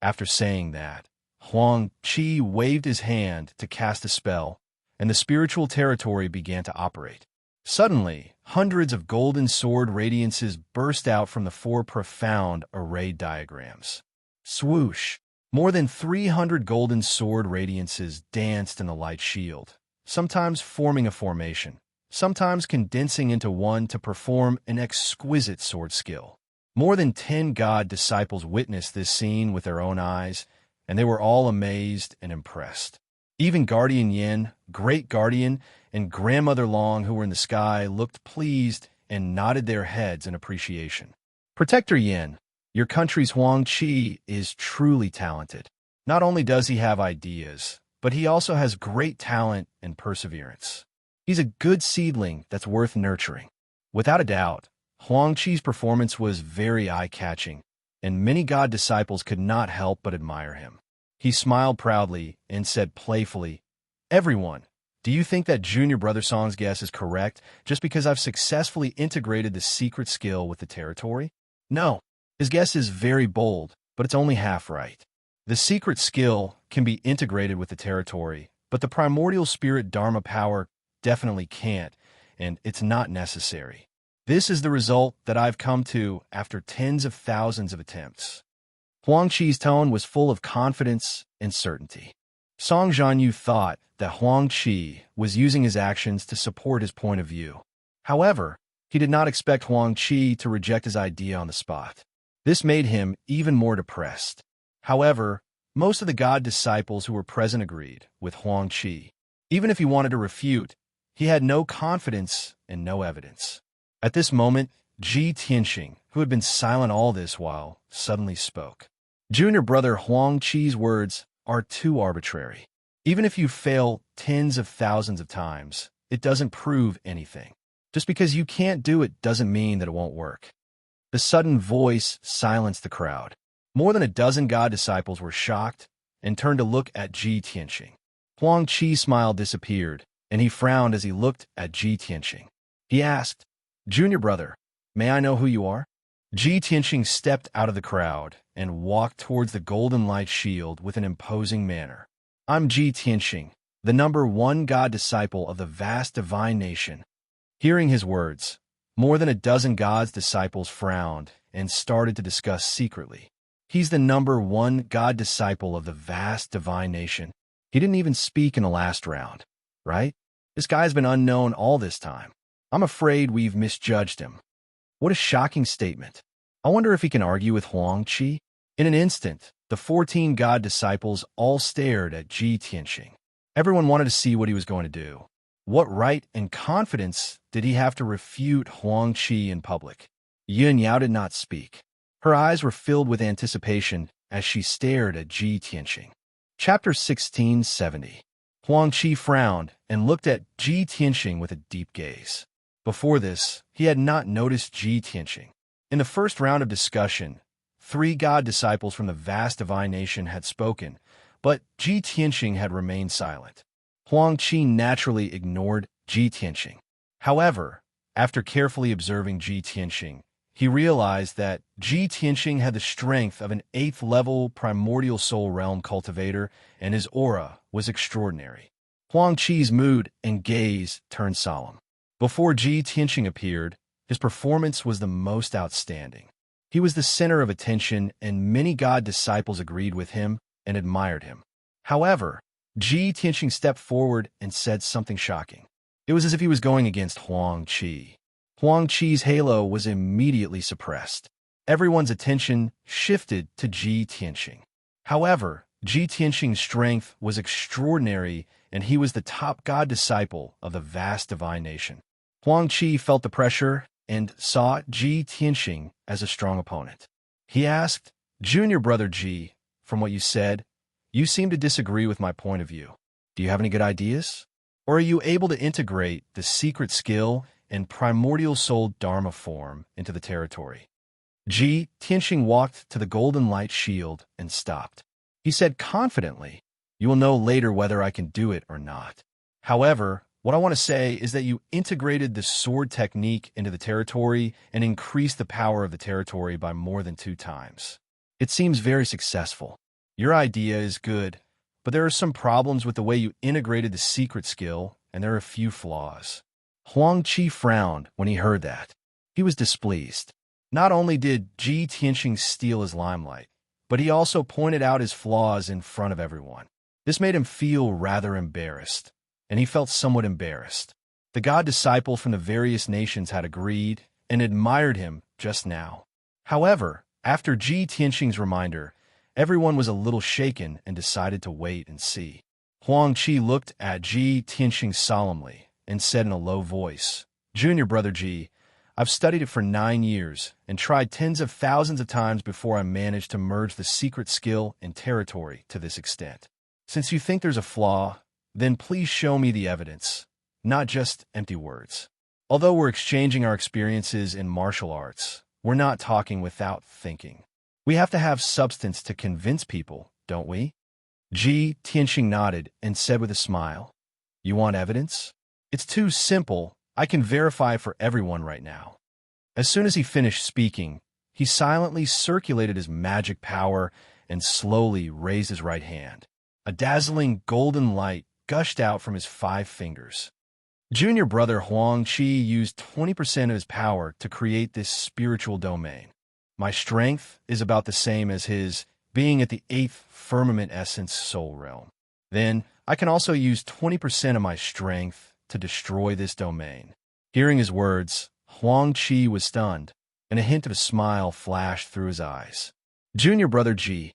After saying that, Huang Qi waved his hand to cast a spell, and the spiritual territory began to operate. Suddenly, hundreds of golden sword radiances burst out from the 4 profound array diagrams. Swoosh! More than 300 golden sword radiances danced in the light shield, sometimes forming a formation, sometimes condensing into one to perform an exquisite sword skill. More than 10 God disciples witnessed this scene with their own eyes, and they were all amazed and impressed. Even Guardian Yin, Great Guardian, and Grandmother Long, who were in the sky, looked pleased and nodded their heads in appreciation. Protector Yin, your country's Huang Qi is truly talented. Not only does he have ideas, but he also has great talent and perseverance. He's a good seedling that's worth nurturing. Without a doubt, Huang Qi's performance was very eye-catching, and many God disciples could not help but admire him. He smiled proudly and said playfully, "Everyone, do you think that Junior Brother Song's guess is correct just because I've successfully integrated the secret skill with the territory? No, his guess is very bold, but it's only half right. The secret skill can be integrated with the territory, but the primordial spirit Dharma power definitely can't, and it's not necessary. This is the result that I've come to after tens of thousands of attempts." Huang Qi's tone was full of confidence and certainty. Song Zhanyu thought that Huang Qi was using his actions to support his point of view. However, he did not expect Huang Qi to reject his idea on the spot. This made him even more depressed. However, most of the God disciples who were present agreed with Huang Qi. Even if he wanted to refute, he had no confidence and no evidence. At this moment, Ji Tianxing, who had been silent all this while, suddenly spoke. "Junior brother Huang Qi's words are too arbitrary. Even if you fail tens of thousands of times, it doesn't prove anything. Just because you can't do it doesn't mean that it won't work. The sudden voice silenced the crowd. More than a dozen god disciples were shocked and turned to look at Ji Tianxing. Huang Qi's smile disappeared, and he frowned as he looked at Ji Tianxing. He asked, "Junior brother, may I know who you are?" Ji Tianxing stepped out of the crowd and walked towards the golden light shield with an imposing manner. "I'm Ji Tianxing, the #1 god disciple of the vast divine nation." Hearing his words, more than a dozen god's disciples frowned and started to discuss secretly. He's the #1 god disciple of the vast divine nation. He didn't even speak in the last round, right? This guy's been unknown all this time. I'm afraid we've misjudged him. What a shocking statement. I wonder if he can argue with Huang Qi? In an instant, the 14 god disciples all stared at Ji Tianxing. Everyone wanted to see what he was going to do. What right and confidence did he have to refute Huang Qi in public? Yun Yao did not speak. Her eyes were filled with anticipation as she stared at Ji Tianxing. Chapter 1670. Huang Qi frowned and looked at Ji Tianxing with a deep gaze. Before this, he had not noticed Ji Tianxing. In the first round of discussion, 3 god disciples from the vast divine nation had spoken, but Ji Tianxing had remained silent. Huang Qi naturally ignored Ji Tianxing. However, after carefully observing Ji Tianxing, he realized that Ji Tianxing had the strength of an 8th-level primordial soul realm cultivator, and his aura was extraordinary. Huang Qi's mood and gaze turned solemn. Before Ji Tianxing appeared, his performance was the most outstanding. He was the center of attention, and many god disciples agreed with him and admired him. However, Ji Tianxing stepped forward and said something shocking. It was as if he was going against Huang Qi. Huang Qi's halo was immediately suppressed. Everyone's attention shifted to Ji Tianxing. However, Ji Tianxing's strength was extraordinary, and he was the top god disciple of the vast divine nation. Huang Qi felt the pressure and saw Ji Tianxing as a strong opponent. He asked, "Junior brother Ji, from what you said, you seem to disagree with my point of view. Do you have any good ideas? Or are you able to integrate the secret skill and primordial soul Dharma form into the territory?" Ji Tianxing walked to the golden light shield and stopped. He said confidently, "You will know later whether I can do it or not. However, what I want to say is that you integrated the sword technique into the territory and increased the power of the territory by more than 2 times. It seems very successful. Your idea is good, but there are some problems with the way you integrated the secret skill, and there are a few flaws." Huang Qi frowned when he heard that. He was displeased. Not only did Ji Tianxing steal his limelight, but he also pointed out his flaws in front of everyone. This made him feel rather embarrassed, and he felt somewhat embarrassed. The god disciple from the various nations had agreed and admired him just now. However, after Ji Tianxing's reminder, everyone was a little shaken and decided to wait and see. Huang Qi looked at Ji Tianxing solemnly and said in a low voice, "Junior brother Ji, I've studied it for 9 years and tried tens of thousands of times before I managed to merge the secret skill and territory to this extent. Since you think there's a flaw, then please show me the evidence, not just empty words. Although we're exchanging our experiences in martial arts, we're not talking without thinking. We have to have substance to convince people, don't we?" Ji Tianxing nodded and said with a smile, "You want evidence? It's too simple. I can verify for everyone right now." As soon as he finished speaking, he silently circulated his magic power and slowly raised his right hand. A dazzling golden light gushed out from his 5 fingers. Junior brother Huang Qi used 20% of his power to create this spiritual domain. My strength is about the same as his, being at the 8th firmament essence soul realm. Then, I can also use 20% of my strength to destroy this domain. Hearing his words, Huang Qi was stunned, and a hint of a smile flashed through his eyes. "Junior brother Ji,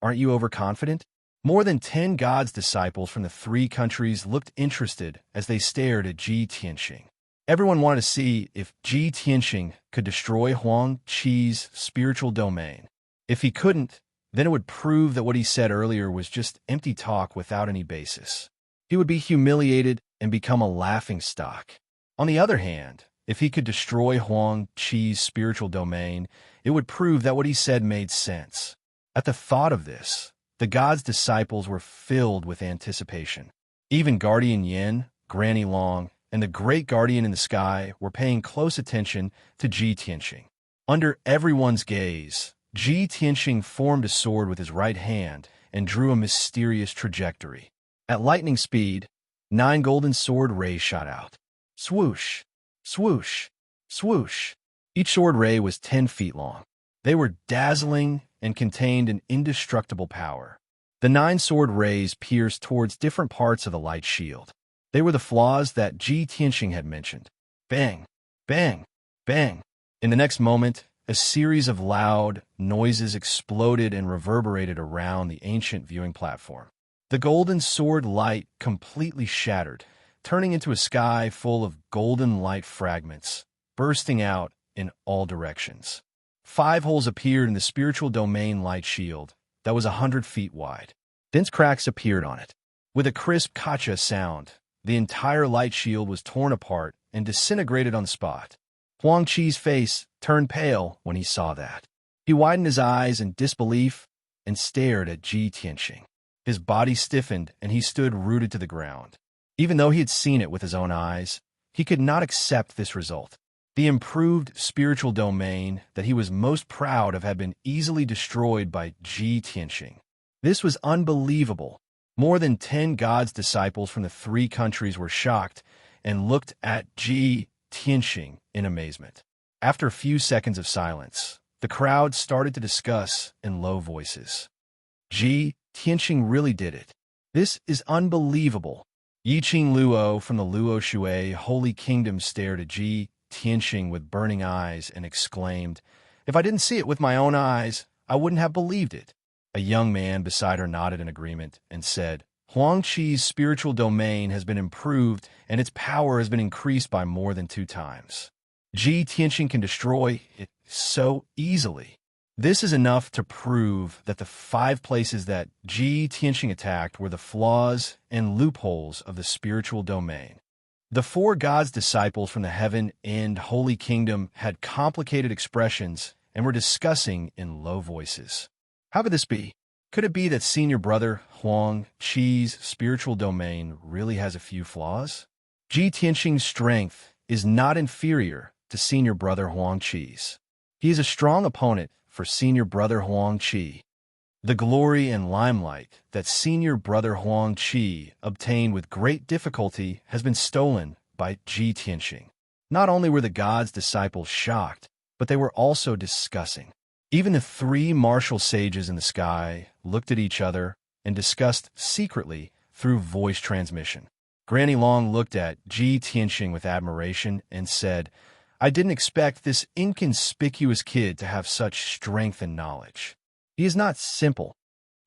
aren't you overconfident?" More than 10 gods' disciples from the 3 countries looked interested as they stared at Ji Tianxing. Everyone wanted to see if Ji Tianxing could destroy Huang Qi's spiritual domain. If he couldn't, then it would prove that what he said earlier was just empty talk without any basis. He would be humiliated and become a laughingstock. On the other hand, if he could destroy Huang Qi's spiritual domain, it would prove that what he said made sense. At the thought of this, the god's disciples were filled with anticipation. Even Guardian Yin, Granny Long, and the great guardian in the sky were paying close attention to Ji Tianxing. Under everyone's gaze, Ji Tianxing formed a sword with his right hand and drew a mysterious trajectory. At lightning speed, 9 golden sword rays shot out. Swoosh, swoosh, swoosh. Each sword ray was 10 feet long. They were dazzling and contained an indestructible power. The 9 sword rays pierced towards different parts of the light shield. They were the flaws that Ji Tianxing had mentioned. Bang, bang, bang. In the next moment, a series of loud noises exploded and reverberated around the ancient viewing platform. The golden sword light completely shattered, turning into a sky full of golden light fragments, bursting out in all directions. 5 holes appeared in the spiritual domain light shield that was 100 feet wide. Dense cracks appeared on it. With a crisp kacha sound, the entire light shield was torn apart and disintegrated on the spot. Huang Qi's face turned pale when he saw that. He widened his eyes in disbelief and stared at Ji Tianxing. His body stiffened and he stood rooted to the ground. Even though he had seen it with his own eyes, he could not accept this result. The improved spiritual domain that he was most proud of had been easily destroyed by Ji Tianxing. This was unbelievable. More than 10 God's disciples from the 3 countries were shocked and looked at Ji Tianxing in amazement. After a few seconds of silence, the crowd started to discuss in low voices. Ji Tianxing really did it. This is unbelievable. Yiqing Luo from the Luo Shui Holy Kingdom stared at Ji Tianxing with burning eyes and exclaimed, "If I didn't see it with my own eyes, I wouldn't have believed it." A young man beside her nodded in agreement and said, "Huang Qi's spiritual domain has been improved and its power has been increased by more than 2 times. Ji Tianxing can destroy it so easily." This is enough to prove that the 5 places that Ji Tianxing attacked were the flaws and loopholes of the spiritual domain. The 4 God's disciples from the Heaven and Holy Kingdom had complicated expressions and were discussing in low voices. How could this be? Could it be that senior brother Huang Qi's spiritual domain really has a few flaws? Ji Tianxing's strength is not inferior to senior brother Huang Qi's. He is a strong opponent for senior brother Huang Qi. The glory and limelight that senior brother Huang Qi obtained with great difficulty has been stolen by Ji Tianxing. Not only were the God's disciples shocked, but they were also discussing. Even the 3 martial sages in the sky looked at each other and discussed secretly through voice transmission. Granny Long looked at Ji Tianxing with admiration and said, "I didn't expect this inconspicuous kid to have such strength and knowledge. He is not simple."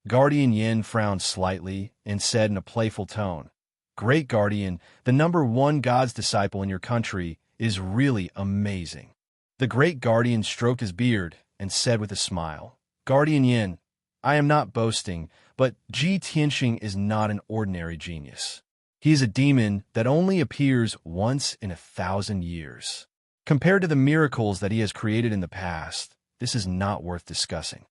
Guardian Yin frowned slightly and said in a playful tone, "Great Guardian, the #1 God's disciple in your country is really amazing." The great Guardian stroked his beard and said with a smile, "Guardian Yin, I am not boasting, but Ji Tianxing is not an ordinary genius. He is a demon that only appears once in 1,000 years. Compared to the miracles that he has created in the past, this is not worth discussing."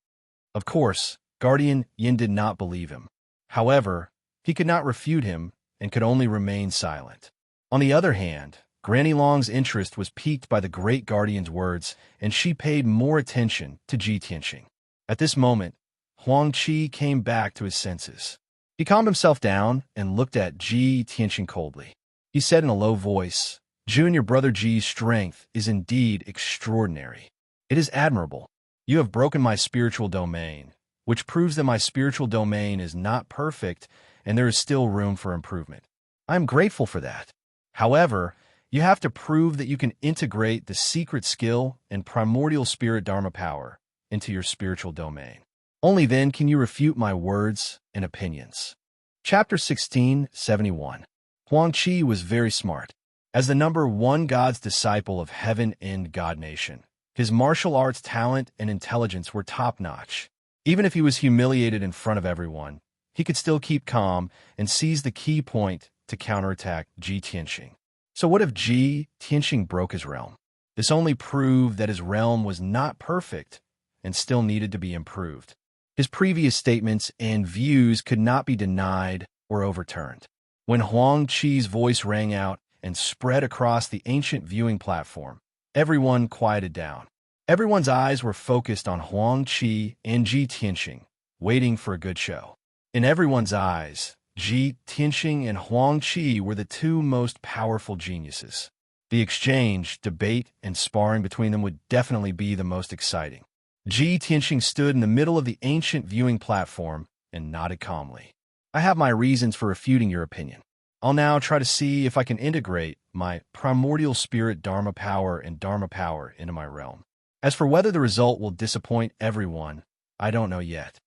Of course, Guardian Yin did not believe him. However, he could not refute him and could only remain silent. On the other hand, Granny Long's interest was piqued by the great Guardian's words, and she paid more attention to Ji Tianxing. At this moment, Huang Qi came back to his senses. He calmed himself down and looked at Ji Tianxing coldly. He said in a low voice, "Junior brother Ji's strength is indeed extraordinary. It is admirable. You have broken my spiritual domain, which proves that my spiritual domain is not perfect and there is still room for improvement. I am grateful for that. However, you have to prove that you can integrate the secret skill and primordial spirit Dharma power into your spiritual domain. Only then can you refute my words and opinions." Chapter 1671. Huang Qi was very smart. As the #1 God's disciple of Heaven and God Nation, his martial arts talent and intelligence were top-notch. Even if he was humiliated in front of everyone, he could still keep calm and seize the key point to counterattack Ji Tianxing. So what if Ji Tianxing broke his realm? This only proved that his realm was not perfect and still needed to be improved. His previous statements and views could not be denied or overturned. When Huang Qi's voice rang out and spread across the ancient viewing platform, everyone quieted down. Everyone's eyes were focused on Huang Qi and Ji Tianxing, waiting for a good show. In everyone's eyes, Ji Tianxing and Huang Qi were the two most powerful geniuses. The exchange, debate, and sparring between them would definitely be the most exciting. Ji Tianxing stood in the middle of the ancient viewing platform and nodded calmly. I have my reasons for refuting your opinion. I'll now try to see if I can integrate my primordial spirit Dharma power and Dharma power into my realm. As for whether the result will disappoint everyone, I don't know yet.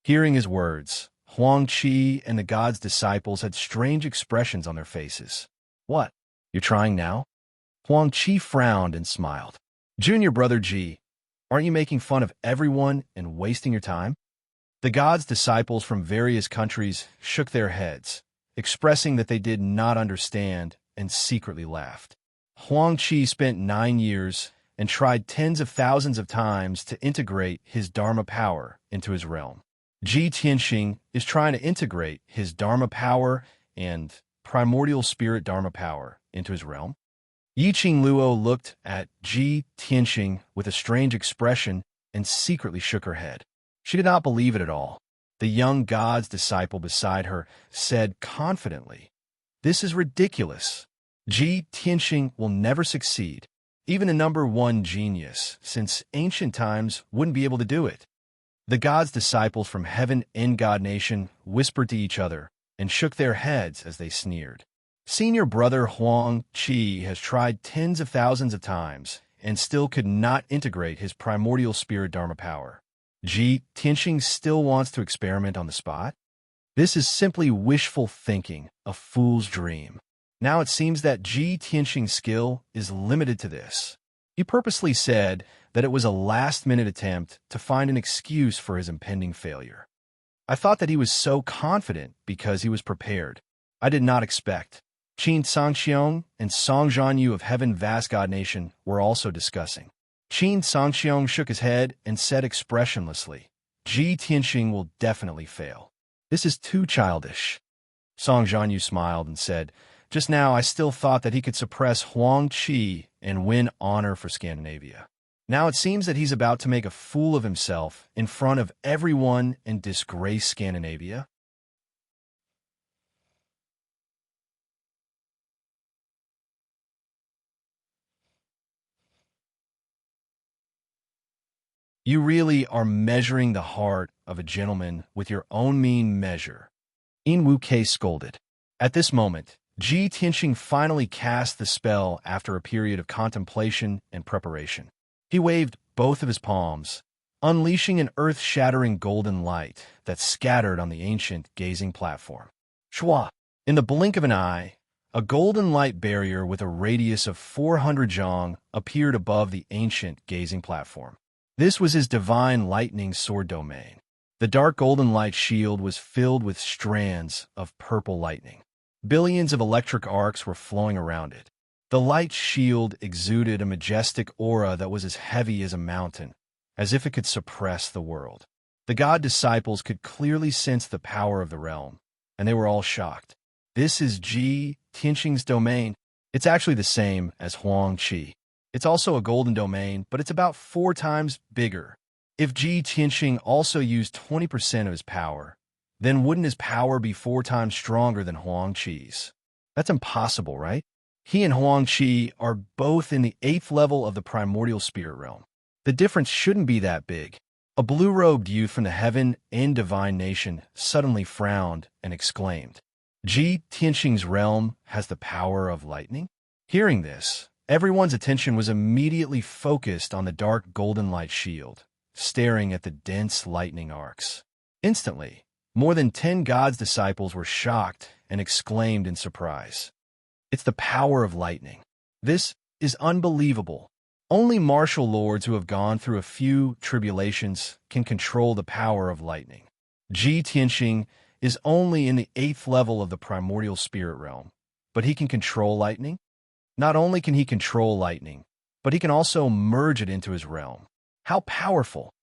Hearing his words, Huang Qi and the god's disciples had strange expressions on their faces. What? You're trying now? Huang Qi frowned and smiled. Junior brother Ji, aren't you making fun of everyone and wasting your time? The god's disciples from various countries shook their heads, expressing that they did not understand and secretly laughed. Huang Qi spent 9 years and tried tens of thousands of times to integrate his Dharma power into his realm. Ji Tianxing is trying to integrate his Dharma power and primordial spirit Dharma power into his realm. Yiqing Luo looked at Ji Tianxing with a strange expression and secretly shook her head. She did not believe it at all. The young god's disciple beside her said confidently, "This is ridiculous. Ji Tianxing will never succeed. Even a number 1 genius, since ancient times, wouldn't be able to do it." The god's disciples from heaven and God Nation whispered to each other and shook their heads as they sneered. Senior brother Huang Qi has tried tens of thousands of times and still could not integrate his primordial spirit Dharma power. Ji Tianxing still wants to experiment on the spot? This is simply wishful thinking, a fool's dream. Now it seems that Ji Tianxing's skill is limited to this. He purposely said that it was a last-minute attempt to find an excuse for his impending failure. I thought that he was so confident because he was prepared. I did not expect. Qin Sangxiong and Song Zhanyu of Heaven Vast God Nation were also discussing. Qin Sangxiong shook his head and said expressionlessly, Ji Tianxing will definitely fail. This is too childish. Song Zhanyu smiled and said, just now I still thought that he could suppress Huang Qi and win honor for Scandinavia. Now it seems that he's about to make a fool of himself in front of everyone and disgrace Scandinavia. You really are measuring the heart of a gentleman with your own mean measure. In Wu Kei scolded. At this moment, Ji Tianxing finally cast the spell after a period of contemplation and preparation. He waved both of his palms, unleashing an earth-shattering golden light that scattered on the ancient gazing platform. Shwa! In the blink of an eye, a golden light barrier with a radius of 400 zhang appeared above the ancient gazing platform. This was his divine lightning sword domain. The dark golden light shield was filled with strands of purple lightning. Billions of electric arcs were flowing around it. The light shield exuded a majestic aura that was as heavy as a mountain, as if it could suppress the world. The god disciples could clearly sense the power of the realm, and they were all shocked. This is Ji Tianxing's domain. It's actually the same as Huang Qi. It's also a golden domain, but it's about 4 times bigger. If Ji Tianxing also used 20% of his power, then wouldn't his power be 4 times stronger than Huang Qi's? That's impossible, right? He and Huang Qi are both in the 8th level of the primordial spirit realm. The difference shouldn't be that big. A blue-robed youth from the heaven and divine nation suddenly frowned and exclaimed, Ji Tianxing's realm has the power of lightning? Hearing this, everyone's attention was immediately focused on the dark golden light shield, staring at the dense lightning arcs. Instantly, more than 10 gods' disciples were shocked and exclaimed in surprise. It's the power of lightning. This is unbelievable. Only martial lords who have gone through a few tribulations can control the power of lightning. Ji Tianxing is only in the 8th level of the primordial spirit realm, but he can control lightning? Not only can he control lightning, but he can also merge it into his realm. How powerful!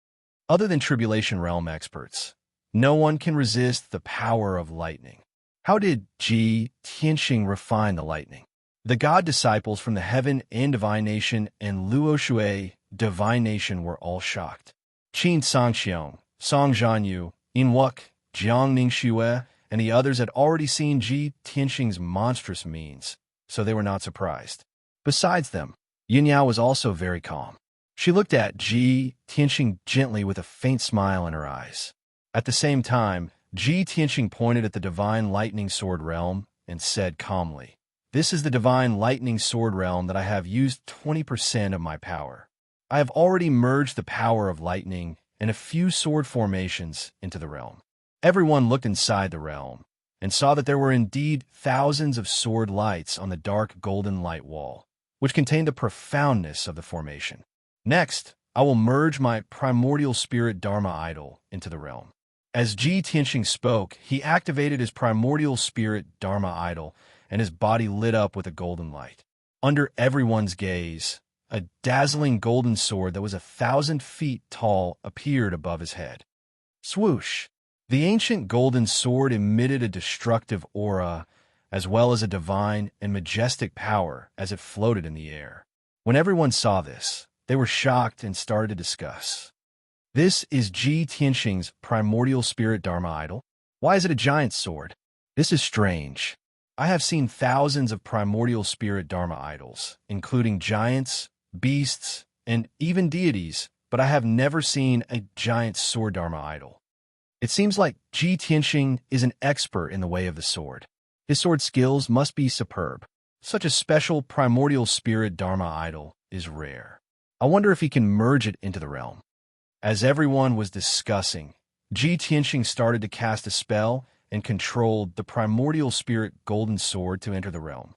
Other than Tribulation Realm experts, no one can resist the power of lightning. How did Ji Tianxing refine the lightning? The god disciples from the Heaven and Divine Nation and Luo Shui Divine Nation were all shocked. Qin Sangxiong, Song Zhanyu, Inwuk, Jiang Ningxue, and the others had already seen Ji Tianxing's monstrous means, so they were not surprised. Besides them, Yin Yao was also very calm. She looked at Ji Tianxing gently with a faint smile in her eyes. At the same time, Ji Tianxing pointed at the divine lightning sword realm and said calmly, "This is the divine lightning sword realm that I have used 20% of my power. I have already merged the power of lightning and a few sword formations into the realm." Everyone looked inside the realm and saw that there were indeed thousands of sword lights on the dark golden light wall, which contained the profoundness of the formation. Next, I will merge my primordial spirit Dharma idol into the realm. As Ji Tianxing spoke, he activated his primordial spirit Dharma idol, and his body lit up with a golden light. Under everyone's gaze, a dazzling golden sword that was 1,000 feet tall appeared above his head. Swoosh! The ancient golden sword emitted a destructive aura, as well as a divine and majestic power as it floated in the air. When everyone saw this, they were shocked and started to discuss. This is Ji Tianxing's primordial spirit Dharma idol? Why is it a giant sword? This is strange. I have seen thousands of primordial spirit Dharma idols, including giants, beasts, and even deities, but I have never seen a giant sword Dharma idol. It seems like Ji Tianxing is an expert in the way of the sword. His sword skills must be superb. Such a special primordial spirit Dharma idol is rare. I wonder if he can merge it into the realm. As everyone was discussing, Ji Tianxing started to cast a spell and controlled the primordial spirit golden sword to enter the realm.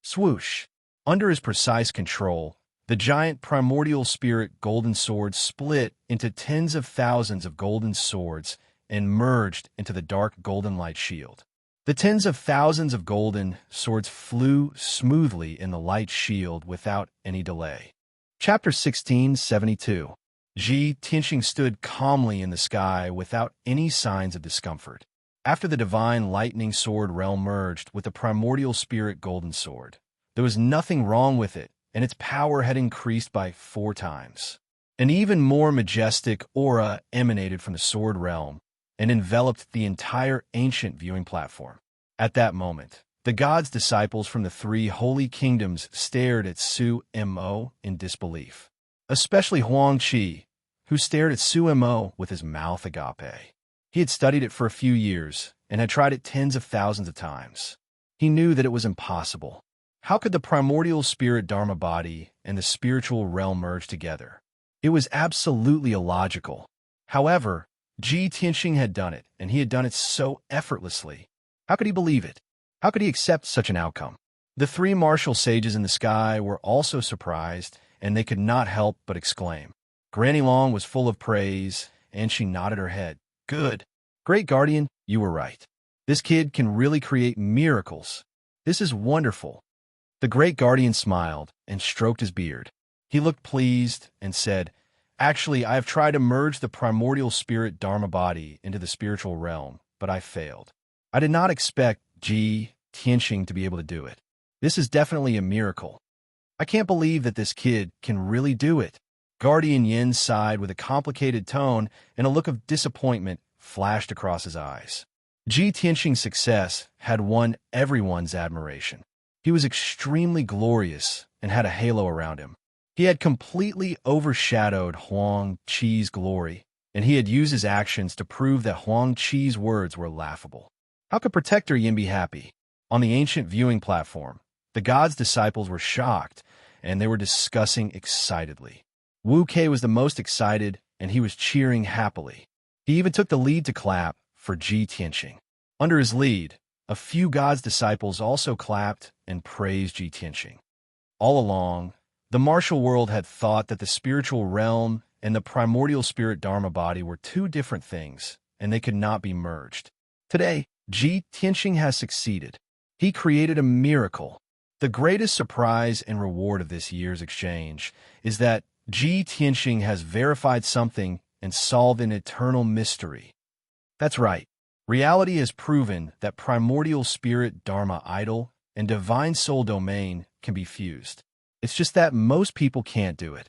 Swoosh! Under his precise control, the giant primordial spirit golden sword split into tens of thousands of golden swords and merged into the dark golden light shield. The tens of thousands of golden swords flew smoothly in the light shield without any delay. Chapter 1672. Ji Tianxing stood calmly in the sky without any signs of discomfort. After the divine lightning sword realm merged with the primordial spirit golden sword, there was nothing wrong with it, and its power had increased by 4 times. An even more majestic aura emanated from the sword realm and enveloped the entire ancient viewing platform. At that moment, the god's disciples from the 3 holy kingdoms stared at Su Mo in disbelief, especially Huang Qi, who stared at Su Mo with his mouth agape. He had studied it for a few years and had tried it tens of thousands of times. He knew that it was impossible. How could the primordial spirit Dharma body and the spiritual realm merge together? It was absolutely illogical. However, Ji Tianxing had done it, and he had done it so effortlessly. How could he believe it? How could he accept such an outcome? The 3 martial sages in the sky were also surprised, and they could not help but exclaim. Granny Long was full of praise, and she nodded her head. Good. Great Guardian, you were right. This kid can really create miracles. This is wonderful. The Great Guardian smiled and stroked his beard. He looked pleased and said, Actually, I have tried to merge the primordial spirit Dharma body into the spiritual realm, but I failed. I did not expect Ji Tianxing to be able to do it. This is definitely a miracle. I can't believe that this kid can really do it. Guardian Yin sighed with a complicated tone, and a look of disappointment flashed across his eyes. Ji Tianxing's success had won everyone's admiration. He was extremely glorious and had a halo around him. He had completely overshadowed Huang Qi's glory, and he had used his actions to prove that Huang Qi's words were laughable. How could Protector Yin be happy? On the ancient viewing platform, the god's disciples were shocked, and they were discussing excitedly. Wu Kei was the most excited, and he was cheering happily. He even took the lead to clap for Ji Tianxing. Under his lead, a few god's disciples also clapped and praised Ji Tianxing. All along, The martial world had thought that the spiritual realm and the primordial spirit Dharma body were two different things, and they could not be merged. Today, Ji Tianxing has succeeded. He created a miracle. The greatest surprise and reward of this year's exchange is that Ji Tianxing has verified something and solved an eternal mystery. That's right. Reality has proven that primordial spirit Dharma idol and divine soul domain can be fused. It's just that most people can't do it.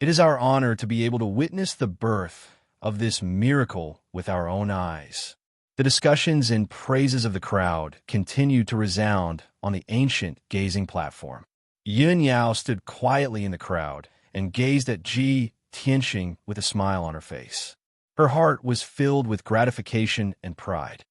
It is our honor to be able to witness the birth of this miracle with our own eyes. The discussions and praises of the crowd continued to resound on the ancient gazing platform. Yun Yao stood quietly in the crowd and gazed at Ji Tianxing with a smile on her face. Her heart was filled with gratification and pride.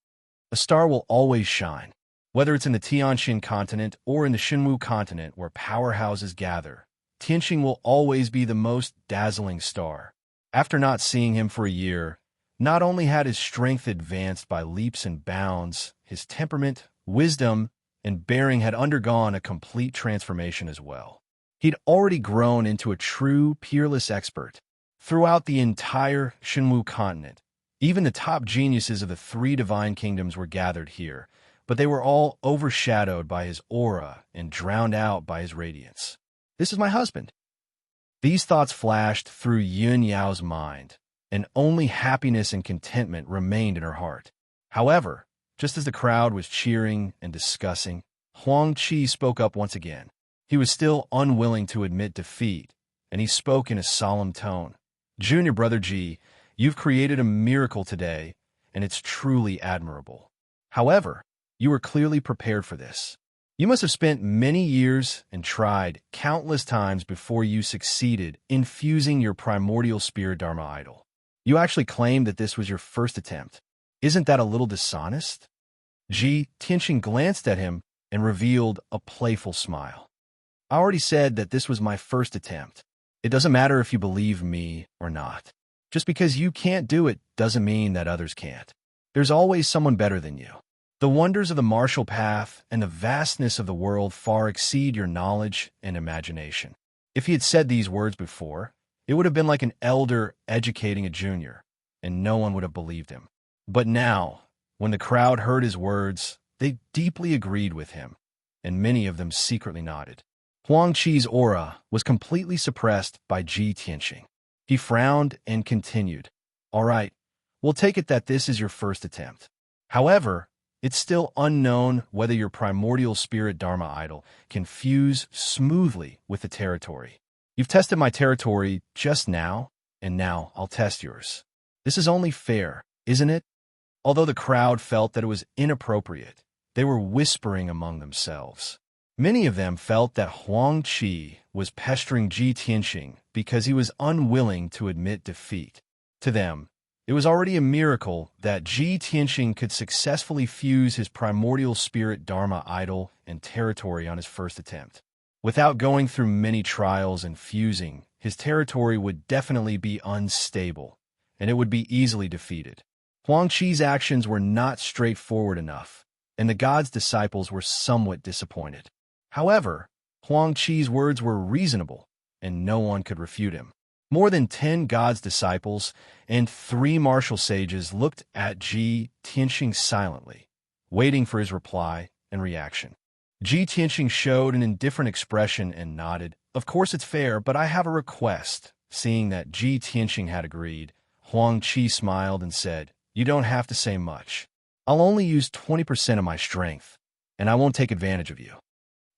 A star will always shine. Whether it's in the Tianxin continent or in the Xinwu continent where powerhouses gather, Tianxing will always be the most dazzling star. After not seeing him for a year, not only had his strength advanced by leaps and bounds, his temperament, wisdom, and bearing had undergone a complete transformation as well. He'd already grown into a true, peerless expert. Throughout the entire Xinwu continent, even the top geniuses of the three divine kingdoms were gathered here, but they were all overshadowed by his aura and drowned out by his radiance. This is my husband. These thoughts flashed through Yun Yao's mind, and only happiness and contentment remained in her heart. However, just as the crowd was cheering and discussing, Huang Qi spoke up once again. He was still unwilling to admit defeat, and he spoke in a solemn tone. Junior brother Ji, you've created a miracle today, and it's truly admirable. However, you were clearly prepared for this. You must have spent many years and tried countless times before you succeeded in fusing your primordial spirit Dharma idol. You actually claimed that this was your first attempt. Isn't that a little dishonest? Ji Tianxing glanced at him and revealed a playful smile. I already said that this was my first attempt. It doesn't matter if you believe me or not. Just because you can't do it doesn't mean that others can't. There's always someone better than you. The wonders of the martial path and the vastness of the world far exceed your knowledge and imagination. If he had said these words before, it would have been like an elder educating a junior, and no one would have believed him. But now, when the crowd heard his words, they deeply agreed with him, and many of them secretly nodded. Huang Qi's aura was completely suppressed by Ji Tianxing. He frowned and continued. All right, we'll take it that this is your first attempt. However, it's still unknown whether your primordial spirit Dharma idol can fuse smoothly with the territory. You've tested my territory just now, and now I'll test yours. This is only fair, isn't it? Although the crowd felt that it was inappropriate, they were whispering among themselves. Many of them felt that Huang Qi was pestering Ji Tianxing because he was unwilling to admit defeat. To them, it was already a miracle that Ji Tianxing could successfully fuse his primordial spirit Dharma idol and territory on his first attempt. Without going through many trials and fusing, his territory would definitely be unstable, and it would be easily defeated. Huang Qi's actions were not straightforward enough, and the god's disciples were somewhat disappointed. However, Huang Qi's words were reasonable, and no one could refute him. More than 10 god's disciples and 3 martial sages looked at Ji Tianxing silently, waiting for his reply and reaction. Ji Tianxing showed an indifferent expression and nodded. Of course it's fair, but I have a request. Seeing that Ji Tianxing had agreed, Huang Qi smiled and said, You don't have to say much. I'll only use 20% of my strength, and I won't take advantage of you.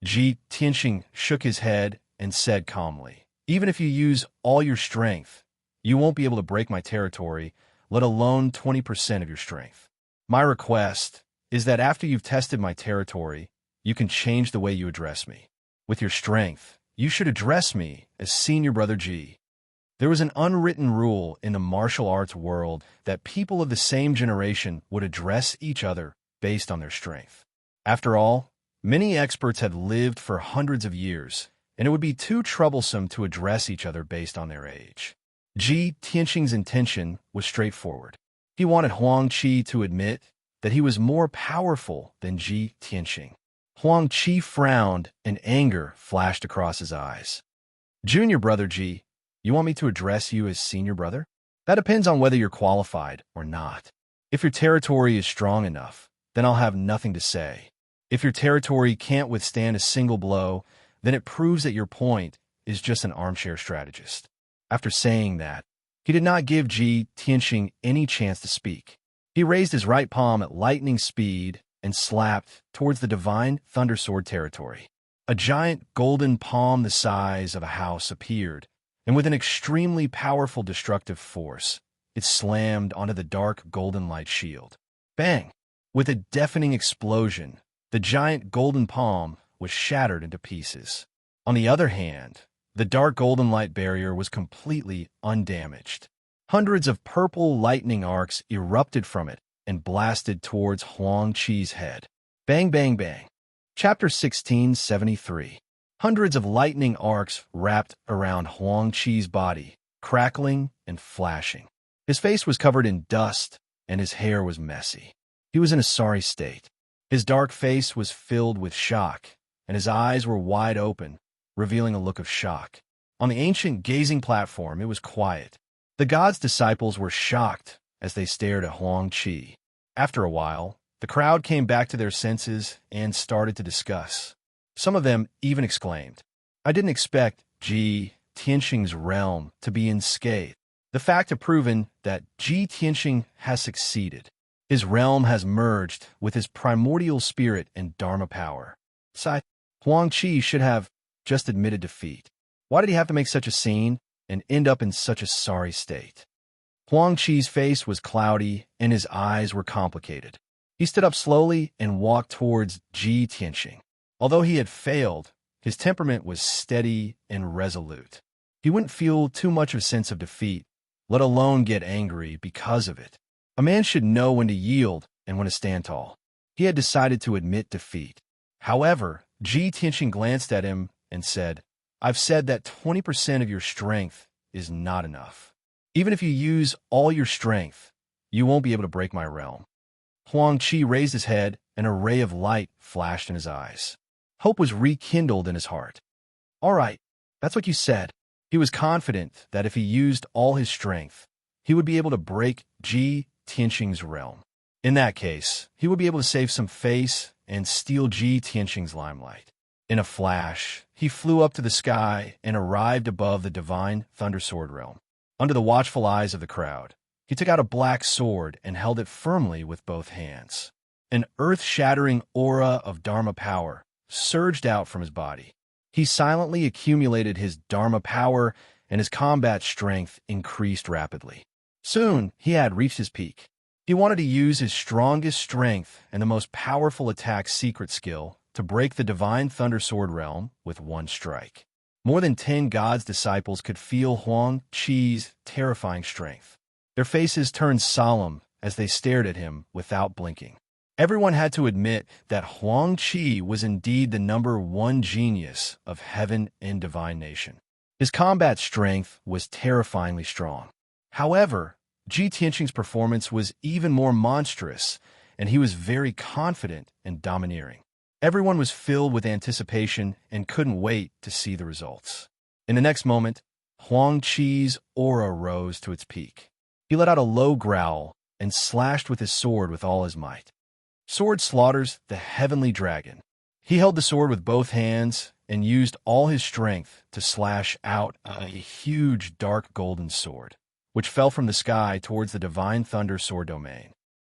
Ji Tianxing shook his head and said calmly, Even if you use all your strength, you won't be able to break my territory, let alone 20% of your strength. My request is that after you've tested my territory, you can change the way you address me. With your strength, you should address me as senior brother Ji. There was an unwritten rule in the martial arts world that people of the same generation would address each other based on their strength. After all, many experts had lived for hundreds of years, and it would be too troublesome to address each other based on their age. Ji Tianxing's intention was straightforward. He wanted Huang Qi to admit that he was more powerful than Ji Tianxing. Huang Qi frowned and anger flashed across his eyes. Junior brother G, you want me to address you as senior brother? That depends on whether you're qualified or not. If your territory is strong enough, then I'll have nothing to say. If your territory can't withstand a single blow, then it proves that your point is just an armchair strategist. After saying that, he did not give Ji Tianxing any chance to speak. He raised his right palm at lightning speed and slapped towards the divine thundersword territory. A giant golden palm the size of a house appeared, and with an extremely powerful destructive force, it slammed onto the dark golden light shield. Bang! With a deafening explosion, the giant golden palm was shattered into pieces. On the other hand, the dark golden light barrier was completely undamaged. Hundreds of purple lightning arcs erupted from it and blasted towards Huang Qi's head. Bang, bang, bang. Chapter 1673. Hundreds of lightning arcs wrapped around Huang Qi's body, crackling and flashing. His face was covered in dust, and his hair was messy. He was in a sorry state. His dark face was filled with shock, and his eyes were wide open, revealing a look of shock. On the ancient gazing platform, it was quiet. The god's disciples were shocked as they stared at Huang Qi. After a while, the crowd came back to their senses and started to discuss. Some of them even exclaimed, "I didn't expect Ji Tianxing's realm to be unscathed." The fact had proven that Ji Tianxing has succeeded. His realm has merged with his primordial spirit and Dharma power. Besides, Huang Qi should have just admitted defeat. Why did he have to make such a scene and end up in such a sorry state? Huang Qi's face was cloudy and his eyes were complicated. He stood up slowly and walked towards Ji Tianxing. Although he had failed, his temperament was steady and resolute. He wouldn't feel too much of a sense of defeat, let alone get angry because of it. A man should know when to yield and when to stand tall. He had decided to admit defeat. However, Ji Tianxing glanced at him and said, "I've said that 20% of your strength is not enough. Even if you use all your strength, you won't be able to break my realm." Huang Qi raised his head, and a ray of light flashed in his eyes. Hope was rekindled in his heart. "All right, that's what you said." He was confident that if he used all his strength, he would be able to break Ji Tianxing's realm. In that case, he would be able to save some face and steal Ji Tianxing's limelight. In a flash, he flew up to the sky and arrived above the divine thundersword realm. Under the watchful eyes of the crowd, he took out a black sword and held it firmly with both hands. An earth-shattering aura of Dharma power surged out from his body. He silently accumulated his Dharma power, and his combat strength increased rapidly. Soon, he had reached his peak. He wanted to use his strongest strength and the most powerful attack secret skill to break the divine thundersword realm with one strike. More than 10 gods' disciples could feel Huang Qi's terrifying strength. Their faces turned solemn as they stared at him without blinking. Everyone had to admit that Huang Qi was indeed the #1 genius of heaven and divine nation. His combat strength was terrifyingly strong. However, Ji Tianxing's performance was even more monstrous, and he was very confident and domineering. Everyone was filled with anticipation and couldn't wait to see the results. In the next moment, Huang Qi's aura rose to its peak. He let out a low growl and slashed with his sword with all his might. Sword slaughters the heavenly dragon. He held the sword with both hands and used all his strength to slash out a huge dark golden sword, which fell from the sky towards the divine thunder sword domain.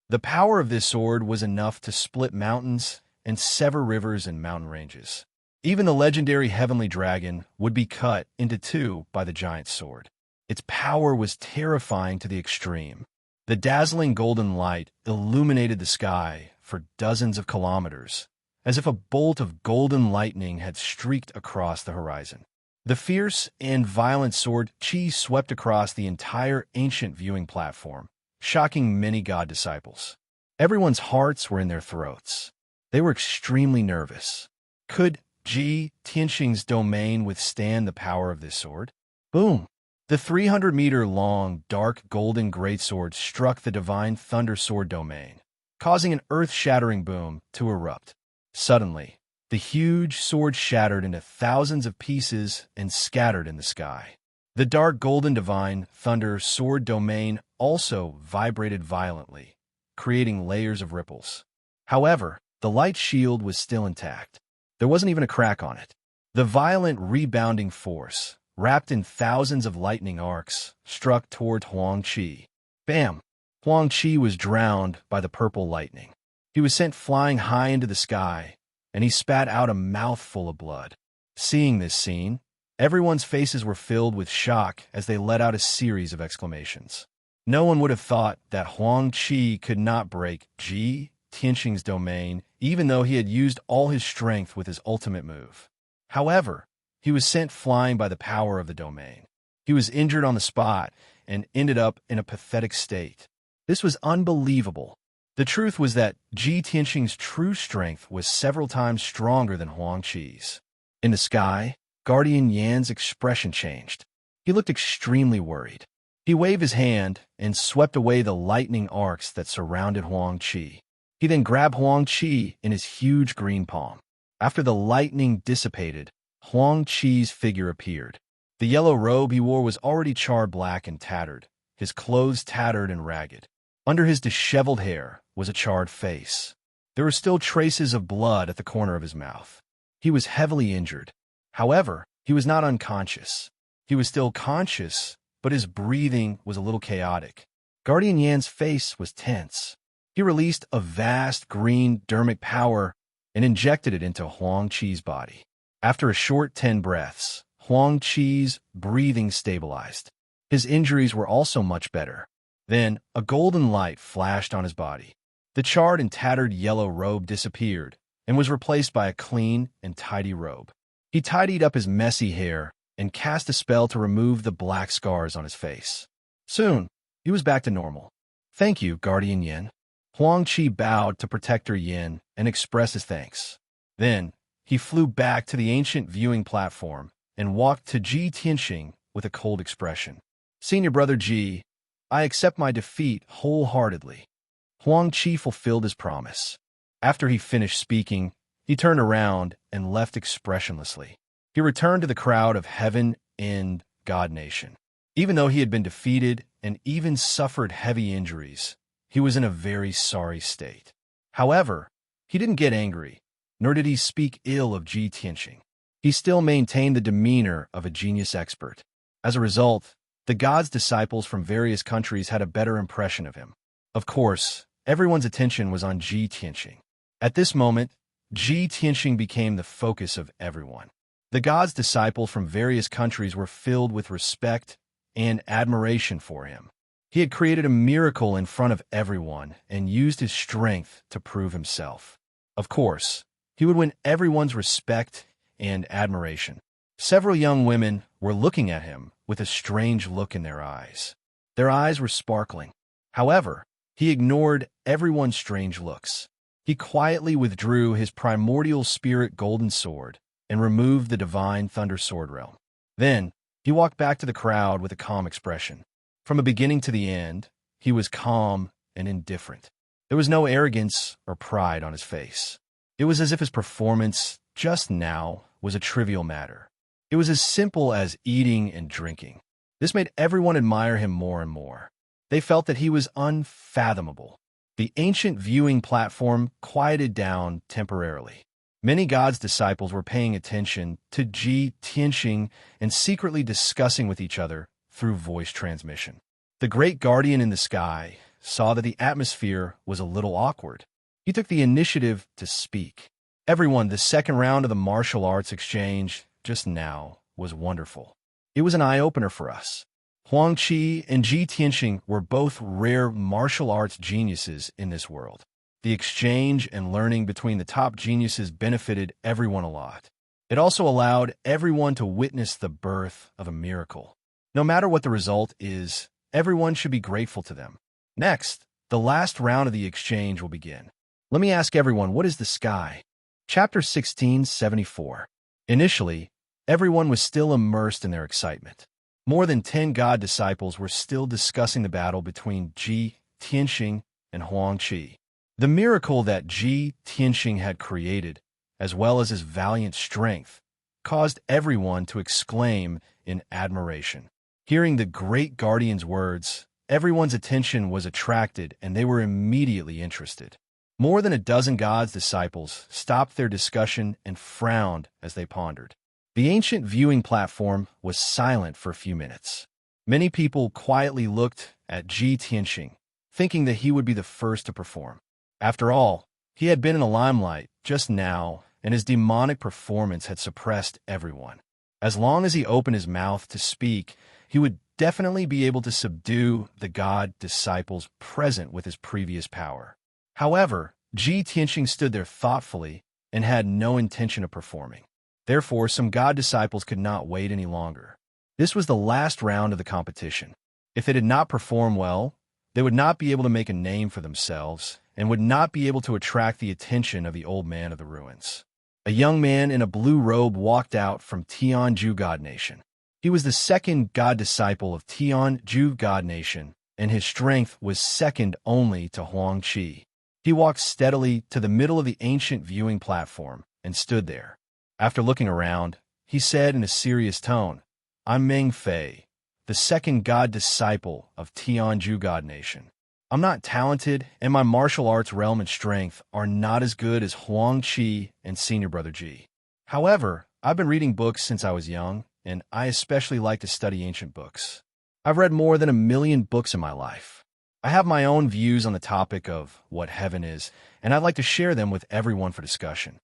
The power of this sword was enough to split mountains and sever rivers and mountain ranges. Even the legendary heavenly dragon would be cut into two by the giant sword. Its power was terrifying to the extreme. The dazzling golden light illuminated the sky for dozens of kilometers, as if a bolt of golden lightning had streaked across the horizon. The fierce and violent sword Qi swept across the entire ancient viewing platform, shocking many god disciples. Everyone's hearts were in their throats. They were extremely nervous. Could Ji Tianxing's domain withstand the power of this sword? Boom! The 300-meter-long, dark golden greatsword struck the divine thunder sword domain, causing an earth-shattering boom to erupt. Suddenly, the The huge sword shattered into thousands of pieces and scattered in the sky. The dark golden divine thunder sword domain also vibrated violently, creating layers of ripples. However, the light shield was still intact. There wasn't even a crack on it. The violent rebounding force, wrapped in thousands of lightning arcs, struck toward Huang Qi. Bam! Huang Qi was drowned by the purple lightning. He was sent flying high into the sky, and he spat out a mouthful of blood. Seeing this scene, everyone's faces were filled with shock as they let out a series of exclamations. No one would have thought that Huang Qi could not break Ji Tianxing's domain, even though he had used all his strength with his ultimate move. However, he was sent flying by the power of the domain. He was injured on the spot and ended up in a pathetic state. This was unbelievable. The truth was that Ji Tianxing's true strength was several times stronger than Huang Qi's. In the sky, Guardian Yan's expression changed. He looked extremely worried. He waved his hand and swept away the lightning arcs that surrounded Huang Qi. He then grabbed Huang Qi in his huge green palm. After the lightning dissipated, Huang Qi's figure appeared. The yellow robe he wore was already charred black and tattered, his clothes tattered and ragged. Under his disheveled hair was a charred face. There were still traces of blood at the corner of his mouth. He was heavily injured. However, he was not unconscious. He was still conscious, but his breathing was a little chaotic. Guardian Yan's face was tense. He released a vast green dermic power and injected it into Huang Qi's body. After a short 10 breaths, Huang Qi's breathing stabilized. His injuries were also much better. Then, a golden light flashed on his body. The charred and tattered yellow robe disappeared and was replaced by a clean and tidy robe. He tidied up his messy hair and cast a spell to remove the black scars on his face. Soon, he was back to normal. "Thank you, Guardian Yan." Huang Qi bowed to Protector Yin and expressed his thanks. Then, he flew back to the ancient viewing platform and walked to Ji Tianxing with a cold expression. "Senior brother Ji, I accept my defeat wholeheartedly." Huang Qi fulfilled his promise. After he finished speaking, he turned around and left expressionlessly. He returned to the crowd of Heaven and God Nation. Even though he had been defeated and even suffered heavy injuries, he was in a very sorry state. However, he didn't get angry, nor did he speak ill of Ji Tianxing. He still maintained the demeanor of a genius expert. As a result, the god's disciples from various countries had a better impression of him. Of course, everyone's attention was on Ji Tianxing. At this moment, Ji Tianxing became the focus of everyone. The god's disciples from various countries were filled with respect and admiration for him. He had created a miracle in front of everyone and used his strength to prove himself. Of course, he would win everyone's respect and admiration. Several young women were looking at him with a strange look in their eyes. Their eyes were sparkling. However, he ignored everyone's strange looks. He quietly withdrew his primordial spirit golden sword and removed the divine thunder sword realm. Then, he walked back to the crowd with a calm expression. From the beginning to the end, he was calm and indifferent. There was no arrogance or pride on his face. It was as if his performance just now was a trivial matter. It was as simple as eating and drinking. This made everyone admire him more and more. They felt that he was unfathomable. The ancient viewing platform quieted down temporarily. Many God's disciples were paying attention to Ji Tianxing and secretly discussing with each other through voice transmission. The great guardian in the sky saw that the atmosphere was a little awkward. He took the initiative to speak. "Everyone, the second round of the martial arts exchange just now was wonderful. It was an eye-opener for us. Huang Qi and Ji Tianxing were both rare martial arts geniuses in this world. The exchange and learning between the top geniuses benefited everyone a lot. It also allowed everyone to witness the birth of a miracle. No matter what the result is, everyone should be grateful to them. Next, the last round of the exchange will begin. Let me ask everyone, what is the sky?" Chapter 1674. Initially, everyone was still immersed in their excitement. More than 10 god disciples were still discussing the battle between Ji Tianxing and Huang Qi. The miracle that Ji Tianxing had created as well as his valiant strength, caused everyone to exclaim in admiration. Hearing the great guardian's words, everyone's attention was attracted and they were immediately interested. More than a dozen God's disciples stopped their discussion and frowned as they pondered. The ancient viewing platform was silent for a few minutes. Many people quietly looked at Ji Tianxing, thinking that he would be the first to perform. After all, he had been in the limelight just now, and his demonic performance had suppressed everyone. As long as he opened his mouth to speak, he would definitely be able to subdue the god disciples present with his previous power. However, Ji Tianxing stood there thoughtfully and had no intention of performing. Therefore, some god disciples could not wait any longer. This was the last round of the competition. If they did not perform well, they would not be able to make a name for themselves and would not be able to attract the attention of the old man of the ruins. A young man in a blue robe walked out from Tianju God Nation. He was the second god disciple of Tianju God Nation, and his strength was second only to Huang Qi. He walked steadily to the middle of the ancient viewing platform and stood there. After looking around, he said in a serious tone, "I'm Meng Fei, the second god disciple of Tianju God Nation. I'm not talented, and my martial arts realm and strength are not as good as Huang Qi and Senior Brother Ji. However, I've been reading books since I was young, and I especially like to study ancient books. I've read more than 1,000,000 books in my life. I have my own views on the topic of what heaven is, and I'd like to share them with everyone for discussion."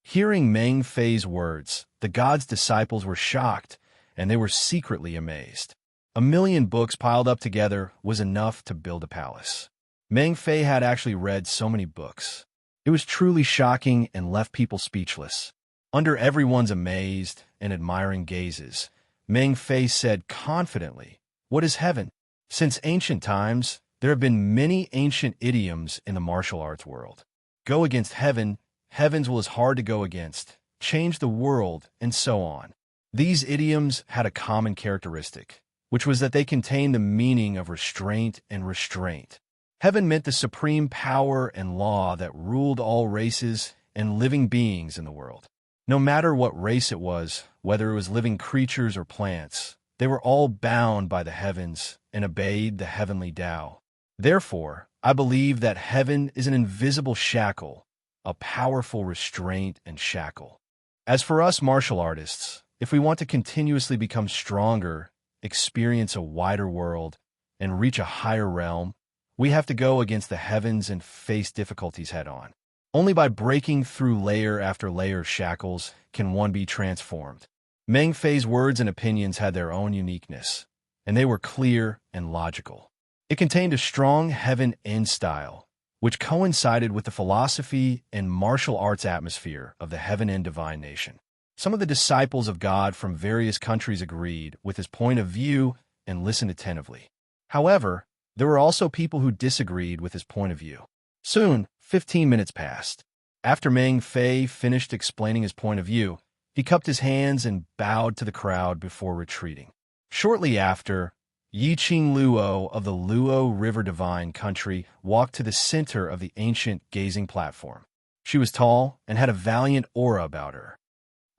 Hearing Meng Fei's words, the god's disciples were shocked, and they were secretly amazed. 1,000,000 books piled up together was enough to build a palace. Meng Fei had actually read so many books. It was truly shocking and left people speechless. Under everyone's amazed and admiring gazes, Meng Fei said confidently, "What is heaven?" Since ancient times, there have been many ancient idioms in the martial arts world. Go against heaven, heavens will is hard to go against, change the world, and so on. These idioms had a common characteristic, which was that they contained the meaning of restraint and restraint. Heaven meant the supreme power and law that ruled all races and living beings in the world. No matter what race it was, whether it was living creatures or plants, they were all bound by the heavens and obeyed the heavenly Tao. Therefore, I believe that heaven is an invisible shackle, a powerful restraint and shackle. As for us martial artists, if we want to continuously become stronger, experience a wider world, and reach a higher realm, we have to go against the heavens and face difficulties head-on. Only by breaking through layer after layer of shackles can one be transformed. Meng Fei's words and opinions had their own uniqueness, and they were clear and logical. It contained a strong heaven end style, which coincided with the philosophy and martial arts atmosphere of the heaven end divine nation. Some of the disciples of God from various countries agreed with his point of view and listened attentively. However, there were also people who disagreed with his point of view. Soon, 15 minutes passed. After Meng Fei finished explaining his point of view, he cupped his hands and bowed to the crowd before retreating. Shortly after, Yiqing Luo of the Luo River Divine country walked to the center of the ancient gazing platform. She was tall and had a valiant aura about her.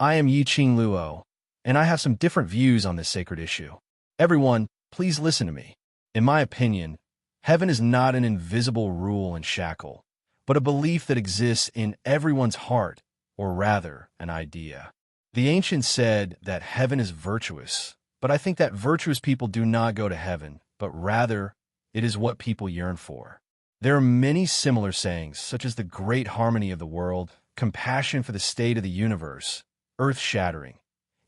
"I am Yiqing Luo, and I have some different views on this sacred issue. Everyone, please listen to me. In my opinion, heaven is not an invisible rule and shackle, but a belief that exists in everyone's heart, or rather, an idea. The ancients said that heaven is virtuous, but I think that virtuous people do not go to heaven, but rather, it is what people yearn for. There are many similar sayings, such as the great harmony of the world, compassion for the state of the universe, earth-shattering.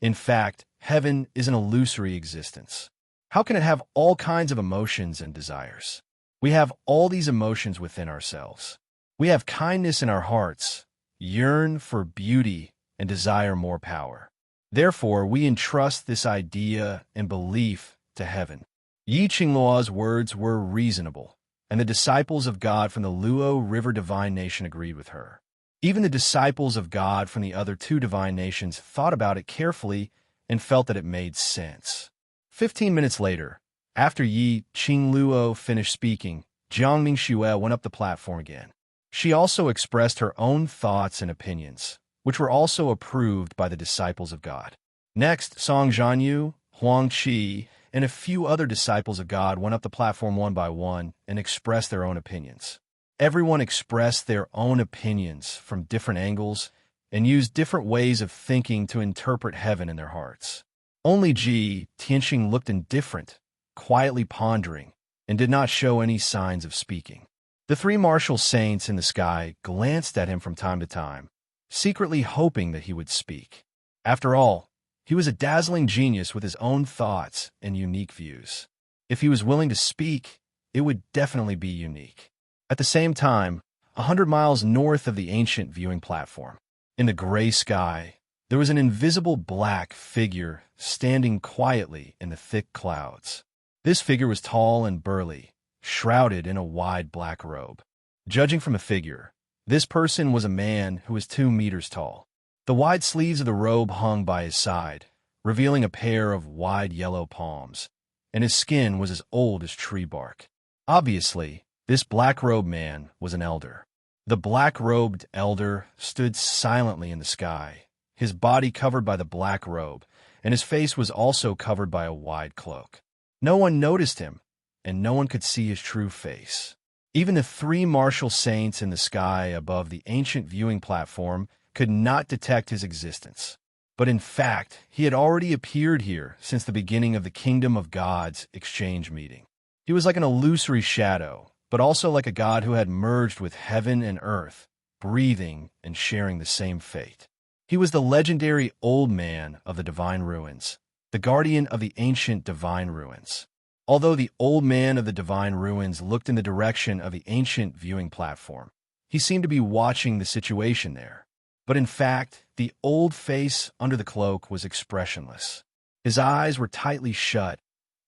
In fact, heaven is an illusory existence. How can it have all kinds of emotions and desires? We have all these emotions within ourselves. We have kindness in our hearts, yearn for beauty, and desire more power. Therefore, we entrust this idea and belief to heaven." Yi Qingluo's words were reasonable, and the disciples of God from the Luo River Divine Nation agreed with her. Even the disciples of God from the other two divine nations thought about it carefully and felt that it made sense. 15 minutes later, after Yi Qingluo finished speaking, Jiang Mingxue went up the platform again. She also expressed her own thoughts and opinions, which were also approved by the disciples of God. Next, Song Zhanyu, Huang Qi, and a few other disciples of God went up the platform one by one and expressed their own opinions. Everyone expressed their own opinions from different angles and used different ways of thinking to interpret heaven in their hearts. Only Ji Tianxing looked indifferent, quietly pondering, and did not show any signs of speaking. The three martial saints in the sky glanced at him from time to time, secretly hoping that he would speak. After all, he was a dazzling genius with his own thoughts and unique views. If he was willing to speak, it would definitely be unique. At the same time, 100 miles north of the ancient viewing platform, in the gray sky, there was an invisible black figure standing quietly in the thick clouds. This figure was tall and burly, shrouded in a wide black robe. Judging from the figure, this person was a man who was 2 meters tall. The wide sleeves of the robe hung by his side, revealing a pair of wide yellow palms, and his skin was as old as tree bark. Obviously, this black-robed man was an elder. The black-robed elder stood silently in the sky, his body covered by the black robe, and his face was also covered by a wide cloak. No one noticed him, and no one could see his true face. Even the 3 martial saints in the sky above the ancient viewing platform could not detect his existence. But in fact, he had already appeared here since the beginning of the Kingdom of God's exchange meeting. He was like an illusory shadow, but also like a god who had merged with heaven and earth, breathing and sharing the same fate. He was the legendary Old Man of the Divine Ruins, the guardian of the ancient Divine Ruins. Although the Old Man of the Divine Ruins looked in the direction of the ancient viewing platform, he seemed to be watching the situation there. But in fact, the old face under the cloak was expressionless. His eyes were tightly shut,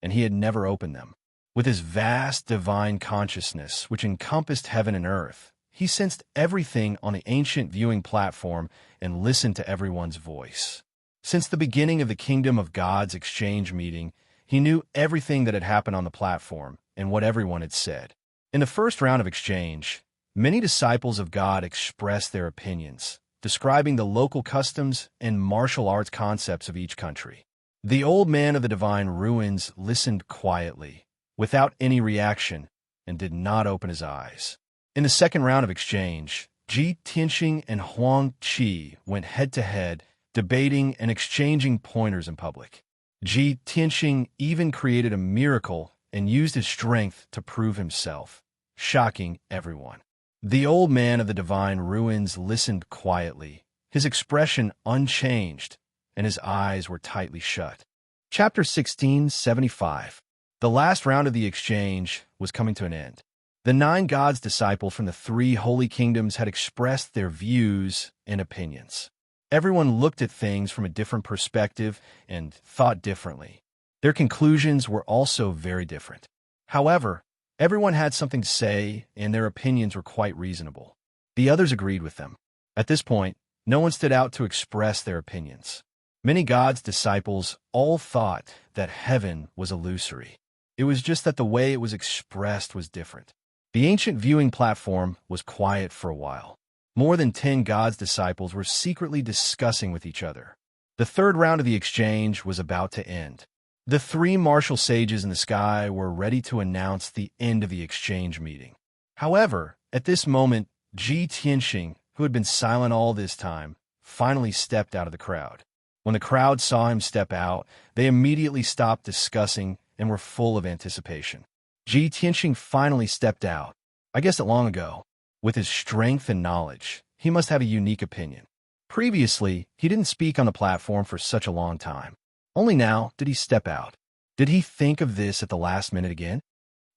and he had never opened them. With his vast divine consciousness, which encompassed heaven and earth, he sensed everything on the ancient viewing platform and listened to everyone's voice. Since the beginning of the Kingdom of God's exchange meeting, he knew everything that had happened on the platform and what everyone had said. In the first round of exchange, many disciples of God expressed their opinions, describing the local customs and martial arts concepts of each country. The Old Man of the Divine Ruins listened quietly, without any reaction, and did not open his eyes. In the second round of exchange, Ji Tianxing and Huang Qi went head-to-head, debating and exchanging pointers in public. Ji Tianxing even created a miracle and used his strength to prove himself, shocking everyone. The Old Man of the Divine Ruins listened quietly, his expression unchanged, and his eyes were tightly shut. Chapter 1675. The last round of the exchange was coming to an end. The 9 gods' disciples from the 3 holy kingdoms had expressed their views and opinions. Everyone looked at things from a different perspective and thought differently. Their conclusions were also very different. However, everyone had something to say, and their opinions were quite reasonable. The others agreed with them. At this point, no one stood out to express their opinions. Many gods' disciples all thought that heaven was illusory. It was just that the way it was expressed was different. The ancient viewing platform was quiet for a while. More than 10 gods' disciples were secretly discussing with each other. The third round of the exchange was about to end. The 3 martial sages in the sky were ready to announce the end of the exchange meeting. However, at this moment, Ji Tianxing, who had been silent all this time, finally stepped out of the crowd. When the crowd saw him step out, they immediately stopped discussing and were full of anticipation. Ji Tianxing finally stepped out. I guessed it long ago. With his strength and knowledge, he must have a unique opinion. Previously, he didn't speak on the platform for such a long time. Only now did he step out. Did he think of this at the last minute again?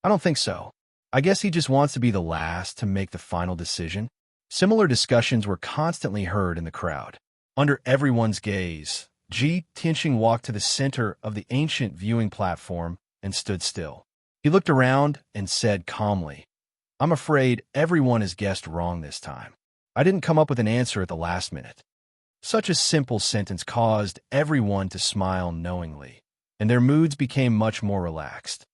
I don't think so. I guess he just wants to be the last to make the final decision. Similar discussions were constantly heard in the crowd. Under everyone's gaze, Ji Tianxing walked to the center of the ancient viewing platform and stood still. He looked around and said calmly, "I'm afraid everyone has guessed wrong this time. I didn't come up with an answer at the last minute." Such a simple sentence caused everyone to smile knowingly, and their moods became much more relaxed.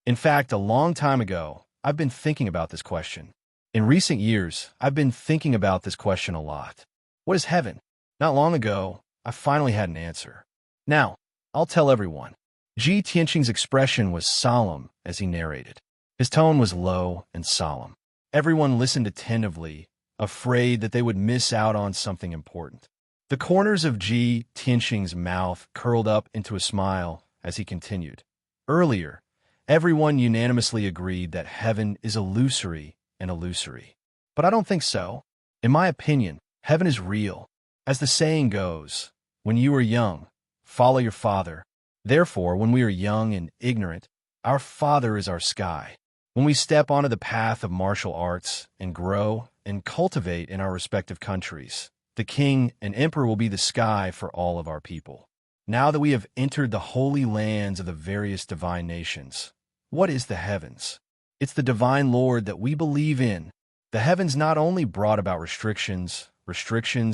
In fact, a long time ago, I've been thinking about this question. In recent years, I've been thinking about this question a lot. What is heaven? Not long ago, I finally had an answer. Now, I'll tell everyone. Ji Tianqing's expression was solemn as he narrated. His tone was low and solemn. Everyone listened attentively, afraid that they would miss out on something important. The corners of Ji Tianqing's mouth curled up into a smile as he continued. Earlier, everyone unanimously agreed that heaven is illusory and illusory. But I don't think so. In my opinion, heaven is real. As the saying goes, when you are young, follow your father. Therefore, when we are young and ignorant, our father is our sky. When we step onto the path of martial arts and grow and cultivate in our respective countries, the king and emperor will be the sky for all of our people. Now that we have entered the holy lands of the various divine nations, what is the heavens? It's the divine Lord that we believe in. The heavens not only brought about restrictions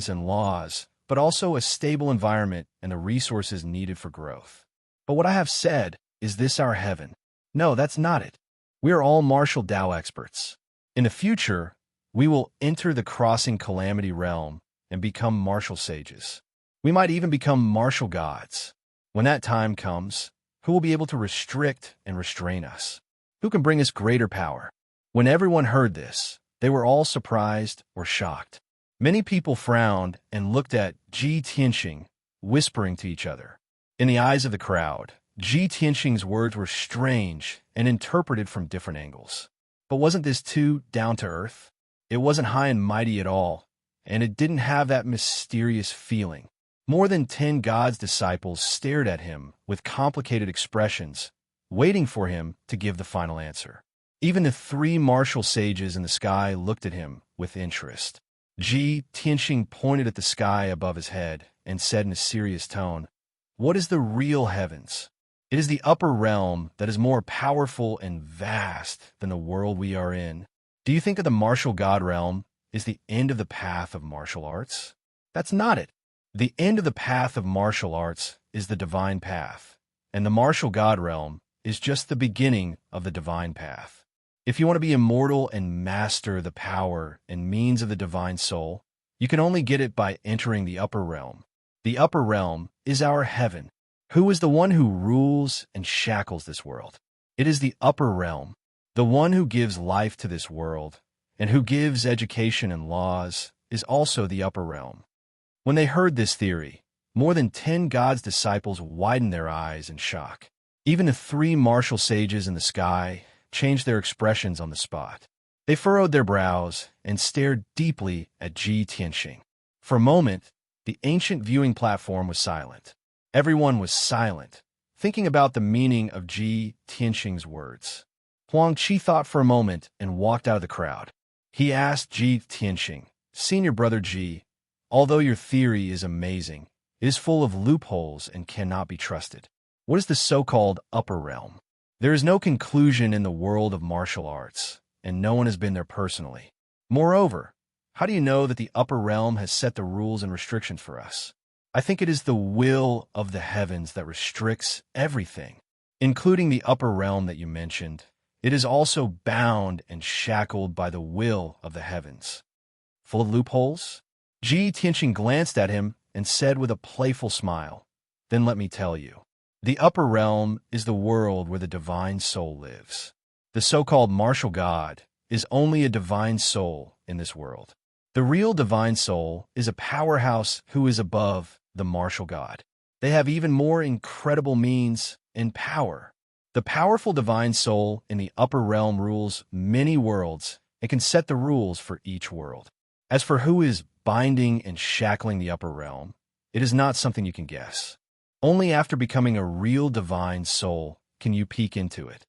and laws, but also a stable environment and the resources needed for growth. But what I have said, is this our heaven? No, that's not it. We are all martial Dao experts. In the future, we will enter the crossing calamity realm and become martial sages. We might even become martial gods. When that time comes, who will be able to restrict and restrain us? Who can bring us greater power? When everyone heard this, they were all surprised or shocked. Many people frowned and looked at Ji Tianqing, whispering to each other. In the eyes of the crowd, Ji Tianqing's words were strange and interpreted from different angles. But wasn't this too down to earth? It wasn't high and mighty at all, and it didn't have that mysterious feeling. More than 10 God's disciples stared at him with complicated expressions, waiting for him to give the final answer. Even the 3 martial sages in the sky looked at him with interest. Ji Tianqing pointed at the sky above his head and said in a serious tone, "What is the real heavens? It is the upper realm that is more powerful and vast than the world we are in. Do you think that the martial god realm is the end of the path of martial arts? That's not it. The end of the path of martial arts is the divine path, and the martial god realm is just the beginning of the divine path. If you want to be immortal and master the power and means of the divine soul, you can only get it by entering the upper realm. The upper realm is our heaven. Who is the one who rules and shackles this world? It is the upper realm, the one who gives life to this world, and who gives education and laws, is also the upper realm." When they heard this theory, more than 10 God's disciples widened their eyes in shock. Even the 3 martial sages in the sky changed their expressions on the spot. They furrowed their brows and stared deeply at Ji Tianqing. For a moment, the ancient viewing platform was silent. Everyone was silent, thinking about the meaning of Ji Tianqing's words. Huang Qi thought for a moment and walked out of the crowd. He asked Ji Tianqing, "Senior brother Ji, although your theory is amazing, it is full of loopholes and cannot be trusted. What is the so-called upper realm? There is no conclusion in the world of martial arts, and no one has been there personally. Moreover, how do you know that the upper realm has set the rules and restrictions for us? I think it is the will of the heavens that restricts everything, including the upper realm that you mentioned. It is also bound and shackled by the will of the heavens." Full of loopholes? Ji Tianqing glanced at him and said with a playful smile, "Then let me tell you. The upper realm is the world where the divine soul lives. The so-called martial god is only a divine soul in this world. The real divine soul is a powerhouse who is above the martial god. They have even more incredible means and power. The powerful divine soul in the upper realm rules many worlds and can set the rules for each world. As for who is binding and shackling the upper realm, it is not something you can guess. Only after becoming a real divine soul can you peek into it."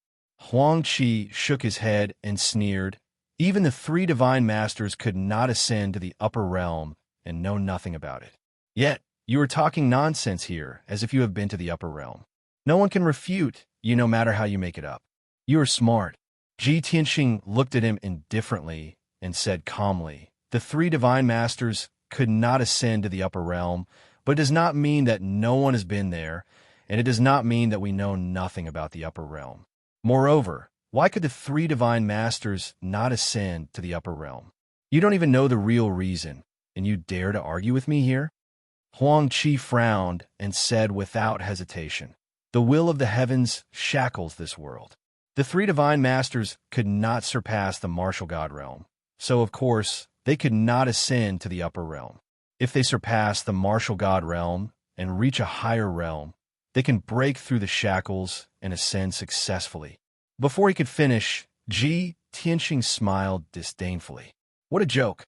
Huang Qi shook his head and sneered. Even the 3 divine masters could not ascend to the upper realm and know nothing about it. Yet, you are talking nonsense here, as if you have been to the upper realm. No one can refute you no matter how you make it up. You are smart. Ji Tianqing looked at him indifferently and said calmly, "The 3 divine masters could not ascend to the upper realm, but it does not mean that no one has been there, and it does not mean that we know nothing about the upper realm. Moreover, why could the 3 divine masters not ascend to the upper realm? You don't even know the real reason, and you dare to argue with me here?" Huang Qi frowned and said without hesitation, "The will of the heavens shackles this world." The three divine masters could not surpass the martial god realm, so of course they could not ascend to the upper realm. If they surpass the martial god realm and reach a higher realm, they can break through the shackles and ascend successfully. Before he could finish, Ji Tianxing smiled disdainfully. What a joke!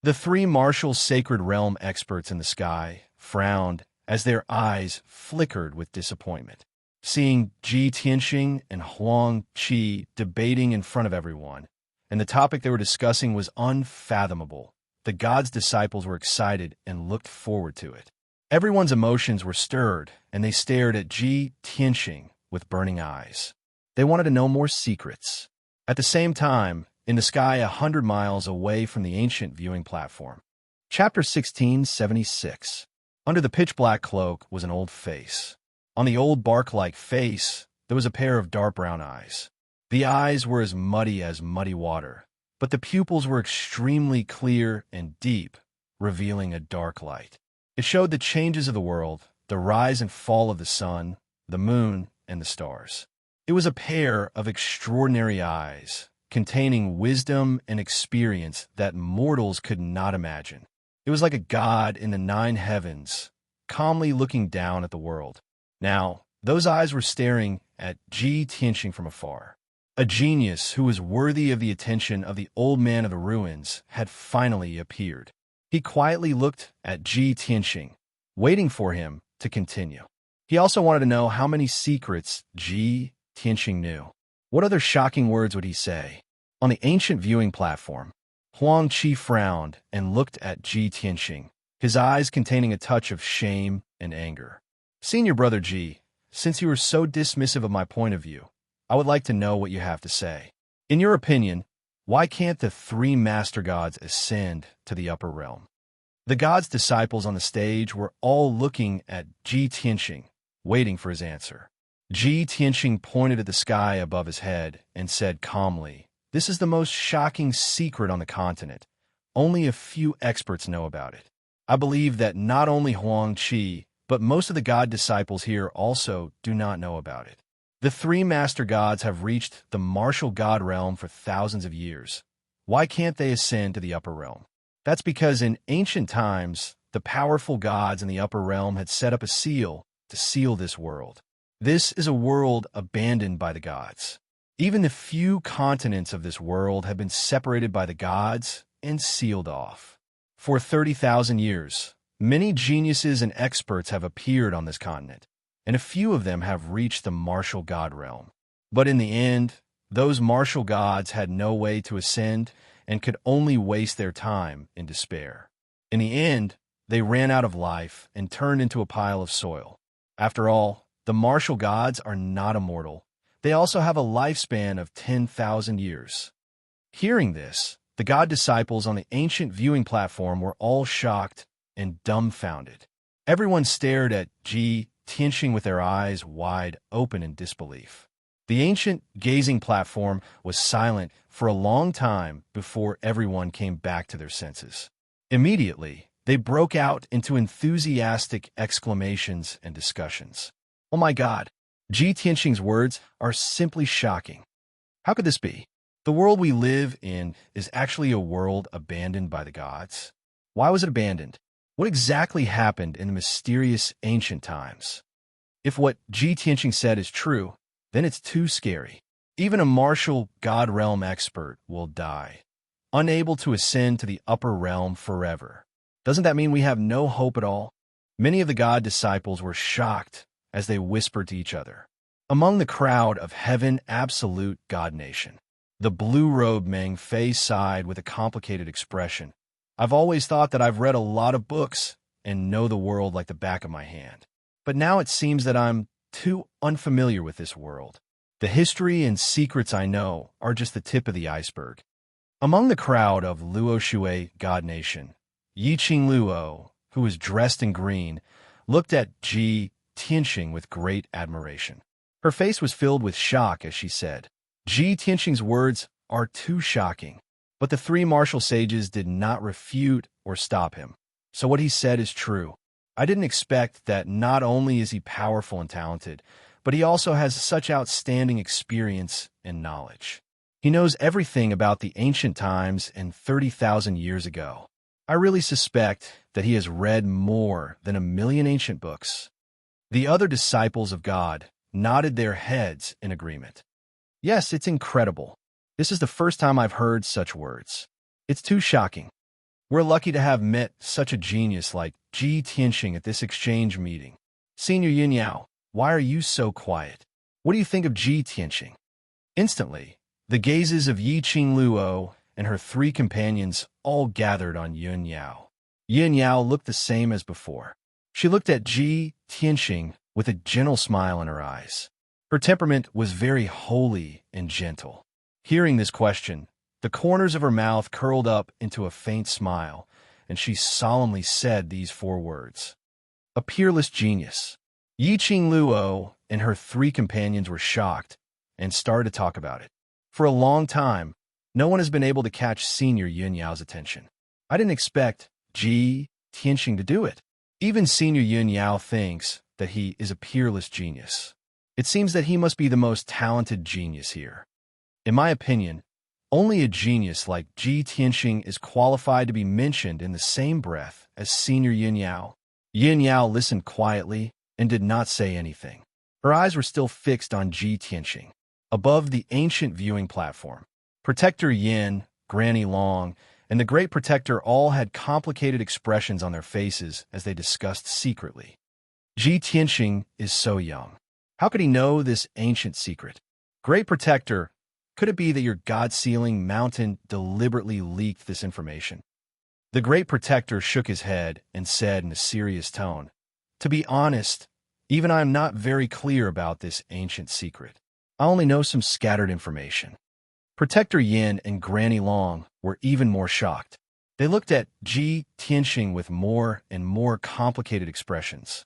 The three martial sacred realm experts in the sky frowned as their eyes flickered with disappointment. Seeing Ji Tianxing and Huang Qi debating in front of everyone, and the topic they were discussing was unfathomable, the god's disciples were excited and looked forward to it. Everyone's emotions were stirred, and they stared at Ji Tianxing with burning eyes. They wanted to know more secrets. At the same time, in the sky 100 miles away from the ancient viewing platform. Chapter 1676. Under the pitch-black cloak was an old face. On the old bark-like face, there was a pair of dark brown eyes. The eyes were as muddy water, but the pupils were extremely clear and deep, revealing a dark light. It showed the changes of the world, the rise and fall of the sun, the moon, and the stars. It was a pair of extraordinary eyes, containing wisdom and experience that mortals could not imagine. It was like a god in the 9 heavens, calmly looking down at the world. Now, those eyes were staring at Ji Tianxing from afar. A genius who was worthy of the attention of the old man of the ruins had finally appeared. He quietly looked at Ji Tianxing, waiting for him to continue. He also wanted to know how many secrets Ji Tianxing knew. What other shocking words would he say? On the ancient viewing platform, Huang Qi frowned and looked at Ji Tianxing, his eyes containing a touch of shame and anger. Senior brother Ji, since you are so dismissive of my point of view, I would like to know what you have to say. In your opinion, why can't the 3 master gods ascend to the upper realm? The god's disciples on the stage were all looking at Ji Tianxing, waiting for his answer. Ji Tianxing pointed at the sky above his head and said calmly, "This is the most shocking secret on the continent. Only a few experts know about it. I believe that not only Huang Qi, but most of the god disciples here also do not know about it. The 3 master gods have reached the martial god realm for thousands of years. Why can't they ascend to the upper realm? That's because in ancient times, the powerful gods in the upper realm had set up a seal to seal this world. This is a world abandoned by the gods. Even the few continents of this world have been separated by the gods and sealed off. For 30,000 years, many geniuses and experts have appeared on this continent, and a few of them have reached the martial god realm. But in the end, those martial gods had no way to ascend and could only waste their time in despair. In the end, they ran out of life and turned into a pile of soil. After all, the martial gods are not immortal. They also have a lifespan of 10,000 years. Hearing this, the god disciples on the ancient viewing platform were all shocked and dumbfounded. Everyone stared at Ji Tianxing with their eyes wide open in disbelief. The ancient gazing platform was silent for a long time before everyone came back to their senses. Immediately, they broke out into enthusiastic exclamations and discussions. "Oh my God, Ji Tianxing's words are simply shocking. How could this be? The world we live in is actually a world abandoned by the gods. Why was it abandoned? What exactly happened in the mysterious ancient times? If what Ji Tianxing said is true, then it's too scary. Even a martial god realm expert will die, unable to ascend to the upper realm forever. Doesn't that mean we have no hope at all?" Many of the god disciples were shocked as they whispered to each other. Among the crowd of Heaven Absolute God Nation, the blue-robed Meng Fei sighed with a complicated expression. "I've always thought that I've read a lot of books and know the world like the back of my hand. But now it seems that I'm too unfamiliar with this world. The history and secrets I know are just the tip of the iceberg." Among the crowd of Luo Shui God Nation, Yiqing Luo, who was dressed in green, looked at Ji Tianxing with great admiration. Her face was filled with shock as she said, "Ji Tianxing's words are too shocking." But the 3 martial sages did not refute or stop him. So what he said is true. I didn't expect that not only is he powerful and talented, but he also has such outstanding experience and knowledge. He knows everything about the ancient times and 30,000 years ago. I really suspect that he has read more than 1,000,000 ancient books. The other disciples of God nodded their heads in agreement. Yes, it's incredible. This is the first time I've heard such words. It's too shocking. We're lucky to have met such a genius like Ji Tianxing at this exchange meeting. Senior Yin Yao, why are you so quiet? What do you think of Ji Tianxing? Instantly, the gazes of Yi Qing Luo and her three companions all gathered on Yun Yao. Yin Yao looked the same as before. She looked at Ji Tianxing with a gentle smile in her eyes. Her temperament was very holy and gentle. Hearing this question, the corners of her mouth curled up into a faint smile, and she solemnly said these four words. A peerless genius. Yi Qing Luo and her three companions were shocked and started to talk about it. For a long time, no one has been able to catch Senior Yin Yao's attention. I didn't expect Ji Tianxing to do it. Even Senior Yin Yao thinks that he is a peerless genius. It seems that he must be the most talented genius here. In my opinion, only a genius like Ji Tianxing is qualified to be mentioned in the same breath as Senior Yin Yao. Yin Yao listened quietly and did not say anything. Her eyes were still fixed on Ji Tianxing. Above the ancient viewing platform, Protector Yin, Granny Long, and the Great Protector all had complicated expressions on their faces as they discussed secretly. Ji Tianxing is so young. How could he know this ancient secret? Great Protector, could it be that your God-sealing mountain deliberately leaked this information? The Great Protector shook his head and said in a serious tone, To be honest, even I am not very clear about this ancient secret. I only know some scattered information. Protector Yin and Granny Long were even more shocked. They looked at Ji Tianxing with more and more complicated expressions.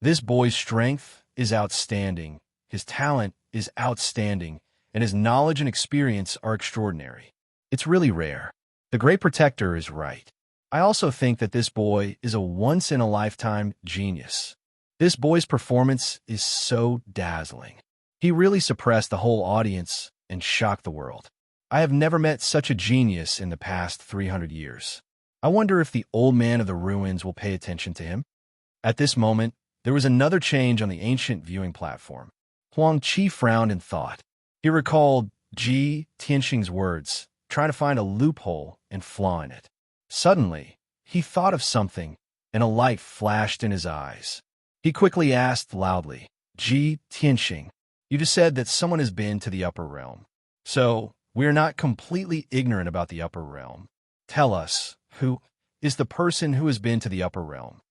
This boy's strength is outstanding, his talent is outstanding, and his knowledge and experience are extraordinary. It's really rare. The Great Protector is right. I also think that this boy is a once-in-a-lifetime genius. This boy's performance is so dazzling. He really suppressed the whole audience and shocked the world. I have never met such a genius in the past 300 years. I wonder if the old man of the ruins will pay attention to him. At this moment, there was another change on the ancient viewing platform. Huang Qi frowned in thought. He recalled Ji Tianxing's words, trying to find a loophole and flaw in it. Suddenly, he thought of something, and a light flashed in his eyes. He quickly asked loudly, Ji Tianxing, you just said that someone has been to the upper realm. So, we are not completely ignorant about the upper realm. Tell us, who is the person who has been to the upper realm?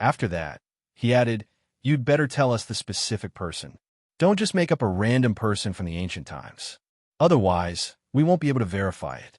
After that, he added, you'd better tell us the specific person. Don't just make up a random person from the ancient times. Otherwise, we won't be able to verify it.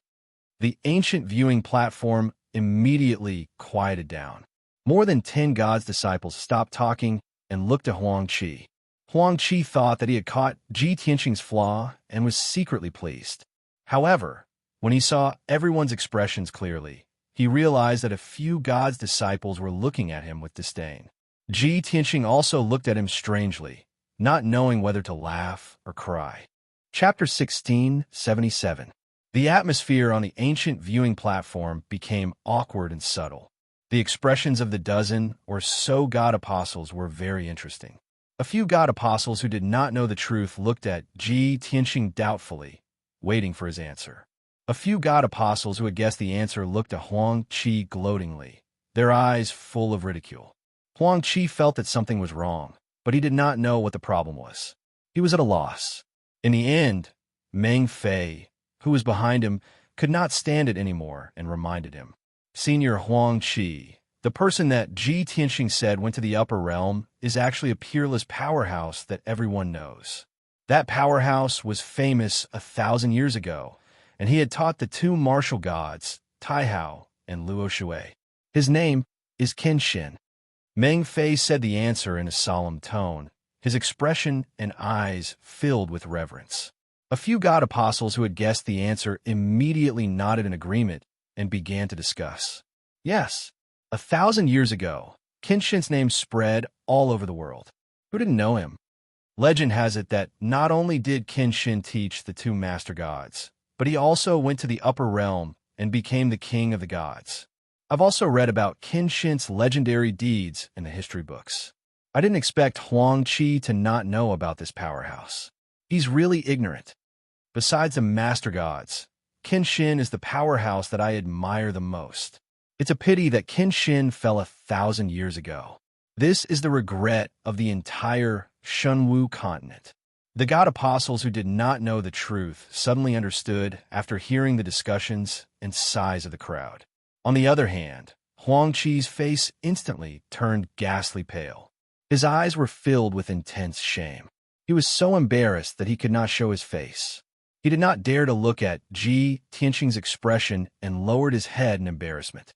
The ancient viewing platform immediately quieted down. More than 10 God's disciples stopped talking and looked at Huang Qi. Huang Qi thought that he had caught Ji Tianxing's flaw and was secretly pleased. However, when he saw everyone's expressions clearly, he realized that a few God's disciples were looking at him with disdain. Ji Tianxing also looked at him strangely, not knowing whether to laugh or cry. Chapter 1677. The atmosphere on the ancient viewing platform became awkward and subtle. The expressions of the dozen or so God apostles were very interesting. A few God apostles who did not know the truth looked at Ji Tianxing doubtfully, waiting for his answer. A few God apostles who had guessed the answer looked at Huang Qi gloatingly, their eyes full of ridicule. Huang Qi felt that something was wrong, but he did not know what the problem was. He was at a loss. In the end, Meng Fei, who was behind him, could not stand it anymore and reminded him. Senior Huang Qi, the person that Ji Tianxing said went to the upper realm is actually a peerless powerhouse that everyone knows. That powerhouse was famous 1,000 years ago, and he had taught the two martial gods, Taihao and Luo Shui. His name is Kenshin. Meng Fei said the answer in a solemn tone, his expression and eyes filled with reverence. A few God apostles who had guessed the answer immediately nodded in agreement and began to discuss. Yes, 1,000 years ago, Kenshin's name spread all over the world. Who didn't know him? Legend has it that not only did Kenshin teach the two master gods, but he also went to the upper realm and became the king of the gods. I've also read about Kenshin's legendary deeds in the history books. I didn't expect Huang Qi to not know about this powerhouse. He's really ignorant. Besides the master gods, Kenshin is the powerhouse that I admire the most. It's a pity that Kenshin fell 1,000 years ago. This is the regret of the entire Shunwu continent. The god apostles who did not know the truth suddenly understood after hearing the discussions and sighs of the crowd. On the other hand, Huang Qi's face instantly turned ghastly pale. His eyes were filled with intense shame. He was so embarrassed that he could not show his face. He did not dare to look at Ji Tianqing's expression and lowered his head in embarrassment.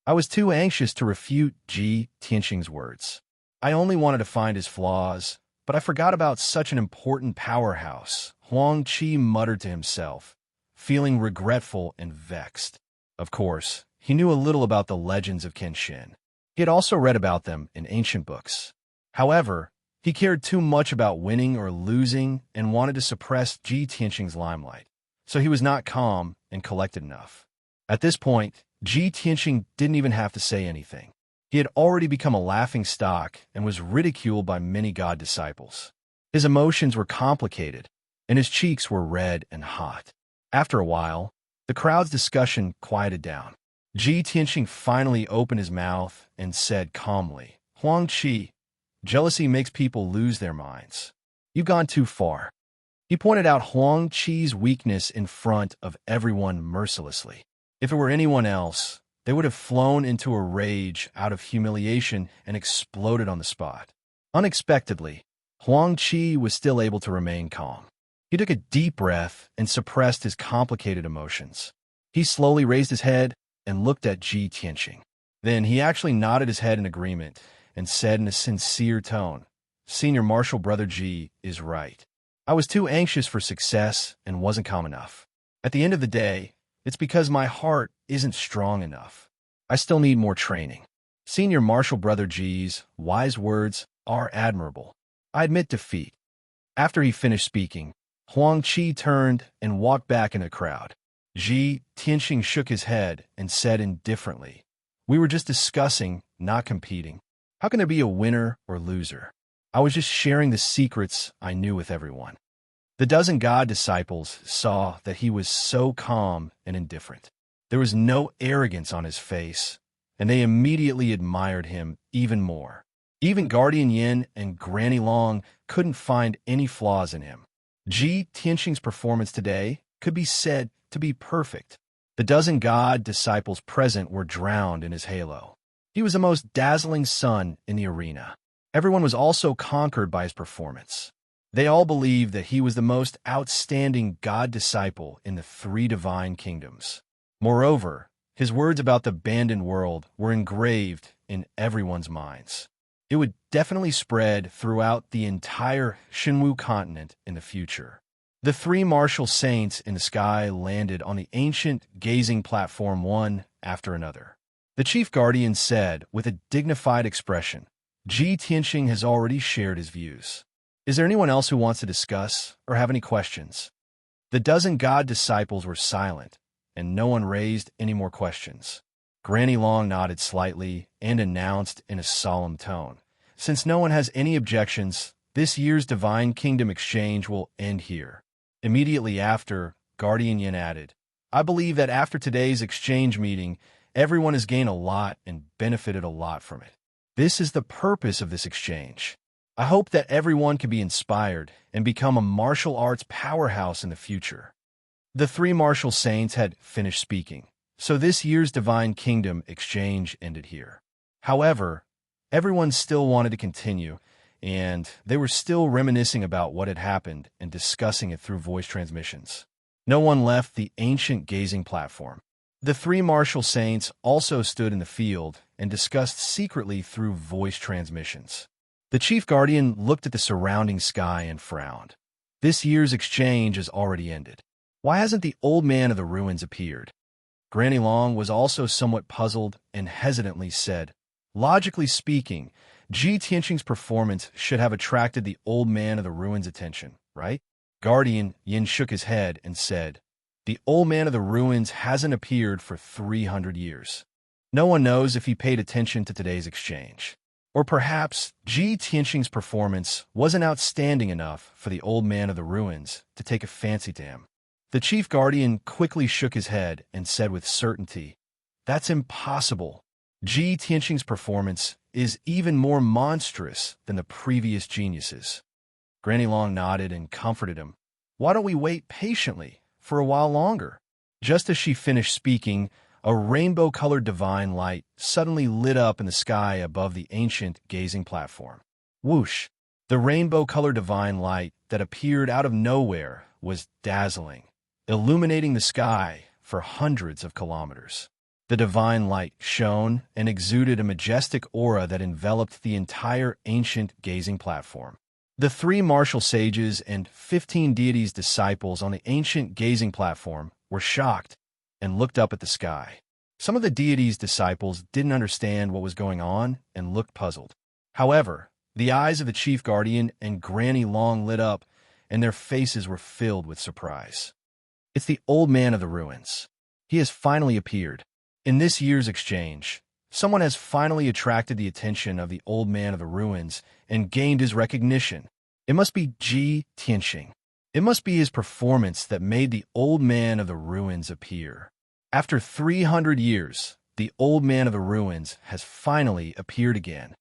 I was too anxious to refute Ji Tianqing's words. I only wanted to find his flaws, but I forgot about such an important powerhouse. Huang Qi muttered to himself, feeling regretful and vexed. Of course, he knew a little about the legends of Kenshin. He had also read about them in ancient books. However, he cared too much about winning or losing and wanted to suppress Ji Tianqing's limelight, so he was not calm and collected enough. At this point, Ji Tianqing didn't even have to say anything. He had already become a laughing stock and was ridiculed by many god disciples. His emotions were complicated, and his cheeks were red and hot. After a while, the crowd's discussion quieted down. Ji Tianqing finally opened his mouth and said calmly, "Huang Qi, jealousy makes people lose their minds. You've gone too far." He pointed out Huang Qi's weakness in front of everyone mercilessly. If it were anyone else, they would have flown into a rage out of humiliation and exploded on the spot. Unexpectedly, Huang Qi was still able to remain calm. He took a deep breath and suppressed his complicated emotions. He slowly raised his head and looked at Ji Tianqing. Then he actually nodded his head in agreement and said in a sincere tone, "Senior Marshal Brother Ji is right. I was too anxious for success and wasn't calm enough. At the end of the day, it's because my heart isn't strong enough. I still need more training." Senior Marshal Brother Ji's wise words are admirable. I admit defeat. After he finished speaking, Huang Qi turned and walked back in the crowd. Ji Tianqing shook his head and said indifferently, "We were just discussing, not competing. How can there be a winner or loser? I was just sharing the secrets I knew with everyone." The dozen god disciples saw that he was so calm and indifferent. There was no arrogance on his face, and they immediately admired him even more. Even Guardian Yin and Granny Long couldn't find any flaws in him. Ji Tianqing's performance today could be said to be perfect. The dozen god disciples present were drowned in his halo. He was the most dazzling sun in the arena. Everyone was also conquered by his performance. They all believed that he was the most outstanding god disciple in the three divine kingdoms. Moreover, his words about the abandoned world were engraved in everyone's minds. It would definitely spread throughout the entire Shunwu continent in the future. The three martial saints in the sky landed on the ancient gazing platform one after another. The chief guardian said with a dignified expression, "Ji Tianqing has already shared his views. Is there anyone else who wants to discuss or have any questions?" The dozen god disciples were silent, and no one raised any more questions. Granny Long nodded slightly and announced in a solemn tone, "Since no one has any objections, this year's Divine Kingdom exchange will end here." Immediately after, Guardian Yin added, "I believe that after today's exchange meeting, everyone has gained a lot and benefited a lot from it. This is the purpose of this exchange. I hope that everyone can be inspired and become a martial arts powerhouse in the future." The three martial saints had finished speaking, so this year's Divine Kingdom exchange ended here. However, everyone still wanted to continue, and they were still reminiscing about what had happened and discussing it through voice transmissions. No one left the ancient gazing platform. The three martial saints also stood in the field and discussed secretly through voice transmissions. The chief guardian looked at the surrounding sky and frowned. This year's exchange has already ended. Why hasn't the old man of the ruins appeared? Granny Long was also somewhat puzzled and hesitantly said, Logically speaking, Ji Tianqing's performance should have attracted the old man of the ruins' attention, right? Guardian Yin shook his head and said, "The old man of the ruins hasn't appeared for 300 years. No one knows if he paid attention to today's exchange. Or perhaps Ji Tianqing's performance wasn't outstanding enough for the old man of the ruins to take a fancy to him." The chief guardian quickly shook his head and said with certainty, "That's impossible. Ji Tianqing's performance is even more monstrous than the previous geniuses." Granny Long nodded and comforted him. "Why don't we wait patiently for a while longer?" Just as she finished speaking, a rainbow-colored divine light suddenly lit up in the sky above the ancient gazing platform. Whoosh! The rainbow-colored divine light that appeared out of nowhere was dazzling, illuminating the sky for hundreds of kilometers. The divine light shone and exuded a majestic aura that enveloped the entire ancient gazing platform. The 3 martial sages and 15 deities' disciples on the ancient gazing platform were shocked and looked up at the sky. Some of the deities' disciples didn't understand what was going on and looked puzzled. However, the eyes of the chief guardian and Granny Long lit up, and their faces were filled with surprise. "It's the old man of the ruins. He has finally appeared. In this year's exchange, someone has finally attracted the attention of the old man of the ruins and gained his recognition. It must be Ji Tianqing. It must be his performance that made the old man of the ruins appear. After 300 years, the old man of the ruins has finally appeared again."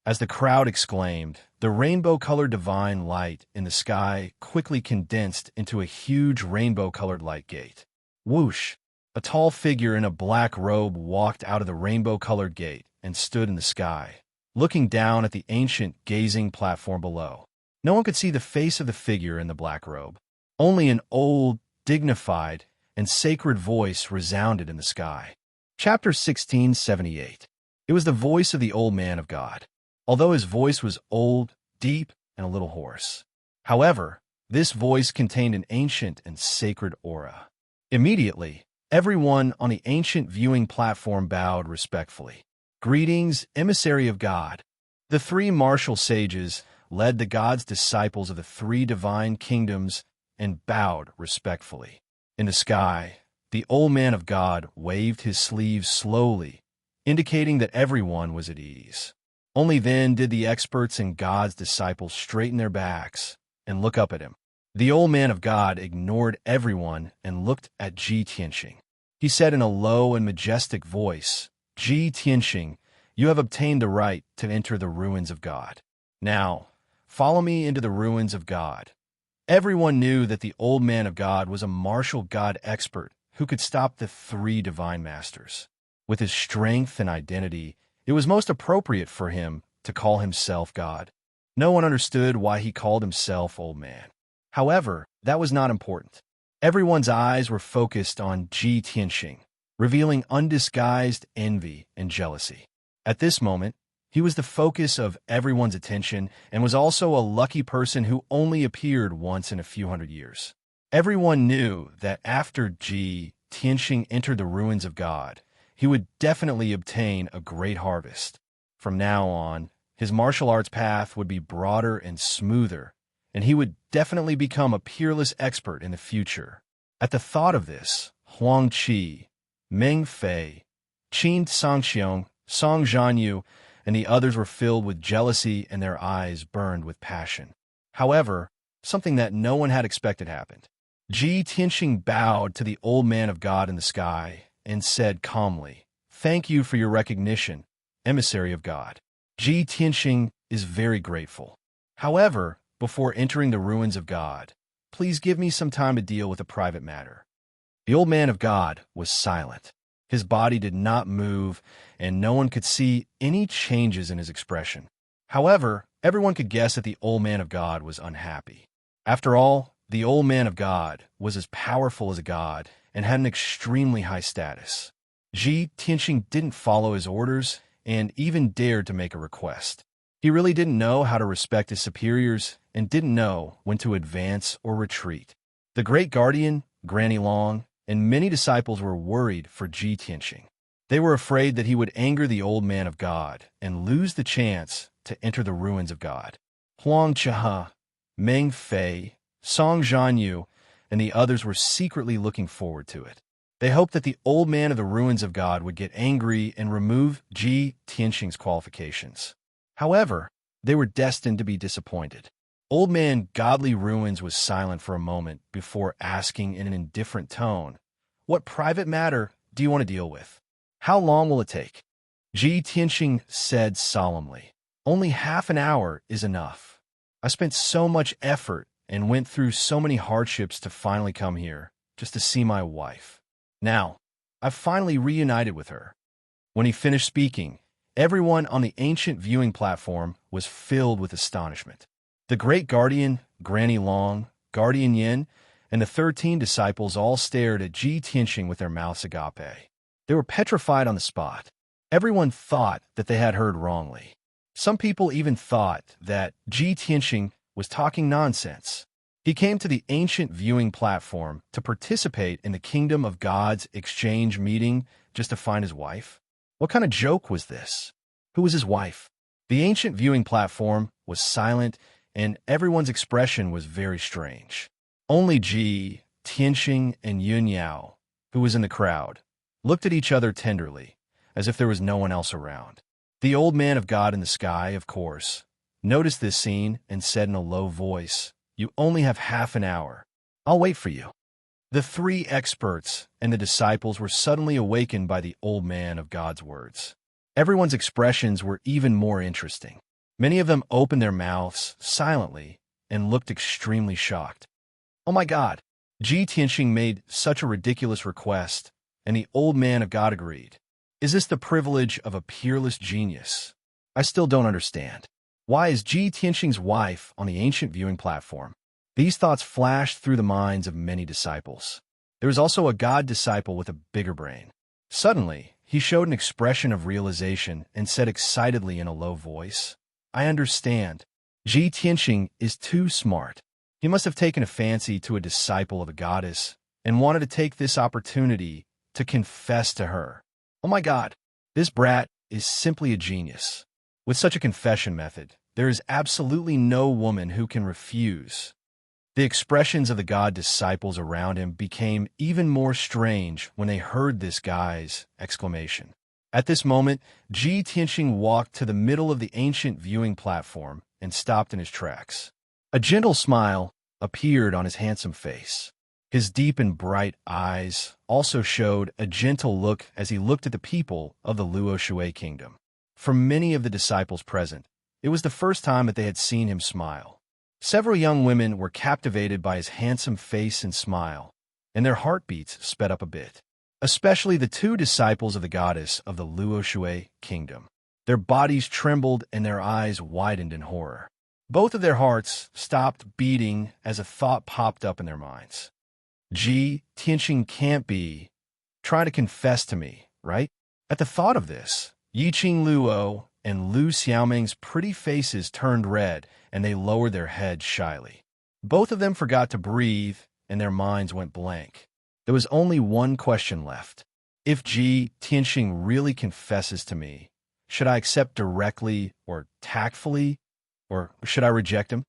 As the crowd exclaimed, the rainbow-colored divine light in the sky quickly condensed into a huge rainbow-colored light gate. Whoosh! A tall figure in a black robe walked out of the rainbow-colored gate and stood in the sky, looking down at the ancient gazing platform below. No one could see the face of the figure in the black robe. Only an old, dignified, and sacred voice resounded in the sky. Chapter 1678. It was the voice of the old man of God, although his voice was old, deep, and a little hoarse. However, this voice contained an ancient and sacred aura. Immediately, everyone on the ancient viewing platform bowed respectfully. "Greetings, emissary of God." The 3 martial sages led the god's disciples of the 3 divine kingdoms and bowed respectfully. In the sky, the old man of God waved his sleeves slowly, indicating that everyone was at ease. Only then did the experts and God's disciples straighten their backs and look up at him. The old man of God ignored everyone and looked at Ji Tianqing. He said in a low and majestic voice, "Ji Tianqing, you have obtained the right to enter the ruins of God. Now, follow me into the ruins of God." Everyone knew that the old man of God was a martial god expert who could stop the 3 divine masters. With his strength and identity, it was most appropriate for him to call himself God. No one understood why he called himself Old Man. However, that was not important. Everyone's eyes were focused on Ji Tianqing, revealing undisguised envy and jealousy. At this moment, he was the focus of everyone's attention and was also a lucky person who only appeared once in a few hundred years. Everyone knew that after Ji Tianqing entered the ruins of God, he would definitely obtain a great harvest. From now on, his martial arts path would be broader and smoother, and he would definitely become a peerless expert in the future. At the thought of this, Huang Qi, Meng Fei, Qin Sangxiong, Song Zhanyu, and the others were filled with jealousy and their eyes burned with passion. However, something that no one had expected happened. Ji Tianqing bowed to the old man of God in the sky and said calmly, "Thank you for your recognition, emissary of God. Ji Tianqing is very grateful. However, before entering the ruins of God, please give me some time to deal with a private matter." The old man of God was silent. His body did not move, and no one could see any changes in his expression. However, everyone could guess that the old man of God was unhappy. After all, the old man of God was as powerful as a god and had an extremely high status. Ji Tianqing didn't follow his orders and even dared to make a request. He really didn't know how to respect his superiors and didn't know when to advance or retreat. The great guardian, Granny Long, and many disciples were worried for Ji Tianqing. They were afraid that he would anger the old man of God and lose the chance to enter the ruins of God. Huang Chaha, Meng Fei, Song Zhanyu, and the others were secretly looking forward to it. They hoped that the old man of the ruins of God would get angry and remove Ji Tianxing's qualifications. However, they were destined to be disappointed. Old man Godly Ruins was silent for a moment before asking in an indifferent tone, "What private matter do you want to deal with? How long will it take?" Ji Tianxing said solemnly, "Only half an hour is enough. I spent so much effort and went through so many hardships to finally come here, just to see my wife. Now, I've finally reunited with her." When he finished speaking, everyone on the ancient viewing platform was filled with astonishment. The great guardian, Granny Long, Guardian Yin, and the 13 disciples all stared at Ji Tianxing with their mouths agape. They were petrified on the spot. Everyone thought that they had heard wrongly. Some people even thought that Ji Tianxing was talking nonsense. He came to the ancient viewing platform to participate in the Kingdom of God's exchange meeting just to find his wife. What kind of joke was this? Who was his wife? The ancient viewing platform was silent, and everyone's expression was very strange. Only Ji, Tianxing, and Yun Yao, who was in the crowd, looked at each other tenderly, as if there was no one else around. The old man of God in the sky, of course, noticed this scene and said in a low voice, "You only have half an hour. I'll wait for you." The 3 experts and the disciples were suddenly awakened by the old man of God's words. Everyone's expressions were even more interesting. Many of them opened their mouths silently and looked extremely shocked. "Oh my God!" Ji Tianxing made such a ridiculous request, and the old man of God agreed. "Is this the privilege of a peerless genius? I still don't understand. Why is Ji Tianxing's wife on the ancient viewing platform?" These thoughts flashed through the minds of many disciples. There was also a God disciple with a bigger brain. Suddenly, he showed an expression of realization and said excitedly in a low voice, "I understand. Ji Tianxing is too smart. He must have taken a fancy to a disciple of a goddess and wanted to take this opportunity to confess to her. Oh my God, this brat is simply a genius. With such a confession method, there is absolutely no woman who can refuse." The expressions of the God disciples around him became even more strange when they heard this guy's exclamation. At this moment, Ji Tianxing walked to the middle of the ancient viewing platform and stopped in his tracks. A gentle smile appeared on his handsome face. His deep and bright eyes also showed a gentle look as he looked at the people of the Luo Shui kingdom. For many of the disciples present, it was the first time that they had seen him smile. Several young women were captivated by his handsome face and smile, and their heartbeats sped up a bit. Especially the 2 disciples of the goddess of the Luo Shui kingdom. Their bodies trembled and their eyes widened in horror. Both of their hearts stopped beating as a thought popped up in their minds. Ji Tianxing can't be trying to confess to me, right? At the thought of this, Yiqing Luo and Lu Xiaoming's pretty faces turned red, and they lowered their heads shyly. Both of them forgot to breathe, and their minds went blank. There was only one question left. If Ji Tianxing really confesses to me, should I accept directly or tactfully, or should I reject him?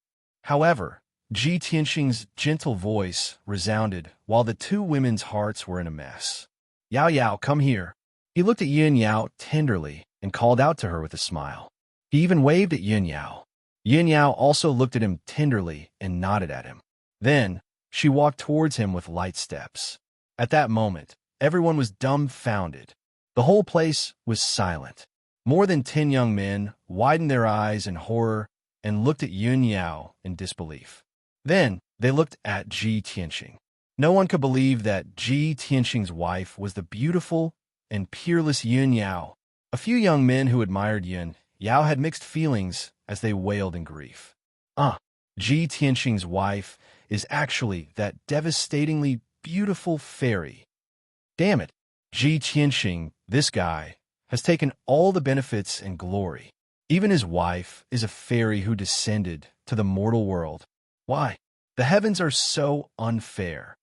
However, Ji Tianxing's gentle voice resounded while the 2 women's hearts were in a mess. "Yao Yao, come here." He looked at Yin Yao tenderly and called out to her with a smile. He even waved at Yin Yao. Yin Yao also looked at him tenderly and nodded at him. Then, she walked towards him with light steps. At that moment, everyone was dumbfounded. The whole place was silent. More than 10 young men widened their eyes in horror and looked at Yun Yao in disbelief. Then, they looked at Ji Tianxing. No one could believe that Ji Tianxing's wife was the beautiful and peerless Yun Yao. A few young men who admired Yun Yao had mixed feelings as they wailed in grief. Ji Tianxing's wife is actually that devastatingly beautiful fairy. Damn it, Ji Tianxing, this guy, has taken all the benefits and glory. Even his wife is a fairy who descended to the mortal world. Why? The heavens are so unfair.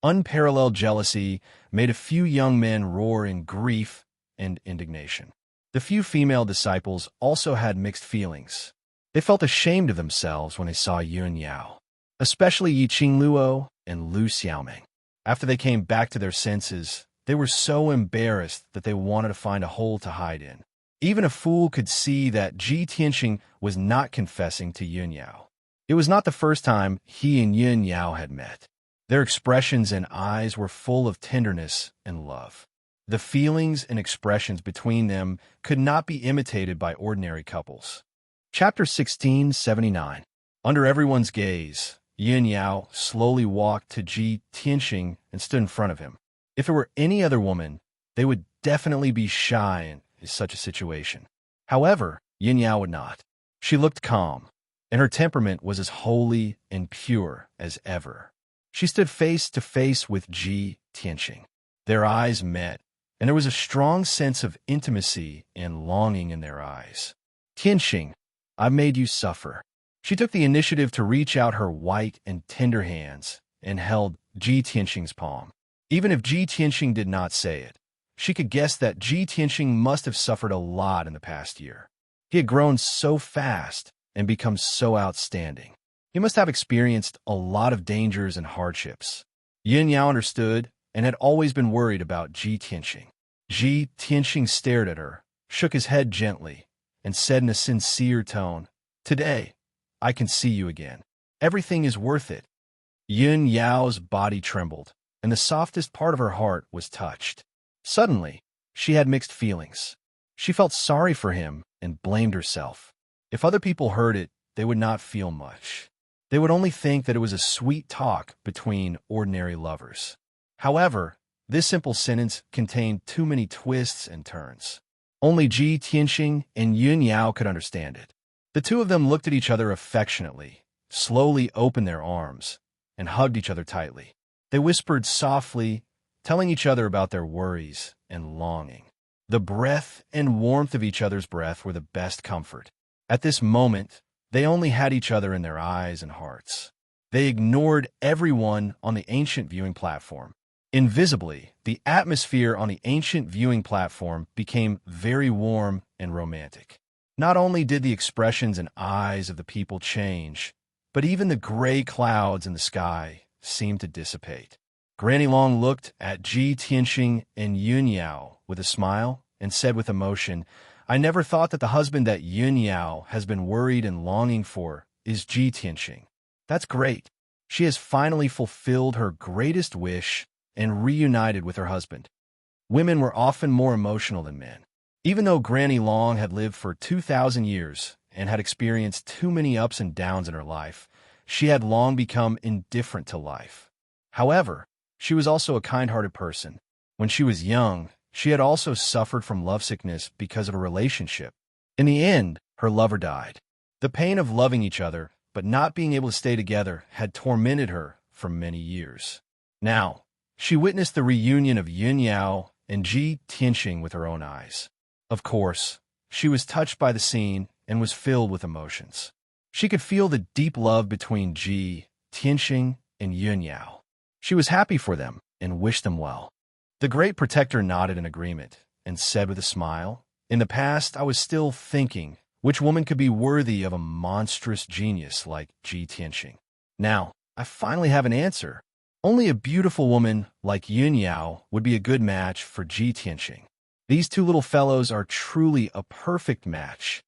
Unparalleled jealousy made a few young men roar in grief and indignation. The few female disciples also had mixed feelings. They felt ashamed of themselves when they saw Yun Yao, especially Yi Qingluo and Lu Xiaoming. After they came back to their senses, they were so embarrassed that they wanted to find a hole to hide in. Even a fool could see that Ji Tianxing was not confessing to Yun Yao. It was not the first time he and Yun Yao had met. Their expressions and eyes were full of tenderness and love. The feelings and expressions between them could not be imitated by ordinary couples. Chapter 1679. Under everyone's gaze, Yun Yao slowly walked to Ji Tianxing and stood in front of him. If it were any other woman, they would definitely be shy in such a situation. However, Yun Yao would not. She looked calm, and her temperament was as holy and pure as ever. She stood face to face with Ji Tianxing. Their eyes met, and there was a strong sense of intimacy and longing in their eyes. Tianxing, I've made you suffer. She took the initiative to reach out her white and tender hands and held Ji Tianxing's palm. Even if Ji Tianxing did not say it, she could guess that Ji Tianxing must have suffered a lot in the past year. He had grown so fast and become so outstanding. He must have experienced a lot of dangers and hardships. Yun Yao understood and had always been worried about Ji Tianxing. Ji Tianxing stared at her, shook his head gently, and said in a sincere tone, "Today, I can see you again. Everything is worth it." Yun Yao's body trembled, and the softest part of her heart was touched. Suddenly, she had mixed feelings. She felt sorry for him and blamed herself. If other people heard it, they would not feel much. They would only think that it was a sweet talk between ordinary lovers. However, this simple sentence contained too many twists and turns. Only Ji Tianxing and Yun Yao could understand it. The two of them looked at each other affectionately, slowly opened their arms, and hugged each other tightly. They whispered softly, telling each other about their worries and longing. The breath and warmth of each other's breath were the best comfort. At this moment, they only had each other in their eyes and hearts. They ignored everyone on the ancient viewing platform. Invisibly, the atmosphere on the ancient viewing platform became very warm and romantic. Not only did the expressions and eyes of the people change, but even the gray clouds in the sky seemed to dissipate. Granny Long looked at Ji Tianxing and Yun Yao with a smile and said with emotion, "I never thought that the husband that Yun Yao has been worried and longing for is Ji Tianxing. That's great. She has finally fulfilled her greatest wish and reunited with her husband." Women were often more emotional than men. Even though Granny Long had lived for 2,000 years and had experienced too many ups and downs in her life, she had long become indifferent to life. However, she was also a kind-hearted person. When she was young, she had also suffered from lovesickness because of a relationship. In the end, her lover died. The pain of loving each other but not being able to stay together had tormented her for many years. Now, she witnessed the reunion of Yun Yao and Ji Tianxing with her own eyes. Of course, she was touched by the scene and was filled with emotions. She could feel the deep love between Ji Tianxing and Yun Yao. She was happy for them and wished them well. The Great Protector nodded in agreement and said with a smile, "In the past, I was still thinking which woman could be worthy of a monstrous genius like Ji Tianxing. Now, I finally have an answer. Only a beautiful woman like Yun Yao would be a good match for Ji Tianxing. These two little fellows are truly a perfect match."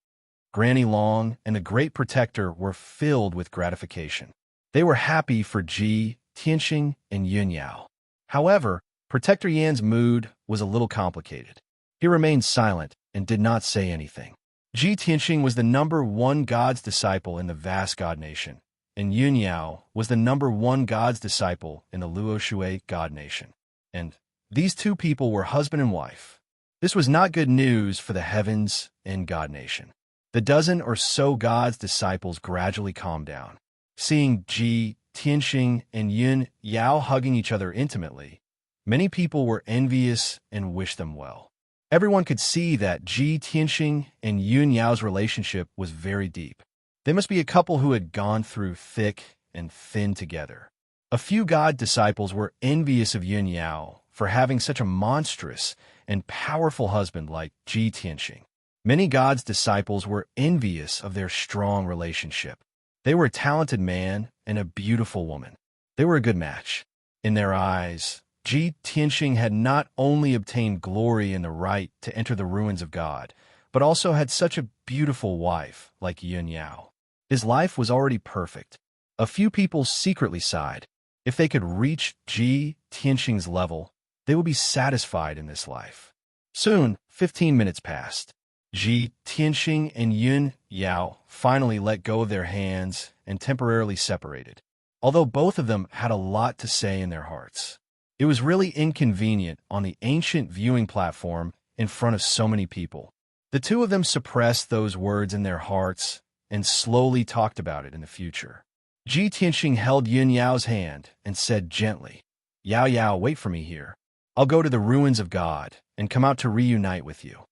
Granny Long and the Great Protector were filled with gratification. They were happy for Ji Tianxing and Yun Yao. However, Protector Yan's mood was a little complicated. He remained silent and did not say anything. Ji Tianxing was the #1 God's disciple in the vast God nation, and Yun Yao was the #1 God's disciple in the Luo Shui God nation. And these two people were husband and wife. This was not good news for the heavens and God nation. The dozen or so God's disciples gradually calmed down. Seeing Ji Tianxing and Yun Yao hugging each other intimately, many people were envious and wished them well. Everyone could see that Ji Tianxing and Yun Yao's relationship was very deep. They must be a couple who had gone through thick and thin together. A few God disciples were envious of Yun Yao for having such a monstrous and powerful husband like Ji Tianxing. Many God's disciples were envious of their strong relationship. They were a talented man and a beautiful woman. They were a good match. In their eyes, Ji Tianxing had not only obtained glory and the right to enter the ruins of God, but also had such a beautiful wife like Yun Yao. His life was already perfect. A few people secretly sighed. If they could reach Ji Tianxing's level, they would be satisfied in this life. Soon, 15 minutes passed. Ji Tianxing and Yun Yao finally let go of their hands and temporarily separated, although both of them had a lot to say in their hearts. It was really inconvenient on the ancient viewing platform in front of so many people. The two of them suppressed those words in their hearts and slowly talked about it in the future. Ji Tianxing held Yun Yao's hand and said gently, "Yao Yao, wait for me here. I'll go to the ruins of God and come out to reunite with you."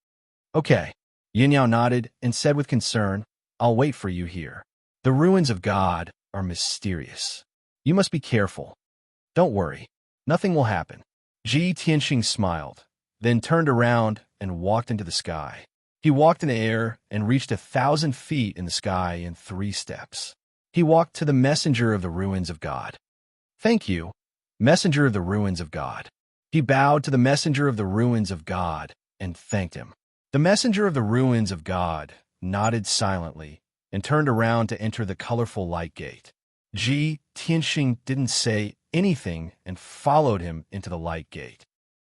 "Okay." Yun Yao nodded and said with concern, "I'll wait for you here. The ruins of God are mysterious. You must be careful. Don't worry. Nothing will happen." Ji Tianxing smiled, then turned around and walked into the sky. He walked in the air and reached 1,000 feet in the sky in 3 steps. He walked to the messenger of the ruins of God. "Thank you, messenger of the ruins of God." He bowed to the messenger of the ruins of God and thanked him. The messenger of the ruins of God nodded silently and turned around to enter the colorful light gate. Ji Tianxing didn't say anything and followed him into the light gate.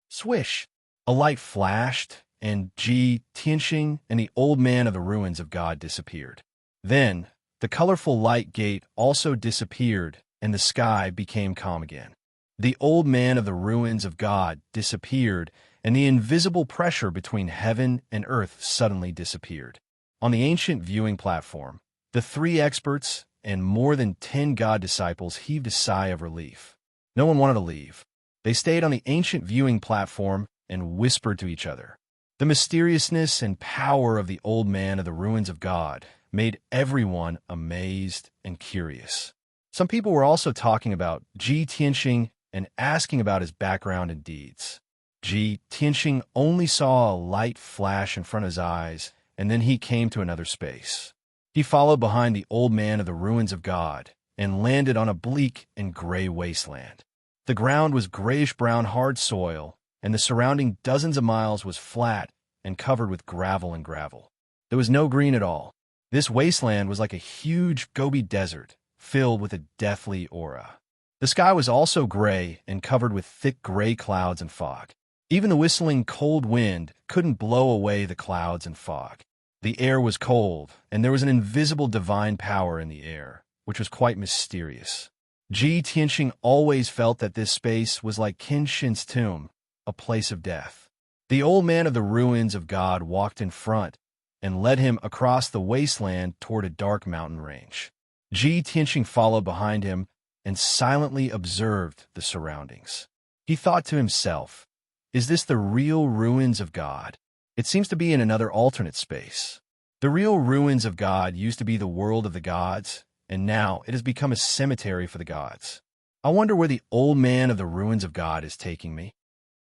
Swish! A light flashed, and Ji Tianxing and the old man of the ruins of God disappeared. Then, the colorful light gate also disappeared, and the sky became calm again. The old man of the ruins of God disappeared, and the invisible pressure between heaven and earth suddenly disappeared. On the ancient viewing platform, the 3 experts and more than 10 God disciples heaved a sigh of relief. No one wanted to leave. They stayed on the ancient viewing platform and whispered to each other. The mysteriousness and power of the old man of the ruins of God made everyone amazed and curious. Some people were also talking about Ji Tianxing and asking about his background and deeds. Ji Tianxing only saw a light flash in front of his eyes, and then he came to another space. He followed behind the old man of the ruins of God and landed on a bleak and gray wasteland. The ground was grayish-brown hard soil, and the surrounding dozens of miles was flat and covered with gravel and gravel. There was no green at all. This wasteland was like a huge Gobi desert, filled with a deathly aura. The sky was also gray and covered with thick gray clouds and fog. Even the whistling cold wind couldn't blow away the clouds and fog. The air was cold, and there was an invisible divine power in the air, which was quite mysterious. Ji Tianxing always felt that this space was like Qin Shin's tomb, a place of death. The old man of the ruins of God walked in front and led him across the wasteland toward a dark mountain range. Ji Tianxing followed behind him and silently observed the surroundings. He thought to himself, "Is this the real ruins of God? It seems to be in another alternate space. The real ruins of God used to be the world of the gods, and now it has become a cemetery for the gods. I wonder where the old man of the ruins of God is taking me."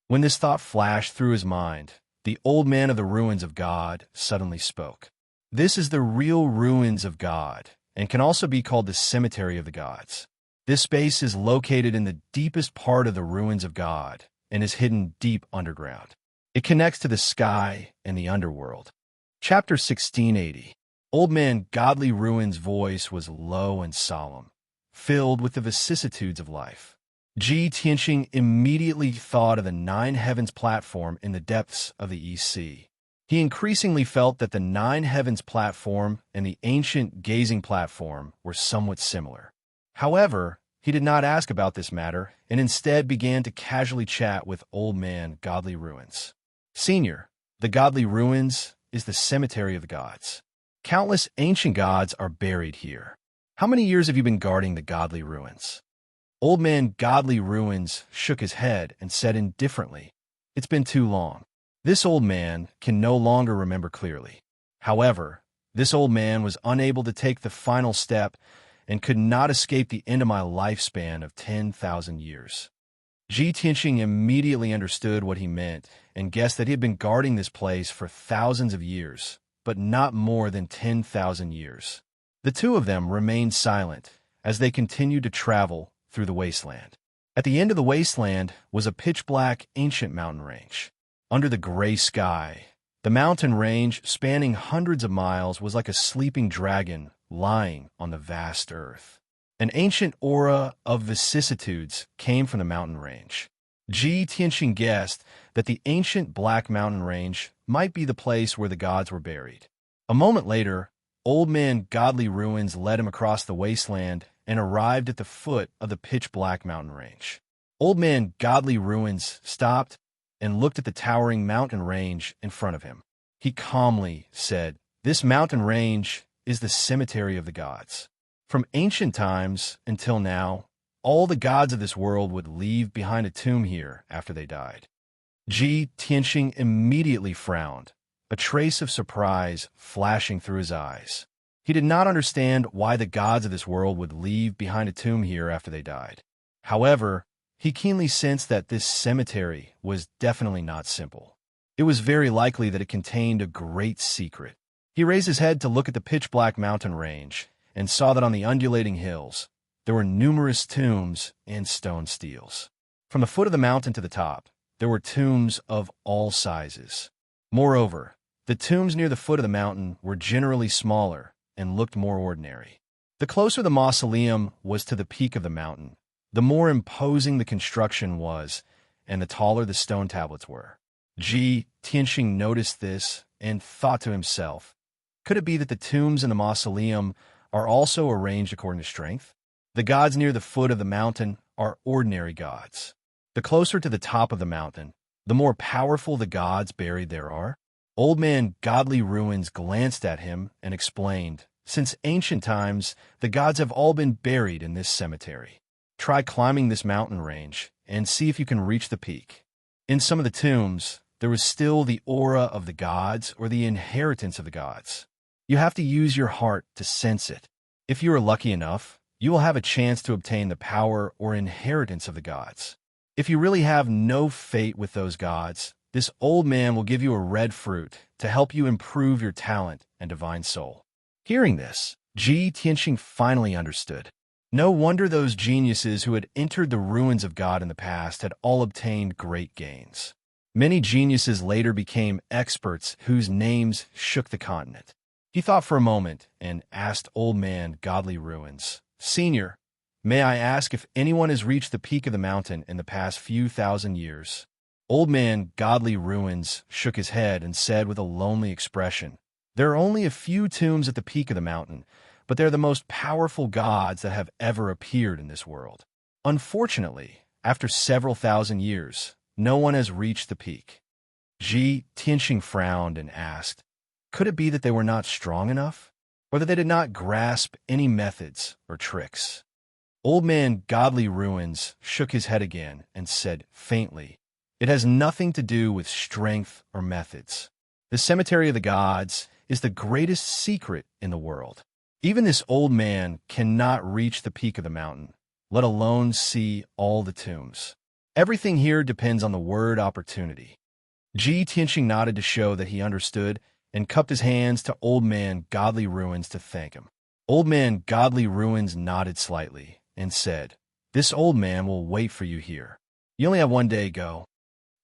When this thought flashed through his mind, the old man of the ruins of God suddenly spoke. "This is the real ruins of God, and can also be called the cemetery of the gods. This space is located in the deepest part of the ruins of God and is hidden deep underground. It connects to the sky and the underworld." Chapter 1680. Old Man Godly Ruin's voice was low and solemn, filled with the vicissitudes of life. Ji Tianxing immediately thought of the 9 heavens platform in the depths of the East Sea. He increasingly felt that the 9 heavens platform and the ancient gazing platform were somewhat similar. However, he did not ask about this matter and instead began to casually chat with Old Man Godly Ruins. "Senior, the Godly Ruins is the cemetery of the gods. Countless ancient gods are buried here. How many years have you been guarding the Godly Ruins?" Old Man Godly Ruins shook his head and said indifferently, "It's been too long." This old man can no longer remember clearly. However, this old man was unable to take the final step and could not escape the end of my lifespan of 10,000 years. Ji Tianxing immediately understood what he meant and guessed that he had been guarding this place for thousands of years, but not more than 10,000 years. The two of them remained silent as they continued to travel through the wasteland. At the end of the wasteland was a pitch-black ancient mountain range. Under the gray sky, the mountain range, spanning hundreds of miles, was like a sleeping dragon lying on the vast earth. An ancient aura of vicissitudes came from the mountain range. Ji Tianxing guessed that the ancient Black Mountain Range might be the place where the gods were buried. A moment later, Old Man Godly Ruins led him across the wasteland and arrived at the foot of the pitch-black mountain range. Old Man Godly Ruins stopped and looked at the towering mountain range in front of him. He calmly said, "This mountain range is the cemetery of the gods. From ancient times until now, all the gods of this world would leave behind a tomb here after they died." Ji Tianxing immediately frowned, a trace of surprise flashing through his eyes. He did not understand why the gods of this world would leave behind a tomb here after they died. However, he keenly sensed that this cemetery was definitely not simple. It was very likely that it contained a great secret. He raised his head to look at the pitch-black mountain range and saw that on the undulating hills, there were numerous tombs and stone steels. From the foot of the mountain to the top, there were tombs of all sizes. Moreover, the tombs near the foot of the mountain were generally smaller and looked more ordinary. The closer the mausoleum was to the peak of the mountain, the more imposing the construction was, and the taller the stone tablets were. Ji Tianxing noticed this and thought to himself, could it be that the tombs in the mausoleum are also arranged according to strength? The gods near the foot of the mountain are ordinary gods. The closer to the top of the mountain, the more powerful the gods buried there are. Old Man Godly Ruins glanced at him and explained, since ancient times, the gods have all been buried in this cemetery. Try climbing this mountain range and see if you can reach the peak. In some of the tombs, there was still the aura of the gods or the inheritance of the gods. You have to use your heart to sense it. If you are lucky enough, you will have a chance to obtain the power or inheritance of the gods. If you really have no fate with those gods, this old man will give you a red fruit to help you improve your talent and divine soul. Hearing this, Ji Tianxing finally understood. No wonder those geniuses who had entered the ruins of God in the past had all obtained great gains. Many geniuses later became experts whose names shook the continent. He thought for a moment and asked Old Man Godly Ruins, "Senior, may I ask if anyone has reached the peak of the mountain in the past few thousand years?" Old Man Godly Ruins shook his head and said with a lonely expression, "There are only a few tombs at the peak of the mountain, but they're the most powerful gods that have ever appeared in this world. Unfortunately, after several thousand years, no one has reached the peak." Ji Tianxing frowned and asked, could it be that they were not strong enough, or that they did not grasp any methods or tricks? Old Man Godly Ruins shook his head again and said faintly, "It has nothing to do with strength or methods. The cemetery of the gods is the greatest secret in the world. Even this old man cannot reach the peak of the mountain, let alone see all the tombs. Everything here depends on the word opportunity." Ji Tianxing nodded to show that he understood and cupped his hands to Old Man Godly Ruins to thank him. Old Man Godly Ruins nodded slightly and said, "This old man will wait for you here. You only have one day, go."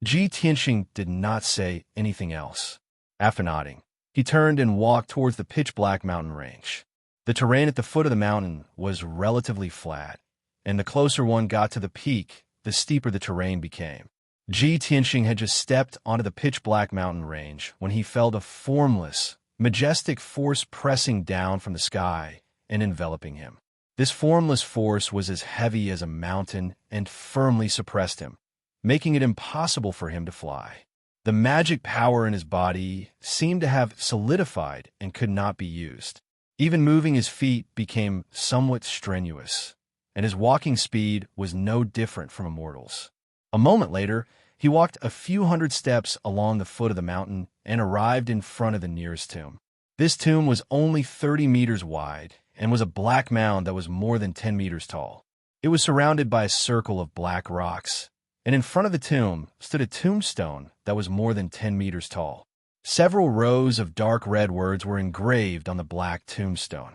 Ji Tianxing did not say anything else. After nodding, he turned and walked towards the pitch-black mountain range. The terrain at the foot of the mountain was relatively flat, and the closer one got to the peak, the steeper the terrain became. Ji Tianxing had just stepped onto the pitch-black mountain range when he felt a formless, majestic force pressing down from the sky and enveloping him. This formless force was as heavy as a mountain and firmly suppressed him, making it impossible for him to fly. The magic power in his body seemed to have solidified and could not be used. Even moving his feet became somewhat strenuous, and his walking speed was no different from a mortal's. A moment later, he walked a few hundred steps along the foot of the mountain and arrived in front of the nearest tomb. This tomb was only 30 meters wide and was a black mound that was more than 10 meters tall. It was surrounded by a circle of black rocks, and in front of the tomb stood a tombstone that was more than 10 meters tall. Several rows of dark red words were engraved on the black tombstone.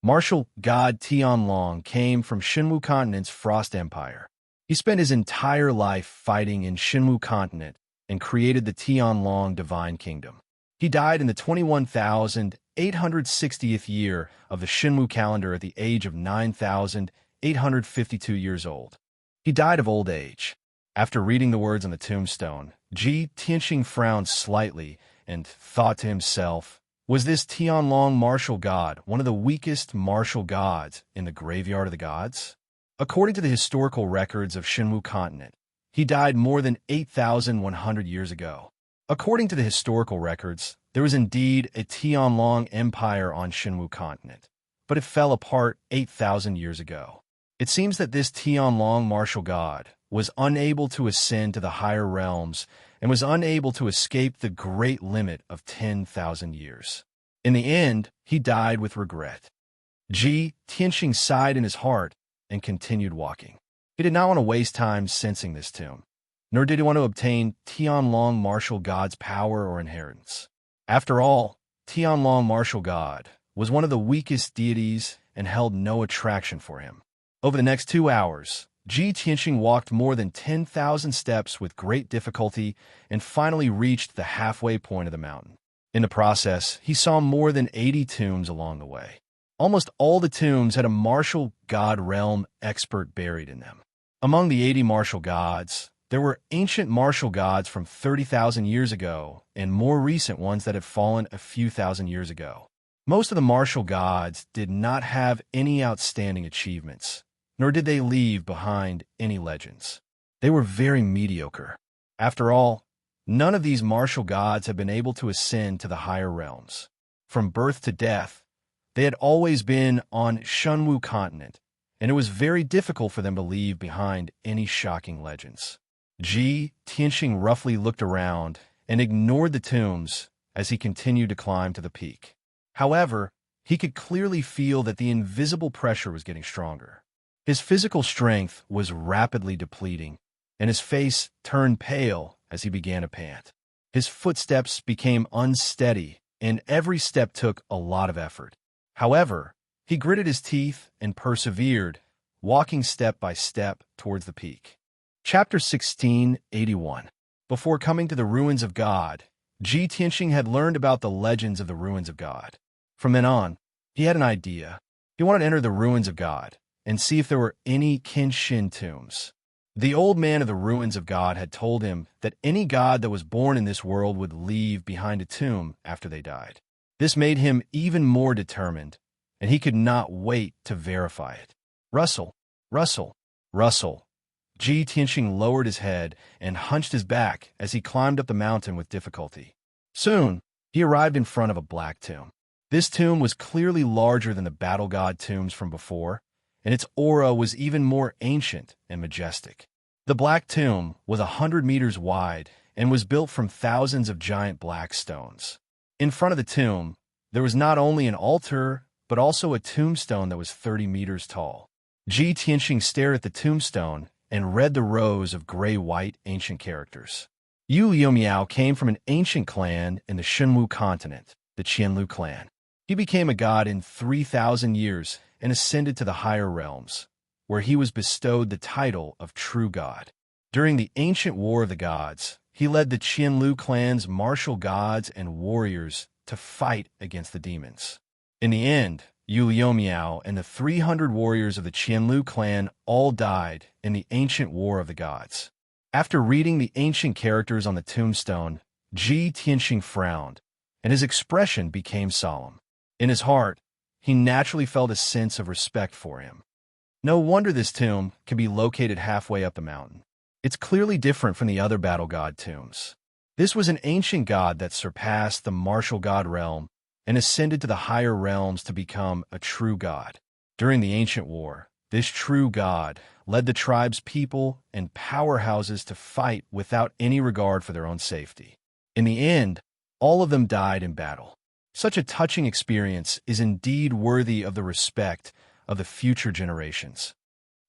Martial god Tianlong came from Shinwu Continent's Frost Empire. He spent his entire life fighting in Shinwu Continent and created the Tianlong Divine Kingdom. He died in the 21,860th year of the Shinwu calendar at the age of 9,852 years old. He died of old age. After reading the words on the tombstone, Ji Tianxing frowned slightly and thought to himself, was this Tianlong martial god one of the weakest martial gods in the graveyard of the gods? According to the historical records of Shinwu Continent, he died more than 8,100 years ago. According to the historical records, there was indeed a Tianlong Empire on Shinwu Continent, but it fell apart 8,000 years ago. It seems that this Tianlong martial god was unable to ascend to the higher realms and was unable to escape the great limit of 10,000 years. In the end, he died with regret. Ji Tianxing sighed in his heart and continued walking. He did not want to waste time sensing this tomb, nor did he want to obtain Tianlong martial god's power or inheritance. After all, Tianlong martial god was one of the weakest deities and held no attraction for him. Over the next 2 hours, Ji Tianxing walked more than 10,000 steps with great difficulty and finally reached the halfway point of the mountain. In the process, he saw more than 80 tombs along the way. Almost all the tombs had a martial god realm expert buried in them. Among the 80 martial gods, there were ancient martial gods from 30,000 years ago and more recent ones that had fallen a few thousand years ago. Most of the martial gods did not have any outstanding achievements, nor did they leave behind any legends. They were very mediocre. After all, none of these martial gods have been able to ascend to the higher realms. From birth to death, they had always been on Shinwu Continent, and it was very difficult for them to leave behind any shocking legends. Ji Tianxing roughly looked around and ignored the tombs as he continued to climb to the peak. However, he could clearly feel that the invisible pressure was getting stronger. His physical strength was rapidly depleting, and his face turned pale as he began to pant. His footsteps became unsteady, and every step took a lot of effort. However, he gritted his teeth and persevered, walking step by step towards the peak. Chapter 1681. Before coming to the ruins of God, Ji Tianxing had learned about the legends of the ruins of God. From then on, he had an idea. He wanted to enter the ruins of God and see if there were any Kenshin tombs. The old man of the ruins of God had told him that any god that was born in this world would leave behind a tomb after they died. This made him even more determined, and he could not wait to verify it. Rustle, rustle, rustle. Ji Tianxing lowered his head and hunched his back as he climbed up the mountain with difficulty. Soon, he arrived in front of a black tomb. This tomb was clearly larger than the battle god tombs from before, and its aura was even more ancient and majestic. The black tomb was 100 meters wide and was built from thousands of giant black stones. In front of the tomb, there was not only an altar, but also a tombstone that was 30 meters tall. Ji Tianxing stared at the tombstone and read the rows of gray-white ancient characters. Yu Liumiao came from an ancient clan in the Shinwu continent, the Qianlu clan. He became a god in 3,000 years and ascended to the higher realms, where he was bestowed the title of true god. During the ancient War of the Gods, he led the Qianlu clan's martial gods and warriors to fight against the demons. In the end, Yu Liumiao and the 300 warriors of the Qianlu clan all died in the ancient War of the Gods. After reading the ancient characters on the tombstone, Ji Tianxing frowned, and his expression became solemn. In his heart, he naturally felt a sense of respect for him. No wonder this tomb can be located halfway up the mountain. It's clearly different from the other battle god tombs. This was an ancient god that surpassed the martial god realm and ascended to the higher realms to become a true god. During the ancient war, this true god led the tribe's people and powerhouses to fight without any regard for their own safety. In the end, all of them died in battle. Such a touching experience is indeed worthy of the respect of the future generations.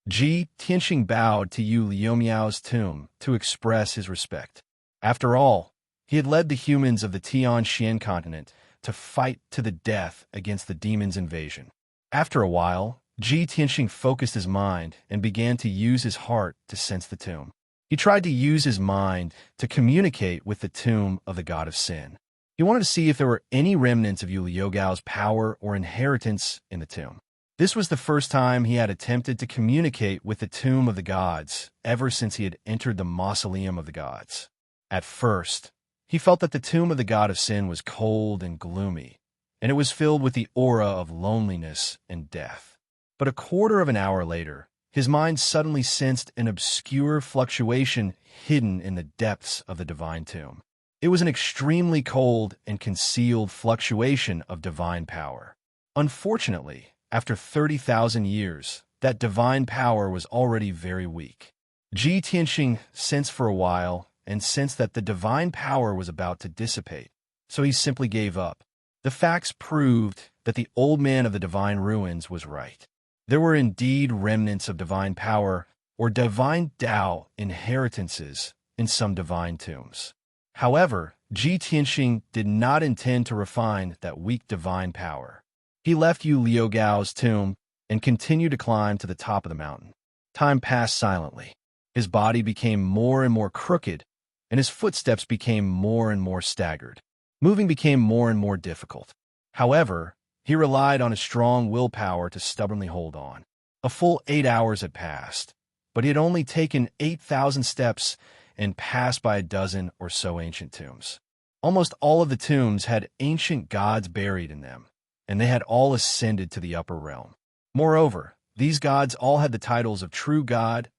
Tianxing bowed to Yu Liumiao's tomb to express his respect. After all, he had led the humans of the Tianxian continent to fight to the death against the demon's invasion. After a while, Tianxing focused his mind and began to use his heart to sense the tomb. He tried to use his mind to communicate with the tomb of the god of sin. He wanted to see if there were any remnants of Yu Liugao's power or inheritance in the tomb. This was the first time he had attempted to communicate with the tomb of the gods ever since he had entered the mausoleum of the gods. At first, he felt that the tomb of the god of sin was cold and gloomy, and it was filled with the aura of loneliness and death. But a quarter of an hour later, his mind suddenly sensed an obscure fluctuation hidden in the depths of the divine tomb. It was an extremely cold and concealed fluctuation of divine power. Unfortunately, after 30,000 years, that divine power was already very weak. Tianxing sensed for a while and sensed that the divine power was about to dissipate, so he simply gave up. The facts proved that the old man of the divine ruins was right. There were indeed remnants of divine power or divine Tao inheritances in some divine tombs. However, Tianxing did not intend to refine that weak divine power. He left Yu Liugao's tomb and continued to climb to the top of the mountain. Time passed silently. His body became more and more crooked, and his footsteps became more and more staggered. Moving became more and more difficult. However, he relied on his strong willpower to stubbornly hold on. A full 8 hours had passed, but he had only taken 8,000 steps and passed by a dozen or so ancient tombs. Almost all of the tombs had ancient gods buried in them, and they had all ascended to the upper realm. Moreover, these gods all had the titles of True God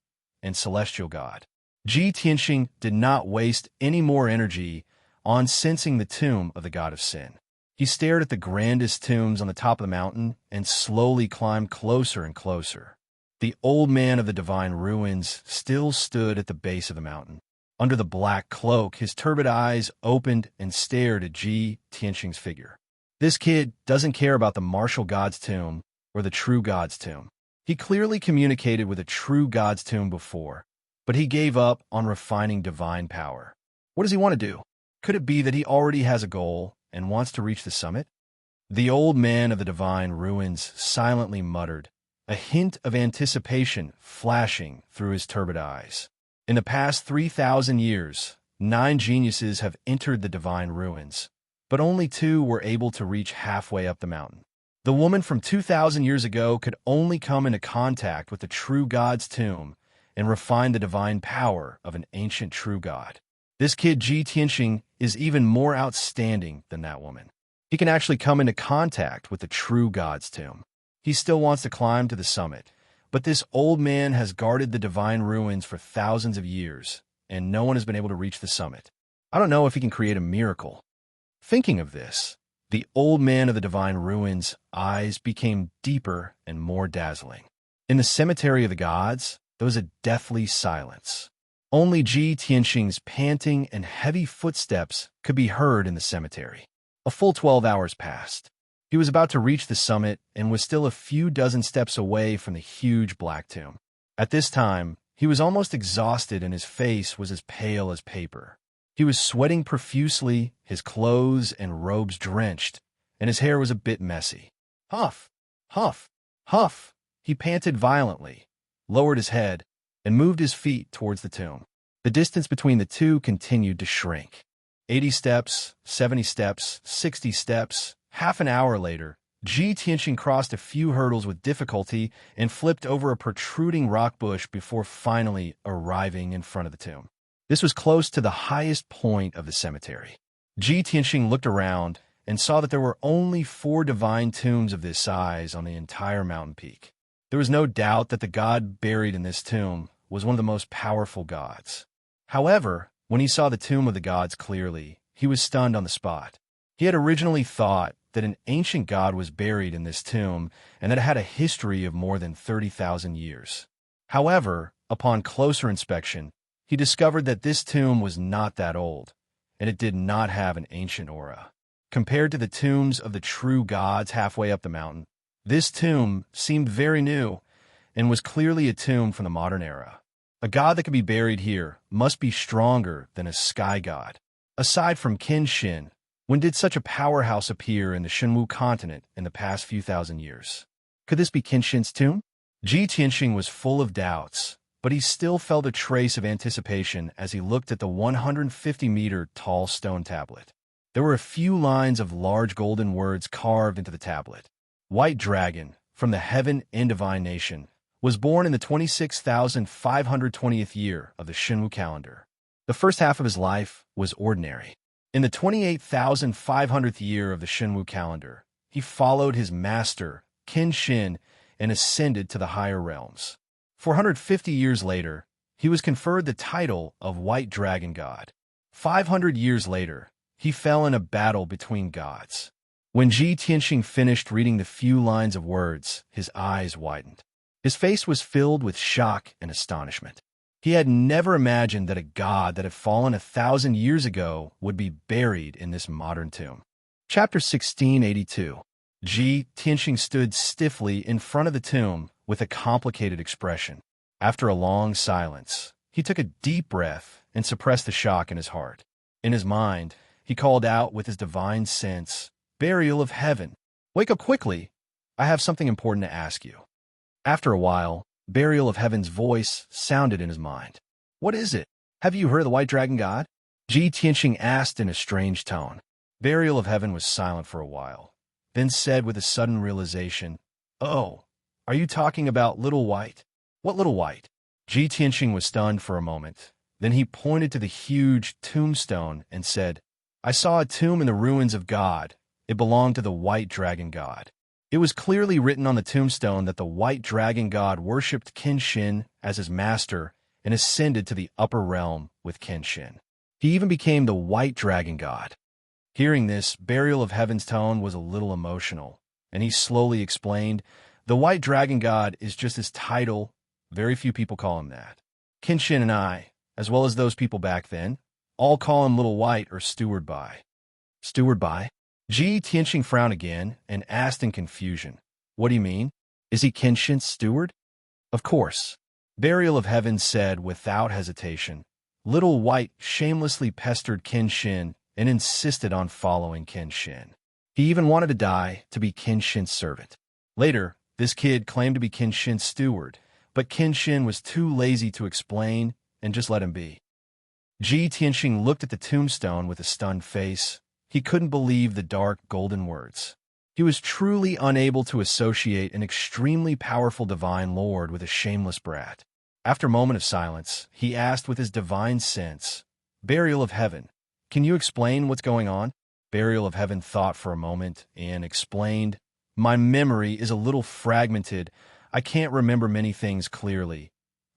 and Celestial God. Tianxing did not waste any more energy on sensing the tomb of the god of sin. He stared at the grandest tombs on the top of the mountain and slowly climbed closer and closer. The old man of the divine ruins still stood at the base of the mountain. Under the black cloak, his turbid eyes opened and stared at Tianxing's figure. This kid doesn't care about the martial god's tomb or the true god's tomb. He clearly communicated with a true god's tomb before, but he gave up on refining divine power. What does he want to do? Could it be that he already has a goal and wants to reach the summit? The old man of the divine ruins silently muttered, a hint of anticipation flashing through his turbid eyes. In the past 3,000 years, 9 geniuses have entered the divine ruins, but only 2 were able to reach halfway up the mountain. The woman from 2,000 years ago could only come into contact with the true god's tomb and refine the divine power of an ancient true god. This kid Tianxing is even more outstanding than that woman. He can actually come into contact with the true god's tomb. He still wants to climb to the summit, but this old man has guarded the divine ruins for thousands of years, and no one has been able to reach the summit. I don't know if he can create a miracle. Thinking of this, the old man of the divine ruins' eyes became deeper and more dazzling. In the cemetery of the gods, there was a deathly silence. Only Tianxing's panting and heavy footsteps could be heard in the cemetery. A full 12 hours passed. He was about to reach the summit and was still a few dozen steps away from the huge black tomb. At this time, he was almost exhausted and his face was as pale as paper. He was sweating profusely, his clothes and robes drenched, and his hair was a bit messy. Huff, huff, huff. He panted violently, lowered his head, and moved his feet towards the tomb. The distance between the two continued to shrink. 80 steps, 70 steps, 60 steps. Half an hour later, Tianxing crossed a few hurdles with difficulty and flipped over a protruding rock bush before finally arriving in front of the tomb. This was close to the highest point of the cemetery. Tianxing looked around and saw that there were only 4 divine tombs of this size on the entire mountain peak. There was no doubt that the god buried in this tomb was one of the most powerful gods. However, when he saw the tomb of the gods clearly, he was stunned on the spot. He had originally thought that an ancient god was buried in this tomb and that it had a history of more than 30,000 years. However, upon closer inspection, he discovered that this tomb was not that old, and it did not have an ancient aura. Compared to the tombs of the true gods halfway up the mountain, this tomb seemed very new, and was clearly a tomb from the modern era. A god that could be buried here must be stronger than a sky god. Aside from Kenshin, when did such a powerhouse appear in the Shinwu continent in the past few thousand years? Could this be Kenshin's tomb? Ji Tianxing was full of doubts, but he still felt a trace of anticipation as he looked at the 150-meter tall stone tablet. There were a few lines of large golden words carved into the tablet. White Dragon, from the heaven and divine nation, was born in the 26,520th year of the Shinwu calendar. The first half of his life was ordinary. In the 28,500th year of the Shinwu calendar, he followed his master, Kenshin, and ascended to the higher realms. 450 years later, he was conferred the title of White Dragon God. 500 years later, he fell in a battle between gods. When Ji Tianxing finished reading the few lines of words, his eyes widened. His face was filled with shock and astonishment. He had never imagined that a god that had fallen 1,000 years ago would be buried in this modern tomb. Chapter 1682. Ji Tianxing stood stiffly in front of the tomb with a complicated expression. After a long silence, he took a deep breath and suppressed the shock in his heart. In his mind, he called out with his divine sense, "Burial of heaven! Wake up quickly! I have something important to ask you." After a while, Burial of Heaven's voice sounded in his mind. "What is it? Have you heard of the White Dragon God?" Ji Tianxing asked in a strange tone. Burial of Heaven was silent for a while, then said with a sudden realization, "Oh, are you talking about Little White?" "What Little White?" Ji Tianxing was stunned for a moment. Then he pointed to the huge tombstone and said, "I saw a tomb in the ruins of God. It belonged to the White Dragon God." It was clearly written on the tombstone that the White Dragon God worshipped Kenshin as his master and ascended to the upper realm with Kenshin. He even became the White Dragon God. Hearing this, Burial of Heaven's tone was a little emotional, and he slowly explained, "The White Dragon God is just his title. Very few people call him that. Kenshin and I, as well as those people back then, all call him Little White or Steward Bai." Steward Bai? Ji Tianxing frowned again and asked in confusion, "What do you mean? Is he Kenshin's steward?" "Of course." Burial of Heaven said without hesitation. Little White shamelessly pestered Kenshin and insisted on following Kenshin. He even wanted to die to be Kenshin's servant. Later, this kid claimed to be Kenshin's steward, but Kenshin was too lazy to explain and just let him be. Ji Tianxing looked at the tombstone with a stunned face. He couldn't believe the dark, golden words. He was truly unable to associate an extremely powerful divine lord with a shameless brat. After a moment of silence, he asked with his divine sense, "Burial of Heaven, can you explain what's going on?" Burial of Heaven thought for a moment and explained, "My memory is a little fragmented. I can't remember many things clearly.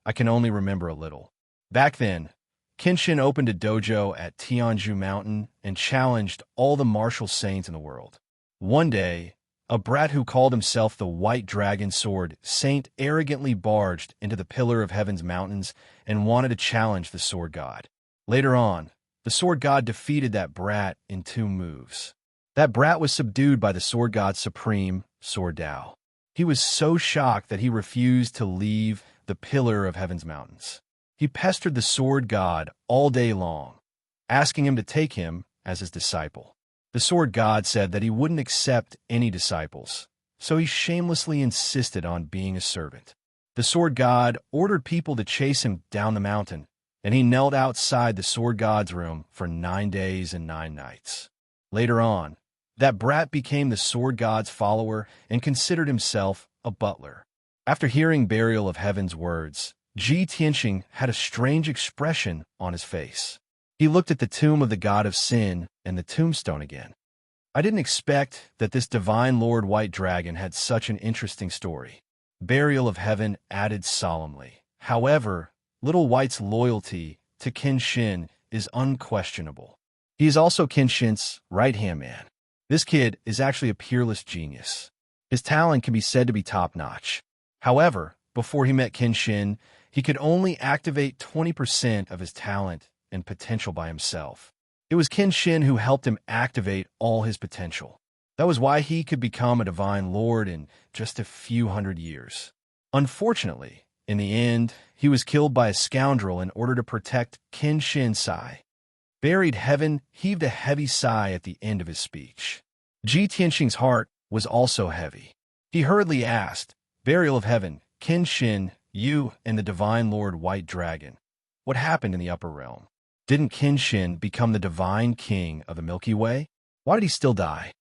I can only remember a little. Back then, Kenshin opened a dojo at Tianzhu Mountain and challenged all the martial saints in the world. One day, a brat who called himself the White Dragon Sword Saint arrogantly barged into the Pillar of Heaven's mountains and wanted to challenge the Sword God. Later on, the Sword God defeated that brat in 2 moves. That brat was subdued by the Sword God's supreme, Sword Dao. He was so shocked that he refused to leave the Pillar of Heaven's mountains. He pestered the Sword God all day long, asking him to take him as his disciple. The Sword God said that he wouldn't accept any disciples, so he shamelessly insisted on being a servant. The Sword God ordered people to chase him down the mountain, and he knelt outside the Sword God's room for 9 days and 9 nights. Later on, that brat became the Sword God's follower and considered himself a butler. After hearing Burial of Heaven's words, Ji Tianxing had a strange expression on his face. He looked at the tomb of the god of sin and the tombstone again. "I didn't expect that this divine Lord White Dragon had such an interesting story," Burial of Heaven added solemnly. "However, Little White's loyalty to Kenshin is unquestionable. He is also Kenshin's right-hand man. This kid is actually a peerless genius. His talent can be said to be top-notch. However, before he met Kenshin, he could only activate 20% of his talent and potential by himself. It was Kenshin who helped him activate all his potential. That was why he could become a divine lord in just a few hundred years. Unfortunately, in the end, he was killed by a scoundrel in order to protect Qin Shin Sai. Buried Heaven heaved a heavy sigh at the end of his speech. Ji Tianxing's heart was also heavy. He hurriedly asked, "Burial of Heaven, Qin Shin, you and the Divine Lord White Dragon. What happened in the upper realm? Didn't Qin Shin become the divine king of the Milky Way? Why did he still die?"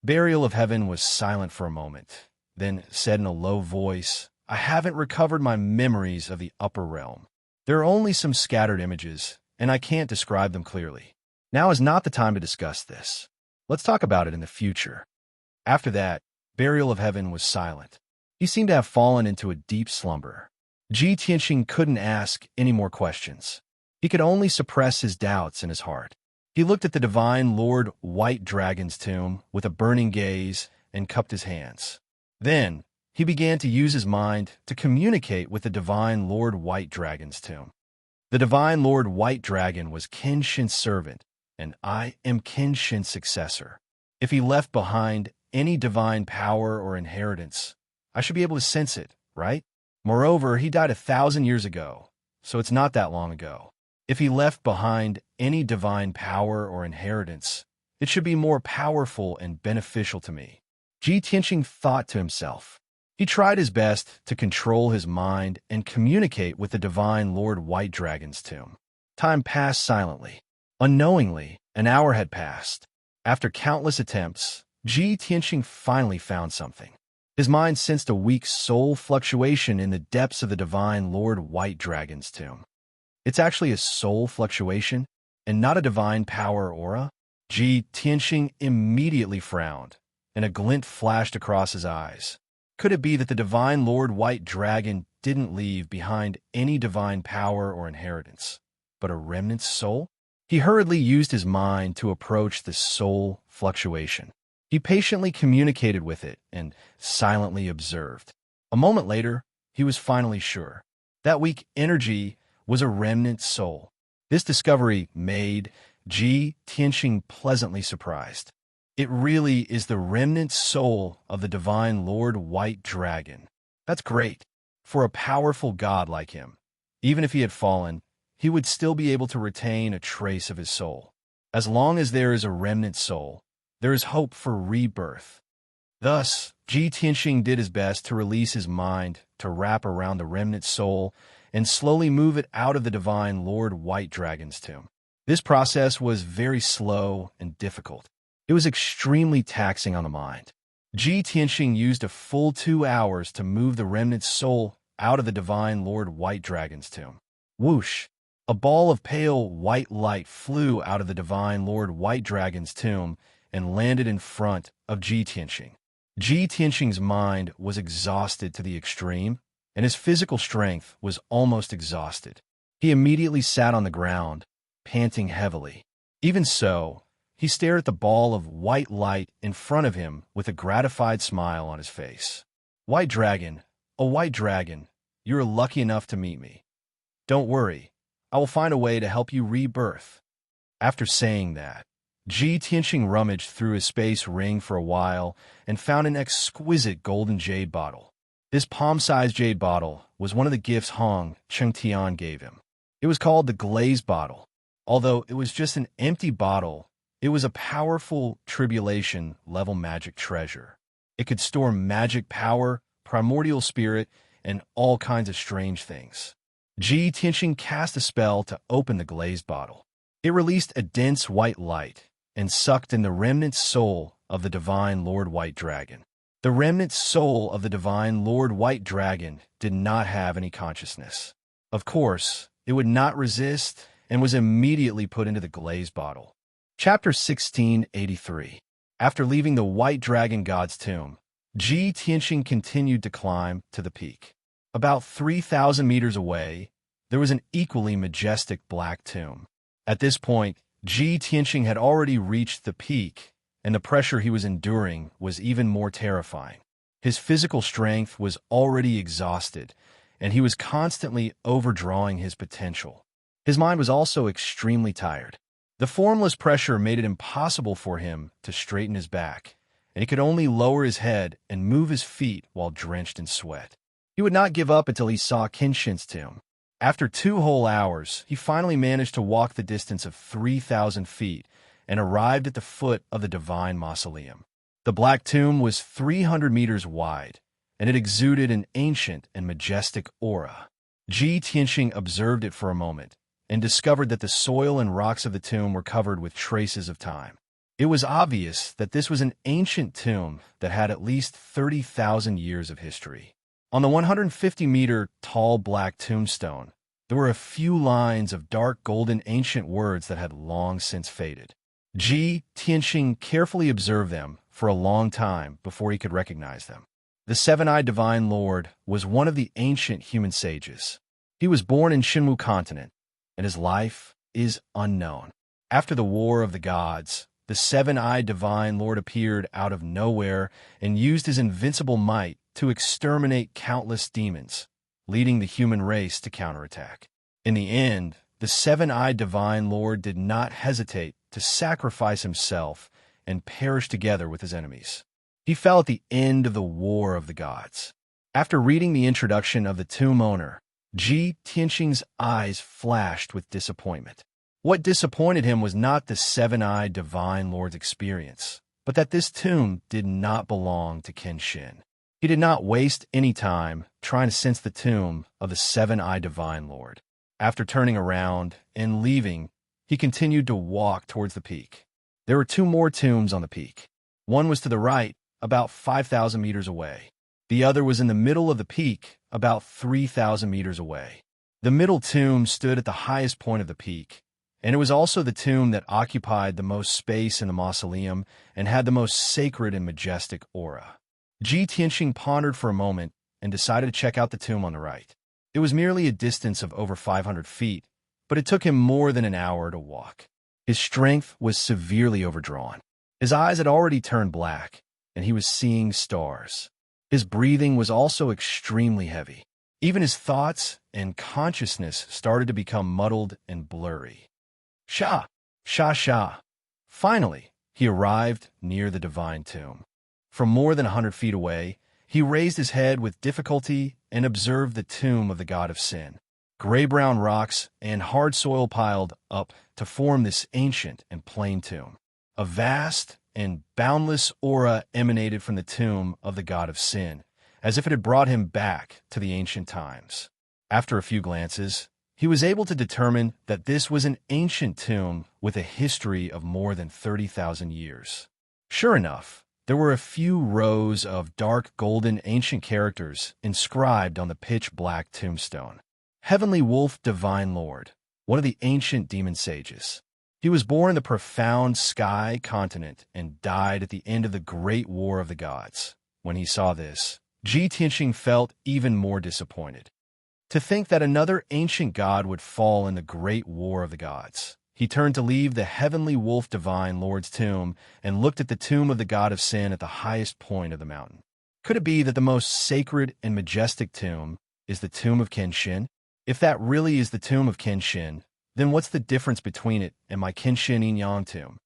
Burial of Heaven was silent for a moment, then said in a low voice, "I haven't recovered my memories of the upper realm. There are only some scattered images, and I can't describe them clearly. Now is not the time to discuss this. Let's talk about it in the future." After that, Burial of Heaven was silent. He seemed to have fallen into a deep slumber. Ji Tianxing couldn't ask any more questions. He could only suppress his doubts in his heart. He looked at the Divine Lord White Dragon's tomb with a burning gaze and cupped his hands. Then, he began to use his mind to communicate with the Divine Lord White Dragon's tomb. The Divine Lord White Dragon was Qin Shin's servant, and I am Qin Shin's successor. If he left behind any divine power or inheritance, I should be able to sense it, right? Moreover, he died 1,000 years ago, so it's not that long ago. If he left behind any divine power or inheritance, it should be more powerful and beneficial to me. Ji Tianxing thought to himself. He tried his best to control his mind and communicate with the Divine Lord White Dragon's tomb. Time passed silently. Unknowingly, an hour had passed. After countless attempts, Ji Tianxing finally found something. His mind sensed a weak soul fluctuation in the depths of the Divine Lord White Dragon's tomb. It's actually a soul fluctuation, and not a divine power aura? Ji Tianxing immediately frowned, and a glint flashed across his eyes. Could it be that the Divine Lord White Dragon didn't leave behind any divine power or inheritance, but a remnant soul? He hurriedly used his mind to approach the soul fluctuation. He patiently communicated with it and silently observed. A moment later, he was finally sure. That weak energy was a remnant soul. This discovery made Ji Tianxing pleasantly surprised. It really is the remnant soul of the Divine Lord White Dragon. That's great. For a powerful god like him, even if he had fallen, he would still be able to retain a trace of his soul. As long as there is a remnant soul, there is hope for rebirth. Thus, Ji Tianxing did his best to release his mind to wrap around the remnant soul and slowly move it out of the Divine Lord White Dragon's tomb. This process was very slow and difficult. It was extremely taxing on the mind. Ji Tianxing used a full 2 hours to move the remnant soul out of the Divine Lord White Dragon's tomb. Whoosh! A ball of pale white light flew out of the Divine Lord White Dragon's tomb and landed in front of Ji Tianxing. Ji Tianxing's mind was exhausted to the extreme, and his physical strength was almost exhausted. He immediately sat on the ground, panting heavily. Even so, he stared at the ball of white light in front of him with a gratified smile on his face. "White Dragon, oh White Dragon, you are lucky enough to meet me. Don't worry, I will find a way to help you rebirth." After saying that, Ji Tianxing rummaged through his space ring for a while and found an exquisite golden jade bottle. This palm-sized jade bottle was one of the gifts Hong Chengtian gave him. It was called the Glazed Bottle. Although it was just an empty bottle, it was a powerful tribulation-level magic treasure. It could store magic power, primordial spirit, and all kinds of strange things. Ji Tianxing cast a spell to open the glazed bottle. It released a dense white light and sucked in the remnant soul of the Divine Lord White Dragon. The remnant soul of the Divine Lord White Dragon did not have any consciousness. Of course, it would not resist and was immediately put into the glazed bottle. Chapter 1683. After leaving the White Dragon God's tomb, Ji Tianxing continued to climb to the peak. About 3,000 meters away, there was an equally majestic black tomb. At this point, Ji Tianxing had already reached the peak, and the pressure he was enduring was even more terrifying. His physical strength was already exhausted, and he was constantly overdrawing his potential. His mind was also extremely tired. The formless pressure made it impossible for him to straighten his back, and he could only lower his head and move his feet while drenched in sweat. He would not give up until he saw Kenshin's tomb. After 2 whole hours, he finally managed to walk the distance of 3,000 feet and arrived at the foot of the divine mausoleum. The black tomb was 300 meters wide, and it exuded an ancient and majestic aura. Ji Tianxing observed it for a moment and discovered that the soil and rocks of the tomb were covered with traces of time. It was obvious that this was an ancient tomb that had at least 30,000 years of history. On the 150-meter tall black tombstone, there were a few lines of dark golden ancient words that had long since faded. Ji Tianxing carefully observed them for a long time before he could recognize them. The seven-eyed divine lord was one of the ancient human sages. He was born in Shinwu continent, and his life is unknown. After the War of the Gods, the seven-eyed divine lord appeared out of nowhere and used his invincible might to exterminate countless demons, leading the human race to counterattack. In the end, the seven-eyed divine lord did not hesitate to sacrifice himself and perish together with his enemies. He fell at the end of the War of the Gods. After reading the introduction of the tomb owner, Ji Tianxing's eyes flashed with disappointment. What disappointed him was not the seven-eyed divine lord's experience, but that this tomb did not belong to Kenshin. He did not waste any time trying to sense the tomb of the seven-eyed divine lord. After turning around and leaving, he continued to walk towards the peak. There were 2 more tombs on the peak. One was to the right, about 5,000 meters away. The other was in the middle of the peak, about 3,000 meters away. The middle tomb stood at the highest point of the peak, and it was also the tomb that occupied the most space in the mausoleum and had the most sacred and majestic aura. Ji Tianxing pondered for a moment and decided to check out the tomb on the right. It was merely a distance of over 500 feet, but it took him more than an hour to walk. His strength was severely overdrawn. His eyes had already turned black, and he was seeing stars. His breathing was also extremely heavy. Even his thoughts and consciousness started to become muddled and blurry. Sha! Sha! Sha! Finally, he arrived near the divine tomb. From more than 100 feet away, he raised his head with difficulty and observed the tomb of the god of sin. Gray-brown rocks and hard soil piled up to form this ancient and plain tomb. A vast and boundless aura emanated from the tomb of the god of sin, as if it had brought him back to the ancient times. After a few glances, he was able to determine that this was an ancient tomb with a history of more than 30,000 years. Sure enough, there were a few rows of dark golden ancient characters inscribed on the pitch-black tombstone. Heavenly Wolf Divine Lord, one of the ancient demon sages. He was born in the profound sky continent and died at the end of the Great War of the Gods. When he saw this, Ji Tianxing felt even more disappointed. To think that another ancient god would fall in the Great War of the Gods. He turned to leave the Heavenly Wolf Divine Lord's tomb and looked at the tomb of the god of sin at the highest point of the mountain. Could it be that the most sacred and majestic tomb is the tomb of Kenshin? If that really is the tomb of Kenshin, then what's the difference between it and my Kenshin Inyang tomb?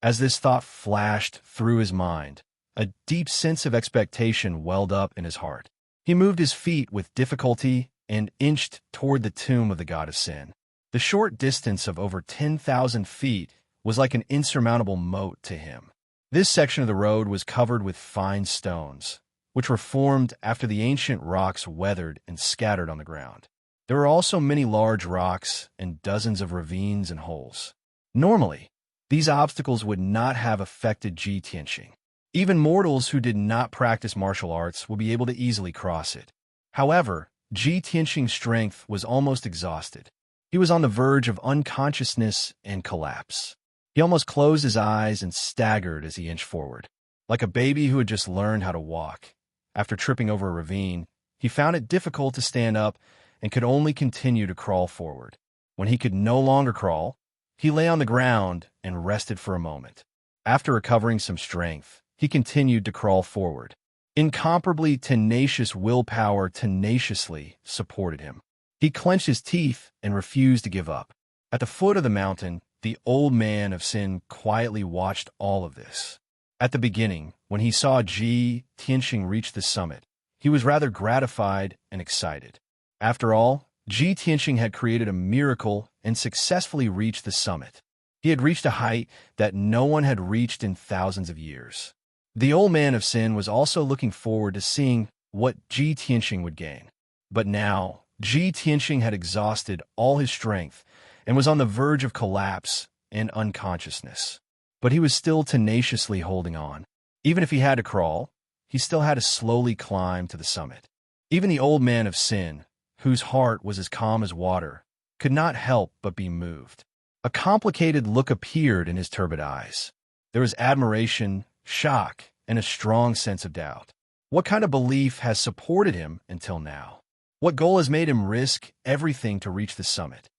As this thought flashed through his mind, a deep sense of expectation welled up in his heart. He moved his feet with difficulty and inched toward the tomb of the god of sin. The short distance of over 10,000 feet was like an insurmountable moat to him. This section of the road was covered with fine stones, which were formed after the ancient rocks weathered and scattered on the ground. There were also many large rocks and dozens of ravines and holes. Normally, these obstacles would not have affected Ji Tianxing. Even mortals who did not practice martial arts would be able to easily cross it. However, Ji Tianxing's strength was almost exhausted. He was on the verge of unconsciousness and collapse. He almost closed his eyes and staggered as he inched forward. Like a baby who had just learned how to walk. After tripping over a ravine, he found it difficult to stand up and could only continue to crawl forward. When he could no longer crawl, he lay on the ground and rested for a moment. After recovering some strength, he continued to crawl forward. Incomparably tenacious willpower tenaciously supported him. He clenched his teeth and refused to give up. At the foot of the mountain, the old man of sin quietly watched all of this. At the beginning, when he saw Ji Tianxing reach the summit, he was rather gratified and excited. After all, Ji Tianxing had created a miracle and successfully reached the summit. He had reached a height that no one had reached in thousands of years. The old man of sin was also looking forward to seeing what Ji Tianxing would gain. But now, Ji Tianxing had exhausted all his strength and was on the verge of collapse and unconsciousness. But he was still tenaciously holding on. Even if he had to crawl, he still had to slowly climb to the summit. Even the old man of sin, whose heart was as calm as water, could not help but be moved. A complicated look appeared in his turbid eyes. There was admiration, shock, and a strong sense of doubt. What kind of belief has supported him until now? What goal has made him risk everything to reach the summit?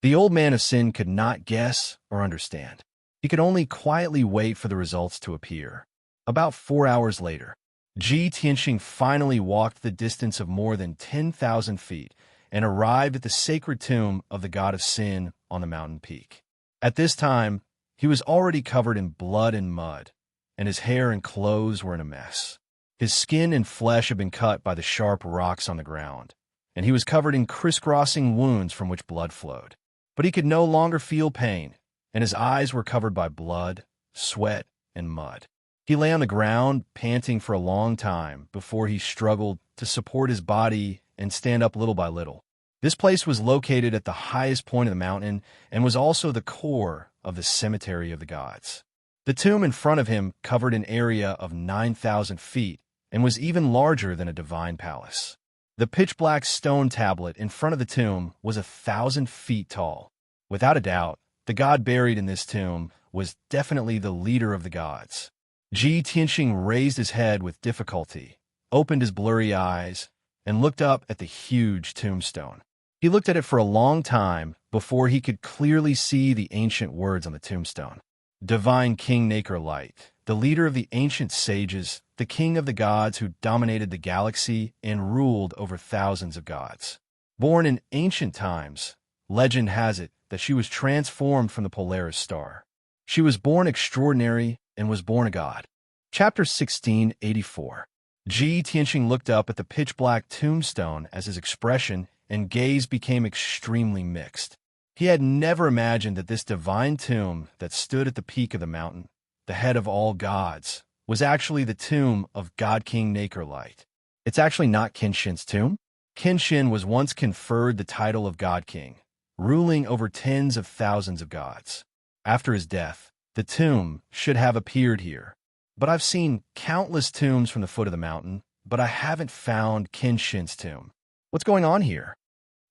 The old man of sin could not guess or understand. He could only quietly wait for the results to appear. About 4 hours later, Ji Tianxing finally walked the distance of more than 10,000 feet and arrived at the sacred tomb of the god of sin on the mountain peak. At this time, he was already covered in blood and mud, and his hair and clothes were in a mess. His skin and flesh had been cut by the sharp rocks on the ground, and he was covered in crisscrossing wounds from which blood flowed. But he could no longer feel pain, and his eyes were covered by blood, sweat, and mud. He lay on the ground, panting for a long time before he struggled to support his body and stand up little by little. This place was located at the highest point of the mountain and was also the core of the cemetery of the gods. The tomb in front of him covered an area of 9,000 feet and was even larger than a divine palace. The pitch-black stone tablet in front of the tomb was 1,000 feet tall. Without a doubt, the god buried in this tomb was definitely the leader of the gods. Ji Tianxing raised his head with difficulty, opened his blurry eyes, and looked up at the huge tombstone. He looked at it for a long time before he could clearly see the ancient words on the tombstone. Divine King Nacre Light, the leader of the ancient sages, the king of the gods who dominated the galaxy and ruled over thousands of gods. Born in ancient times, legend has it that she was transformed from the Polaris star. She was born extraordinary and was born a god. Chapter 1684. Ji Tianxing looked up at the pitch-black tombstone as his expression and gaze became extremely mixed. He had never imagined that this divine tomb that stood at the peak of the mountain, the head of all gods, was actually the tomb of God King Nacre Light. It's actually not Qin tomb. Qin was once conferred the title of God King, ruling over tens of thousands of gods. After his death, the tomb should have appeared here. But I've seen countless tombs from the foot of the mountain, but I haven't found Qin tomb. What's going on here?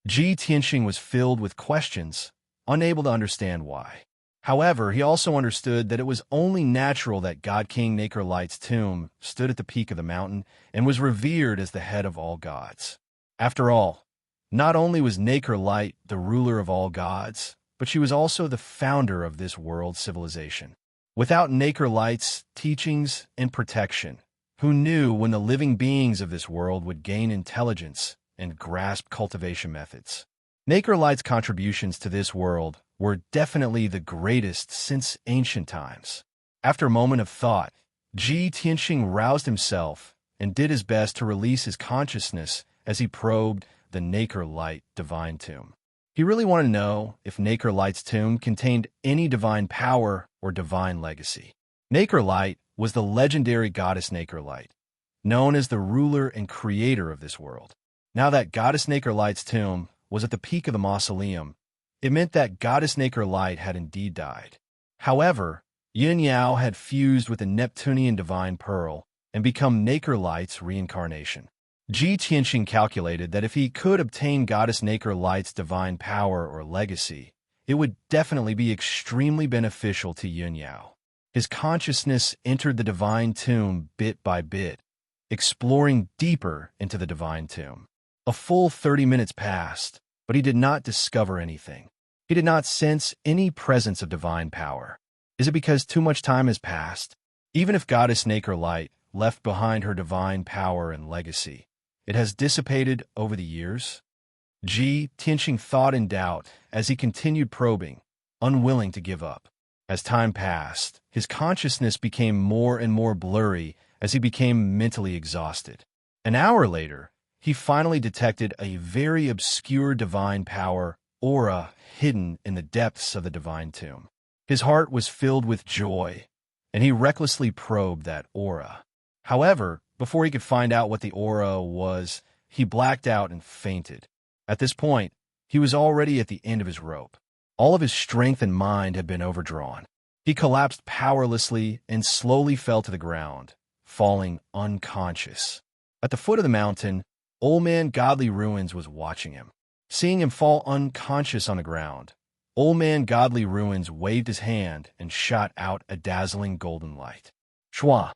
Ji Tianxing was filled with questions, unable to understand why. However, he also understood that it was only natural that God King Nacre Light's tomb stood at the peak of the mountain and was revered as the head of all gods. After all, not only was Nacre Light the ruler of all gods, but she was also the founder of this world civilization. Without Nacre Light's teachings and protection, who knew when the living beings of this world would gain intelligence and grasp cultivation methods? Nacre Light's contributions to this world were definitely the greatest since ancient times. After a moment of thought, Ji Tianxing roused himself and did his best to release his consciousness as he probed the Nacre Light divine tomb. He really wanted to know if Nacre Light's tomb contained any divine power or divine legacy. Nacre Light was the legendary goddess Nacre Light, known as the ruler and creator of this world. Now that goddess Nacre Light's tomb was at the peak of the mausoleum, it meant that goddess Nacre Light had indeed died. However, Yin Yao had fused with the Neptunian divine pearl and become Nacre Light's reincarnation. Ji Tianxing calculated that if he could obtain goddess Nacre Light's divine power or legacy, it would definitely be extremely beneficial to Yin Yao. His consciousness entered the divine tomb bit by bit, exploring deeper into the divine tomb. A full 30 minutes passed, but he did not discover anything. He did not sense any presence of divine power. Is it because too much time has passed? Even if goddess Nacre Light left behind her divine power and legacy, it has dissipated over the years? Ji Tianxing thought in doubt as he continued probing, unwilling to give up. As time passed, his consciousness became more and more blurry as he became mentally exhausted. An hour later, he finally detected a very obscure divine power, aura, hidden in the depths of the divine tomb. His heart was filled with joy, and he recklessly probed that aura. However, before he could find out what the aura was, he blacked out and fainted. At this point, he was already at the end of his rope. All of his strength and mind had been overdrawn. He collapsed powerlessly and slowly fell to the ground, falling unconscious. At the foot of the mountain, Old Man Godly Ruins was watching him. Seeing him fall unconscious on the ground, Old Man Godly Ruins waved his hand and shot out a dazzling golden light. Shwa!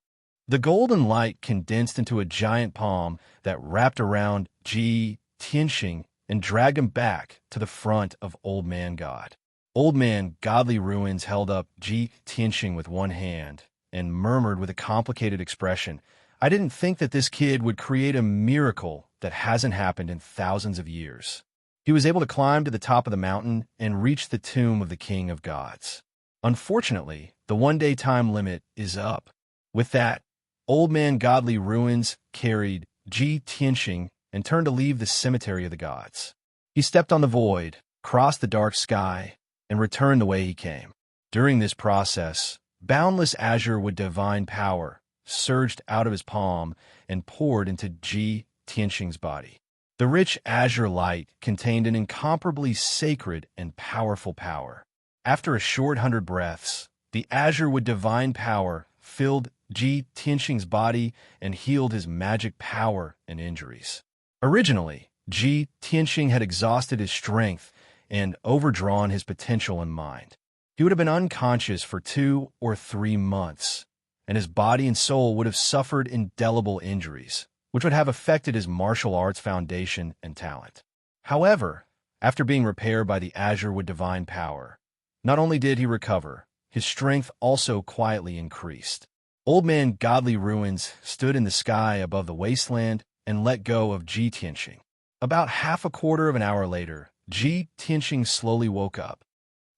The golden light condensed into a giant palm that wrapped around Ji Tianxing and dragged him back to the front of Old Man God. Old Man Godly Ruins held up Ji Tianxing with one hand and murmured with a complicated expression, "I didn't think that this kid would create a miracle that hasn't happened in thousands of years." He was able to climb to the top of the mountain and reach the tomb of the King of Gods. Unfortunately, the one-day time limit is up. With that, Old Man Godly Ruins carried Ji Tianxing and turned to leave the cemetery of the gods. He stepped on the void, crossed the dark sky, and returned the way he came. During this process, boundless azure with divine power surged out of his palm and poured into Ji Tianxing's body. The rich azure light contained an incomparably sacred and powerful power. After a short 100 breaths, the azure with divine power filled Ji Tianxing's body and healed his magic power and injuries. Originally, Ji Tianxing had exhausted his strength and overdrawn his potential and mind. He would have been unconscious for 2 or 3 months, and his body and soul would have suffered indelible injuries, which would have affected his martial arts foundation and talent. However, after being repaired by the azure with divine power, not only did he recover, his strength also quietly increased. Old Man Godly Ruins stood in the sky above the wasteland and let go of Ji Tianxing. About half a quarter of an hour later, Ji Tianxing slowly woke up.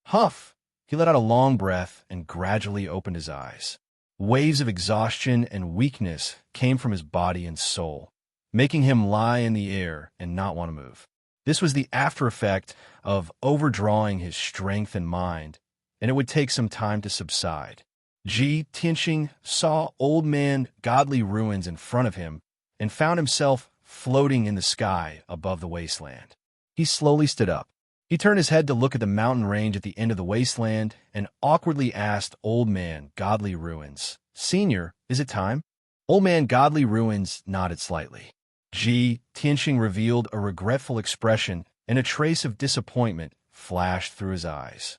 Huff! He let out a long breath and gradually opened his eyes. Waves of exhaustion and weakness came from his body and soul, making him lie in the air and not want to move. This was the after effect of overdrawing his strength and mind, and it would take some time to subside. Ji Tianxing saw Old Man Godly Ruins in front of him and found himself floating in the sky above the wasteland. He slowly stood up. He turned his head to look at the mountain range at the end of the wasteland and awkwardly asked Old Man Godly Ruins, "Senior, is it time?" Old Man Godly Ruins nodded slightly. Ji Tianxing revealed a regretful expression, and a trace of disappointment flashed through his eyes.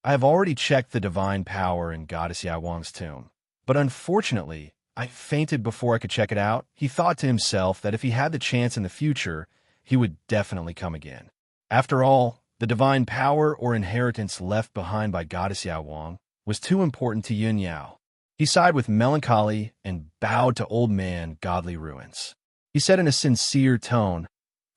"I have already checked the divine power in Goddess Yawang's tomb, but unfortunately, I fainted before I could check it out." He thought to himself that if he had the chance in the future, he would definitely come again. After all, the divine power or inheritance left behind by Goddess Yawang was too important to Yun Yao. He sighed with melancholy and bowed to Old Man Godly Ruins. He said in a sincere tone,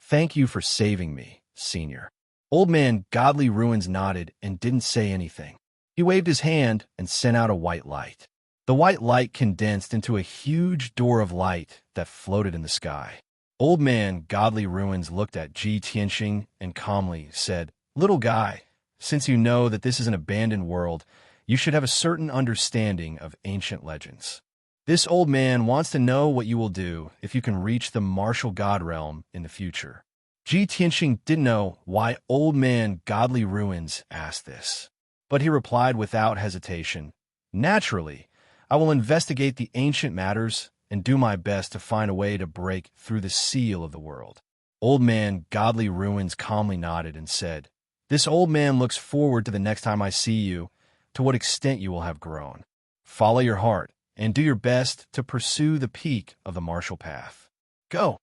"Thank you for saving me, Senior." Old Man Godly Ruins nodded and didn't say anything. He waved his hand and sent out a white light. The white light condensed into a huge door of light that floated in the sky. Old Man Godly Ruins looked at Ji Tianxing and calmly said, "Little guy, since you know that this is an abandoned world, you should have a certain understanding of ancient legends. This old man wants to know what you will do if you can reach the martial god realm in the future." Ji Tianxing didn't know why Old Man Godly Ruins asked this, but he replied without hesitation, "Naturally, I will investigate the ancient matters and do my best to find a way to break through the seal of the world." Old Man Godly Ruins calmly nodded and said, "This old man looks forward to the next time I see you, to what extent you will have grown. Follow your heart and do your best to pursue the peak of the martial path. Go."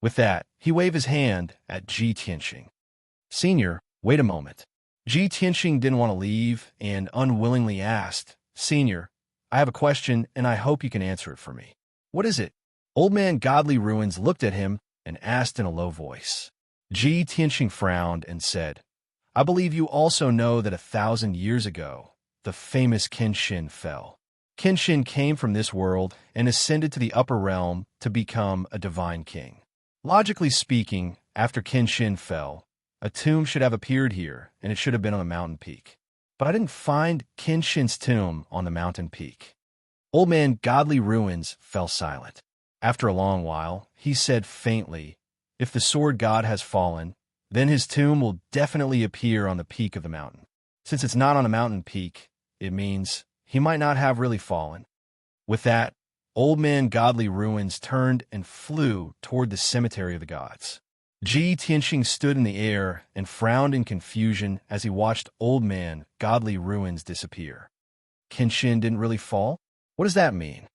With that, he waved his hand at Ji Tianxing. "Senior, wait a moment." Ji Tianxing didn't want to leave and unwillingly asked, "Senior, I have a question and I hope you can answer it for me." "What is it?" Old Man Godly Ruins looked at him and asked in a low voice. Ji Tianxing frowned and said, "I believe you also know that 1,000 years ago, the famous Kenshin fell." Kenshin came from this world and ascended to the upper realm to become a divine king. Logically speaking, after Kenshin fell, a tomb should have appeared here, and it should have been on a mountain peak. But I didn't find Kenshin's tomb on the mountain peak. Old man Godly Ruins fell silent. After a long while, he said faintly, "If the sword god has fallen, then his tomb will definitely appear on the peak of the mountain. Since it's not on a mountain peak, it means he might not have really fallen." With that, Old man Godly Ruins turned and flew toward the cemetery of the gods. Ji Tianxing stood in the air and frowned in confusion as he watched Old man Godly Ruins disappear. Kenshin didn't really fall? What does that mean?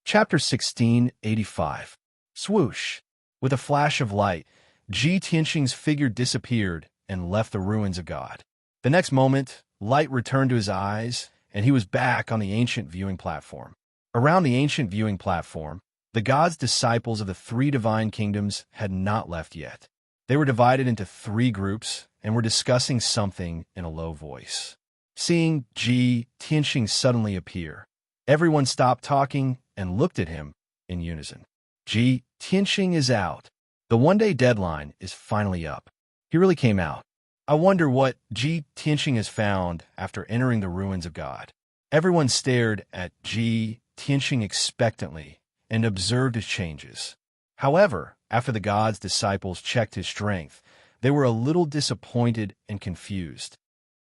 Chapter 1685. Swoosh! With a flash of light, Ji Tianxing's figure disappeared and left the ruins of God. The next moment, light returned to his eyes, and he was back on the ancient viewing platform. Around the ancient viewing platform, the gods' disciples of the three divine kingdoms had not left yet. They were divided into three groups and were discussing something in a low voice. Seeing Ji Tianxing suddenly appear, everyone stopped talking and looked at him in unison. Ji Tianxing is out. The one-day deadline is finally up. He really came out. I wonder what Ji Tianxing has found after entering the ruins of God. Everyone stared at Ji Tianxing expectantly and observed his changes. However, after the gods' disciples checked his strength, they were a little disappointed and confused.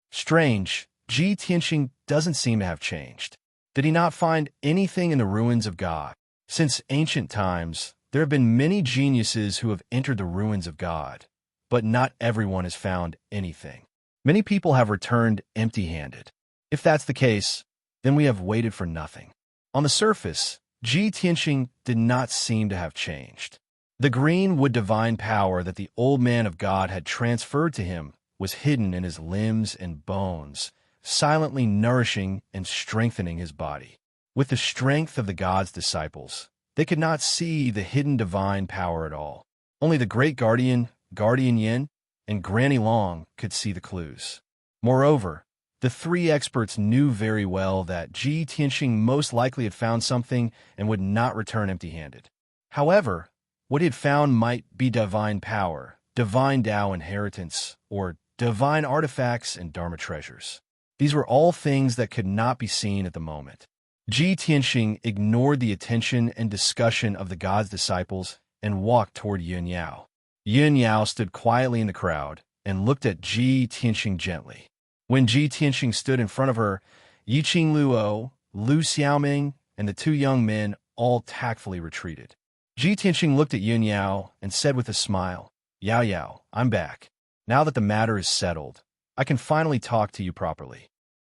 Strange, Ji Tianxing doesn't seem to have changed. Did he not find anything in the ruins of God? Since ancient times, there have been many geniuses who have entered the ruins of God, but not everyone has found anything. Many people have returned empty-handed. If that's the case, then we have waited for nothing. On the surface, Ji Tianxing did not seem to have changed. The green wood divine power that the old man of God had transferred to him was hidden in his limbs and bones, silently nourishing and strengthening his body. With the strength of the gods' disciples, they could not see the hidden divine power at all. Only the great guardian, Guardian Yin, and Granny Long could see the clues. Moreover, the three experts knew very well that Ji Tianxing most likely had found something and would not return empty-handed. However, what he had found might be divine power, divine Tao inheritance, or divine artifacts and Dharma treasures. These were all things that could not be seen at the moment. Ji Tianxing ignored the attention and discussion of the gods' disciples and walked toward Yun Yao. Yun Yao stood quietly in the crowd and looked at Ji Tianxing gently. When Ji Tianxing stood in front of her, Yiqing Luo, Lu Xiaoming, and the two young men all tactfully retreated. Ji Tianxing looked at Yun Yao and said with a smile, "Yao Yao, I'm back. Now that the matter is settled, I can finally talk to you properly.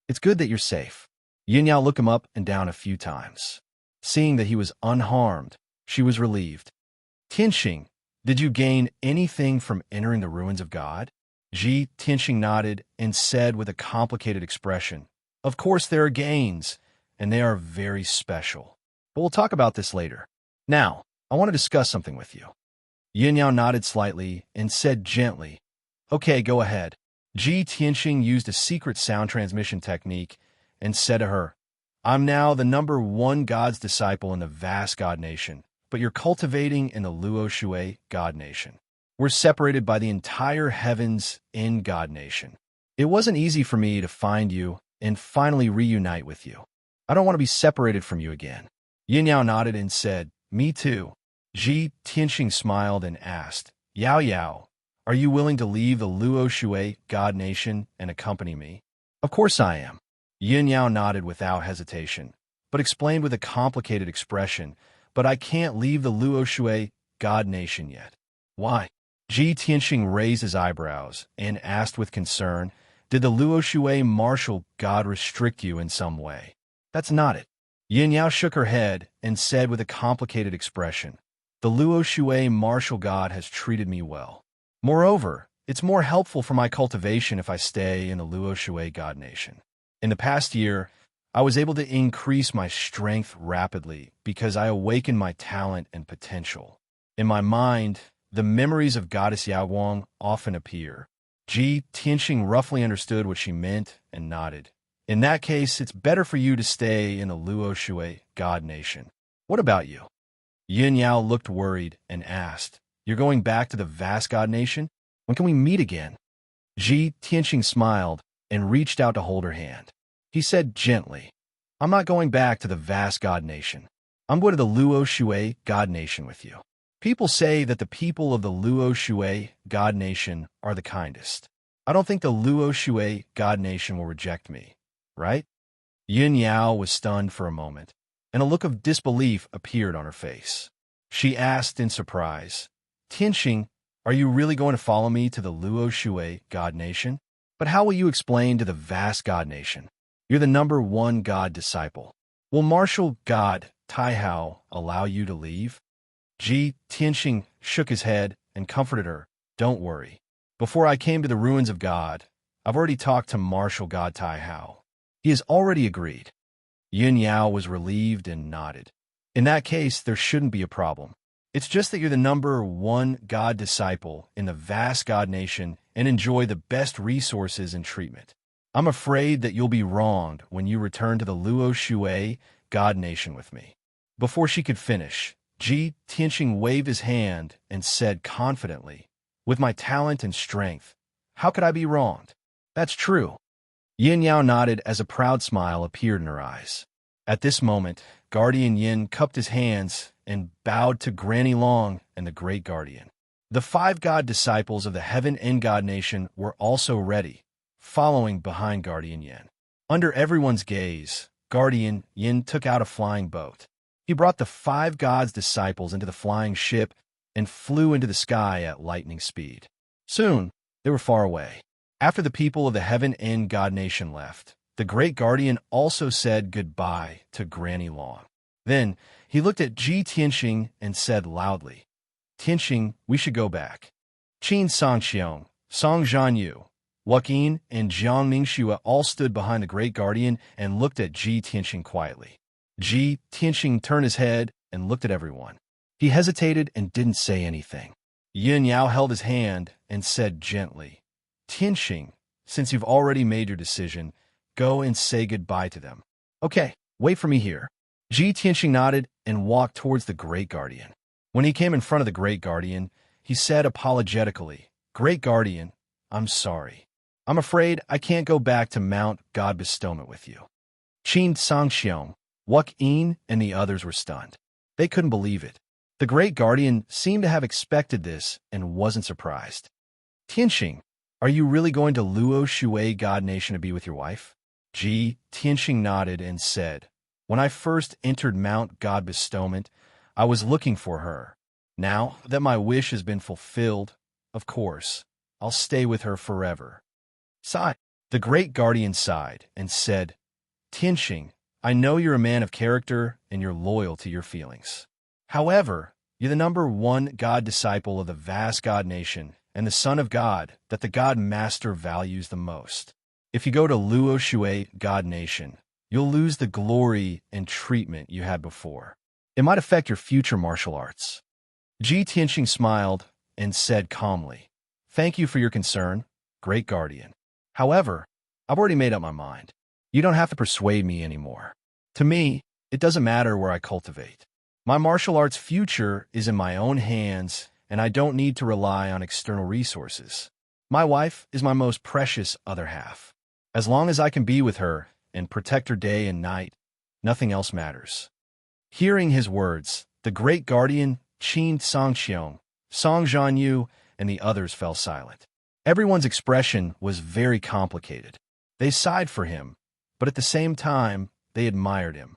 It's good that you're safe." Yun Yao looked him up and down a few times. Seeing that he was unharmed, she was relieved. "Tianxing, did you gain anything from entering the ruins of God?" Ji Tianxing nodded and said with a complicated expression, "Of course there are gains, and they are very special. But we'll talk about this later. Now, I want to discuss something with you." Yin Yao nodded slightly and said gently, "Okay, go ahead." Ji Tianxing used a secret sound transmission technique and said to her, "I'm now the #1 God's disciple in the vast God Nation, but you're cultivating in the Luo Shui God Nation. We're separated by the entire heavens in God Nation. It wasn't easy for me to find you and finally reunite with you. I don't want to be separated from you again." Yin Yao nodded and said, "Me too." Ji Tianxing smiled and asked, "Yao Yao, are you willing to leave the Luo Shui God Nation and accompany me?" "Of course I am." Yin Yao nodded without hesitation, but explained with a complicated expression, "But I can't leave the Luo Shui God Nation yet." "Why?" Ji Tianxing raised his eyebrows and asked with concern, "Did the Luo Shui martial god restrict you in some way?" "That's not it." Yin Yao shook her head and said with a complicated expression, "The Luo Shui martial god has treated me well. Moreover, it's more helpful for my cultivation if I stay in the Luo Shui God Nation. In the past year, I was able to increase my strength rapidly because I awakened my talent and potential. In my mind, the memories of Goddess Yaoguang often appear." Ji Tianxing roughly understood what she meant and nodded. In that case, it's better for you to stay in the Luo Shui God Nation. What about you? Yin Yao looked worried and asked, You're going back to the vast God Nation? When can we meet again? Ji Tianxing smiled and reached out to hold her hand. He said gently, I'm not going back to the vast God Nation. I'm going to the Luo Shui God Nation with you. People say that the people of the Luo Shui God Nation are the kindest. I don't think the Luo Shui God Nation will reject me, right? Yin Yao was stunned for a moment, and a look of disbelief appeared on her face. She asked in surprise, Tianxing, are you really going to follow me to the Luo Shui God Nation? But how will you explain to the vast God Nation? You're the #1 God disciple. Will martial God Taihao allow you to leave? Ji Tianxing shook his head and comforted her. Don't worry. Before I came to the ruins of God, I've already talked to martial God Taihao. He has already agreed. Yin Yao was relieved and nodded. In that case, there shouldn't be a problem. It's just that you're the #1 God disciple in the vast God Nation and enjoy the best resources and treatment. I'm afraid that you'll be wronged when you return to the Luo Shui God Nation with me. Before she could finish, Ji Tianxing waved his hand and said confidently, With my talent and strength, how could I be wronged? That's true. Yin Yao nodded as a proud smile appeared in her eyes. At this moment, Guardian Yin cupped his hands and bowed to Granny Long and the Great Guardian. The 5 God disciples of the Heaven and God Nation were also ready, following behind Guardian Yin. Under everyone's gaze, Guardian Yin took out a flying boat. He brought the 5 gods' disciples into the flying ship and flew into the sky at lightning speed. Soon, they were far away. After the people of the Heaven and God Nation left, the Great Guardian also said goodbye to Granny Long. Then, he looked at Ji Tianxing and said loudly, Tianxing, we should go back. Qin Sangxiong, Song Zhanyu, Wakin, and Jiang Mingxue all stood behind the Great Guardian and looked at Ji Tianxing quietly. Ji Tianxing turned his head and looked at everyone. He hesitated and didn't say anything. Yin Yao held his hand and said gently, Tianxing, since you've already made your decision, go and say goodbye to them. Okay, wait for me here. Ji Tianxing nodded and walked towards the Great Guardian. When he came in front of the Great Guardian, he said apologetically, Great Guardian, I'm sorry. I'm afraid I can't go back to Mount God Bestowment with you. Qin Sangxiong, Wuk Yin, and the others were stunned. They couldn't believe it. The Great Guardian seemed to have expected this and wasn't surprised. Tianxing, are you really going to Luo Shui God Nation to be with your wife? Ji Tianxing nodded and said, When I first entered Mount God Bestowment, I was looking for her. Now that my wish has been fulfilled, of course, I'll stay with her forever. Sigh. The Great Guardian sighed and said, Tianxing, I know you're a man of character and you're loyal to your feelings. However, you're the #1 God disciple of the vast God Nation and the Son of God that the God Master values the most. If you go to Luo Shui God Nation, you'll lose the glory and treatment you had before. It might affect your future martial arts. Ji Tianxing smiled and said calmly, Thank you for your concern, Great Guardian. However, I've already made up my mind. You don't have to persuade me anymore. To me, it doesn't matter where I cultivate. My martial arts future is in my own hands, and I don't need to rely on external resources. My wife is my most precious other half. As long as I can be with her and protect her day and night, nothing else matters. Hearing his words, the Great Guardian, Qin Sangxiong, Song Zhanyu, and the others fell silent. Everyone's expression was very complicated. They sighed for him, but at the same time, they admired him.